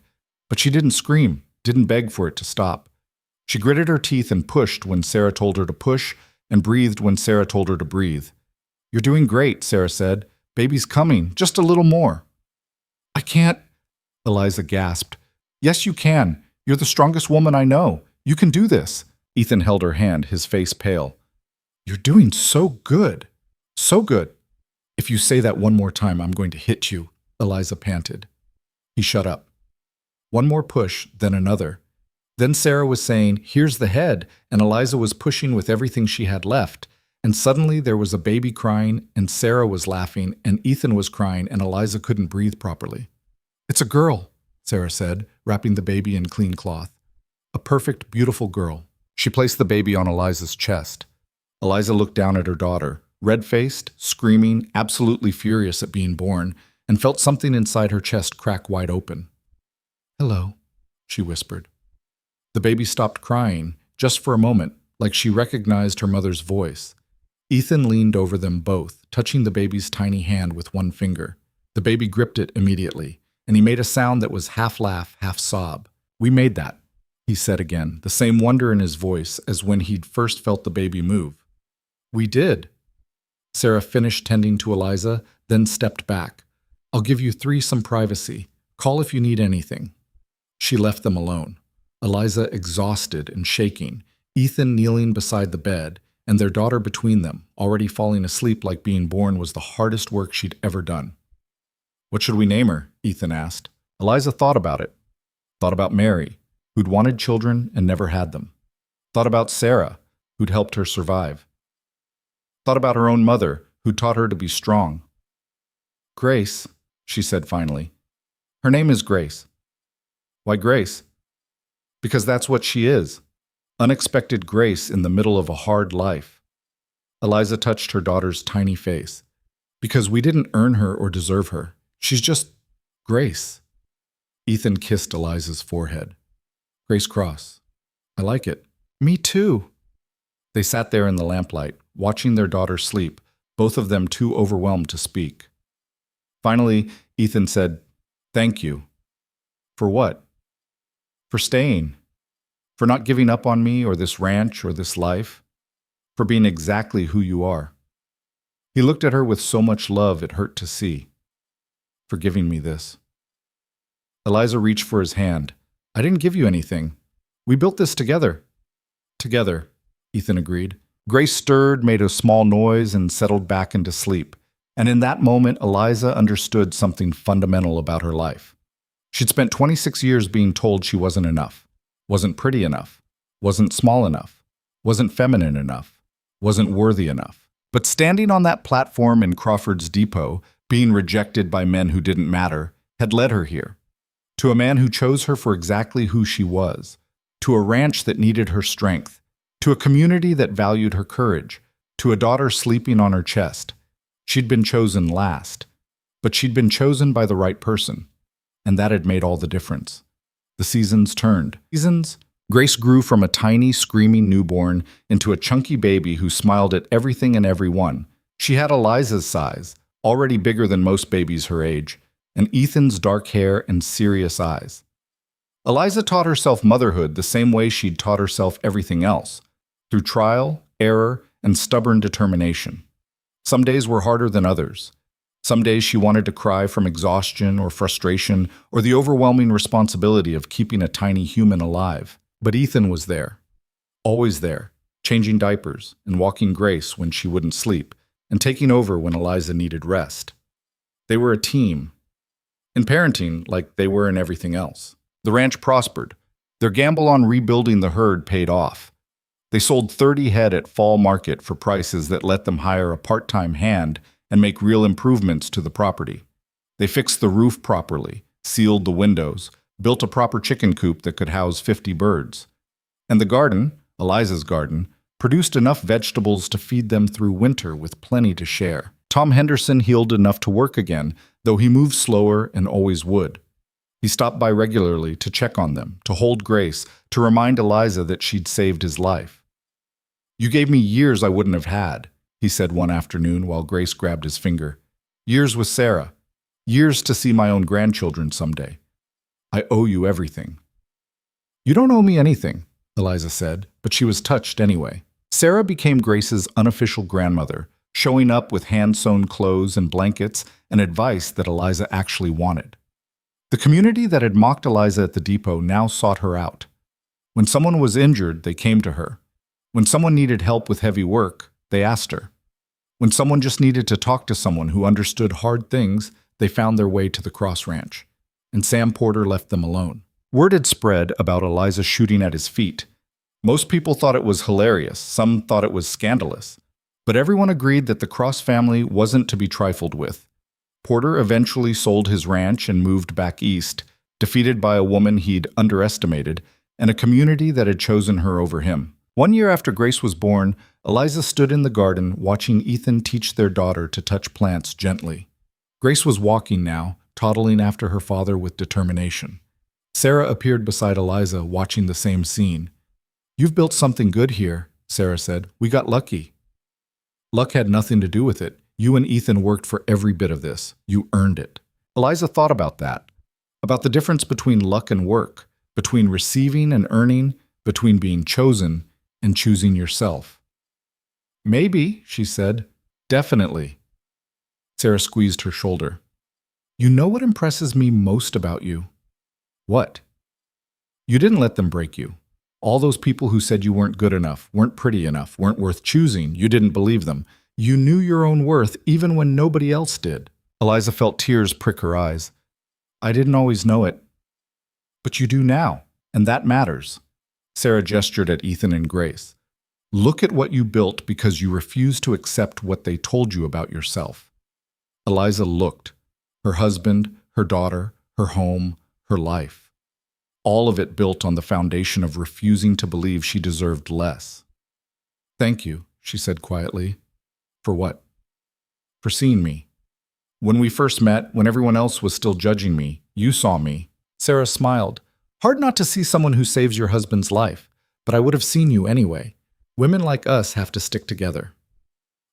But she didn't scream, didn't beg for it to stop. She gritted her teeth and pushed when Sarah told her to push, and breathed when Sarah told her to breathe. You're doing great, Sarah said. Baby's coming, just a little more. I can't, Eliza gasped. Yes, you can. You're the strongest woman I know. You can do this. Ethan held her hand, his face pale. You're doing so good. So good. If you say that one more time, I'm going to hit you, Eliza panted. He shut up. One more push, then another. Then Sarah was saying, here's the head, and Eliza was pushing with everything she had left. And suddenly there was a baby crying, and Sarah was laughing, and Ethan was crying, and Eliza couldn't breathe properly. It's a girl, Sarah said, wrapping the baby in clean cloth. A perfect, beautiful girl. She placed the baby on Eliza's chest. Eliza looked down at her daughter, red-faced, screaming, absolutely furious at being born, and felt something inside her chest crack wide open. Hello, she whispered. The baby stopped crying, just for a moment, like she recognized her mother's voice. Ethan leaned over them both, touching the baby's tiny hand with one finger. The baby gripped it immediately, and he made a sound that was half laugh, half sob. We made that, he said again, the same wonder in his voice as when he'd first felt the baby move. We did. Sarah finished tending to Eliza, then stepped back. I'll give you three some privacy. Call if you need anything. She left them alone. Eliza exhausted and shaking, Ethan kneeling beside the bed, and their daughter between them, already falling asleep like being born was the hardest work she'd ever done. What should we name her? Ethan asked. Eliza thought about it. Thought about Mary, who'd wanted children and never had them. Thought about Sarah, who'd helped her survive. Thought about her own mother, who'd taught her to be strong. Grace, she said finally. Her name is Grace. Why Grace? Because that's what she is. Unexpected grace in the middle of a hard life. Eliza touched her daughter's tiny face. Because we didn't earn her or deserve her. She's just Grace. Ethan kissed Eliza's forehead. Grace Cross. I like it. Me too. They sat there in the lamplight, watching their daughter sleep, both of them too overwhelmed to speak. Finally, Ethan said, Thank you. For what? For staying, for not giving up on me or this ranch or this life, for being exactly who you are. He looked at her with so much love it hurt to see. For giving me this. Eliza reached for his hand. I didn't give you anything. We built this together. Together, Ethan agreed. Grace stirred, made a small noise, and settled back into sleep. And in that moment, Eliza understood something fundamental about her life. She'd spent 26 years being told she wasn't enough, wasn't pretty enough, wasn't small enough, wasn't feminine enough, wasn't worthy enough. But standing on that platform in Crawford's Depot, being rejected by men who didn't matter, had led her here. To a man who chose her for exactly who she was, to a ranch that needed her strength, to a community that valued her courage, to a daughter sleeping on her chest. She'd been chosen last, but she'd been chosen by the right person, and that had made all the difference. The seasons turned. Grace grew from a tiny, screaming newborn into a chunky baby who smiled at everything and everyone. She had Eliza's size, already bigger than most babies her age, and Ethan's dark hair and serious eyes. Eliza taught herself motherhood the same way she'd taught herself everything else, through trial, error, and stubborn determination. Some days were harder than others. Some days she wanted to cry from exhaustion or frustration or the overwhelming responsibility of keeping a tiny human alive. But Ethan was there, always there, changing diapers and walking Grace when she wouldn't sleep and taking over when Eliza needed rest. They were a team, in parenting like they were in everything else. The ranch prospered. Their gamble on rebuilding the herd paid off. They sold 30 head at fall market for prices that let them hire a part-time hand and make real improvements to the property. They fixed the roof properly, sealed the windows, built a proper chicken coop that could house 50 birds. And the garden, Eliza's garden, produced enough vegetables to feed them through winter with plenty to share. Tom Henderson healed enough to work again, though he moved slower and always would. He stopped by regularly to check on them, to hold Grace, to remind Eliza that she'd saved his life. You gave me years I wouldn't have had, he said one afternoon while Grace grabbed his finger. Years with Sarah. Years to see my own grandchildren someday. I owe you everything. You don't owe me anything, Eliza said, but she was touched anyway. Sarah became Grace's unofficial grandmother, showing up with hand-sewn clothes and blankets and advice that Eliza actually wanted. The community that had mocked Eliza at the depot now sought her out. When someone was injured, they came to her. When someone needed help with heavy work, they asked her. When someone just needed to talk to someone who understood hard things, they found their way to the Cross Ranch. And Sam Porter left them alone. Word had spread about Eliza shooting at his feet. Most people thought it was hilarious, some thought it was scandalous. But everyone agreed that the Cross family wasn't to be trifled with. Porter eventually sold his ranch and moved back east, defeated by a woman he'd underestimated and a community that had chosen her over him. 1 year after Grace was born, Eliza stood in the garden watching Ethan teach their daughter to touch plants gently. Grace was walking now, toddling after her father with determination. Sarah appeared beside Eliza, watching the same scene. You've built something good here, Sarah said. We got lucky. Luck had nothing to do with it. You and Ethan worked for every bit of this. You earned it. Eliza thought about that, about the difference between luck and work, between receiving and earning, between being chosen and choosing yourself. Maybe, she said. Definitely. Sarah squeezed her shoulder. You know what impresses me most about you? What? You didn't let them break you. All those people who said you weren't good enough, weren't pretty enough, weren't worth choosing, you didn't believe them. You knew your own worth even when nobody else did. Eliza felt tears prick her eyes. I didn't always know it. But you do now, and that matters. Sarah gestured at Ethan and Grace. Look at what you built because you refused to accept what they told you about yourself. Eliza looked. Her husband, her daughter, her home, her life. All of it built on the foundation of refusing to believe she deserved less. Thank you, she said quietly. For what? For seeing me. When we first met, when everyone else was still judging me, you saw me. Sarah smiled. Hard not to see someone who saves your husband's life, but I would have seen you anyway. Women like us have to stick together.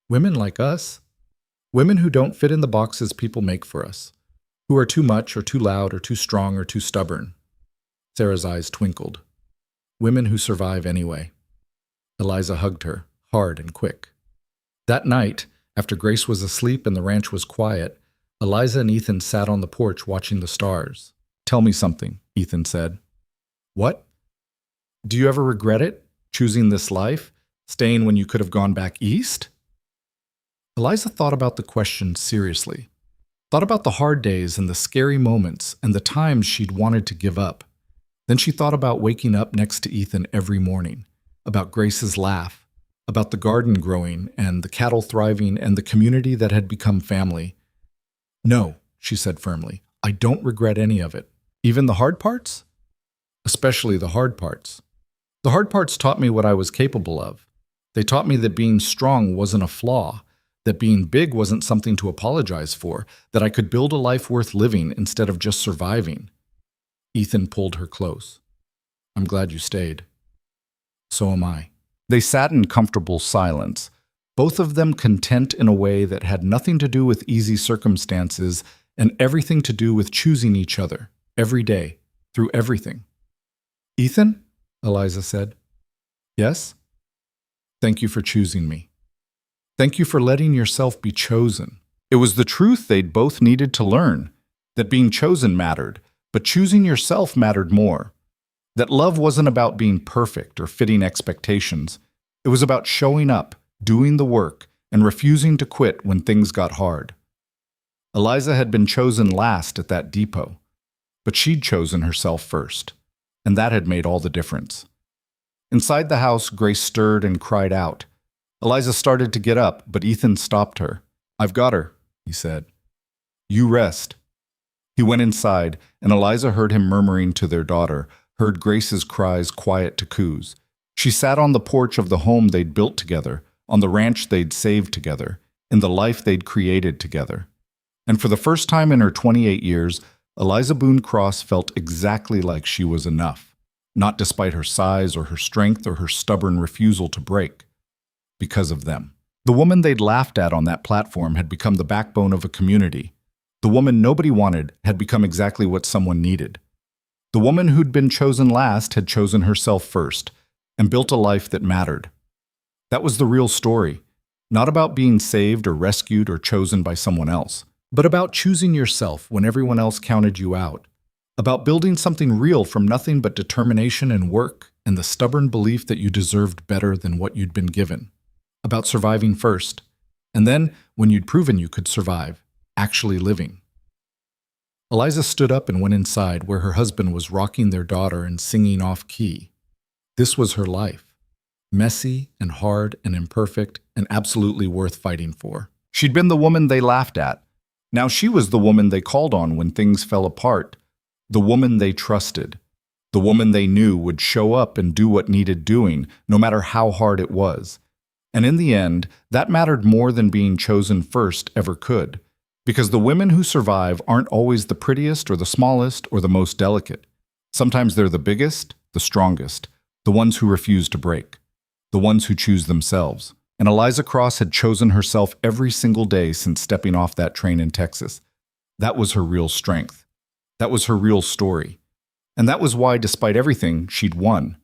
Women like us? Women who don't fit in the boxes people make for us, who are too much or too loud or too strong or too stubborn. Sarah's eyes twinkled. Women who survive anyway. Eliza hugged her, hard and quick. That night, after Grace was asleep and the ranch was quiet, Eliza and Ethan sat on the porch watching the stars. "Tell me something," Ethan said. "What? Do you ever regret it? Choosing this life? Staying when you could have gone back east?" Eliza thought about the question seriously. Thought about the hard days and the scary moments and the times she'd wanted to give up. Then she thought about waking up next to Ethan every morning, about Grace's laugh, about the garden growing and the cattle thriving and the community that had become family. "No," she said firmly, "I don't regret any of it. Even the hard parts?" "Especially the hard parts. The hard parts taught me what I was capable of. They taught me that being strong wasn't a flaw, that being big wasn't something to apologize for, that I could build a life worth living instead of just surviving." Ethan pulled her close. "I'm glad you stayed." "So am I." They sat in comfortable silence, both of them content in a way that had nothing to do with easy circumstances and everything to do with choosing each other, every day, through everything. "Ethan?" Eliza said. "Yes?" "Thank you for choosing me. Thank you for letting yourself be chosen." It was the truth they'd both needed to learn, that being chosen mattered, but choosing yourself mattered more. That love wasn't about being perfect or fitting expectations. It was about showing up, doing the work, and refusing to quit when things got hard. Eliza had been chosen last at that depot, but she'd chosen herself first, and that had made all the difference. Inside the house, Grace stirred and cried out. Eliza started to get up, but Ethan stopped her. "I've got her," he said. "You rest." He went inside, and Eliza heard him murmuring to their daughter, heard Grace's cries quiet to coos. She sat on the porch of the home they'd built together, on the ranch they'd saved together, in the life they'd created together. And for the first time in her 28 years, Eliza Boone Cross felt exactly like she was enough, not despite her size or her strength or her stubborn refusal to break. Because of them. The woman they'd laughed at on that platform had become the backbone of a community. The woman nobody wanted had become exactly what someone needed. The woman who'd been chosen last had chosen herself first and built a life that mattered. That was the real story, not about being saved or rescued or chosen by someone else, but about choosing yourself when everyone else counted you out, about building something real from nothing but determination and work and the stubborn belief that you deserved better than what you'd been given, about surviving first, and then, when you'd proven you could survive, actually living. Eliza stood up and went inside where her husband was rocking their daughter and singing off-key. This was her life. Messy and hard and imperfect and absolutely worth fighting for. She'd been the woman they laughed at. Now she was the woman they called on when things fell apart. The woman they trusted. The woman they knew would show up and do what needed doing, no matter how hard it was. And in the end, that mattered more than being chosen first ever could. Because the women who survive aren't always the prettiest or the smallest or the most delicate. Sometimes they're the biggest, the strongest, the ones who refuse to break, the ones who choose themselves. And Eliza Cross had chosen herself every single day since stepping off that train in Texas. That was her real strength. That was her real story. And that was why, despite everything, she'd won.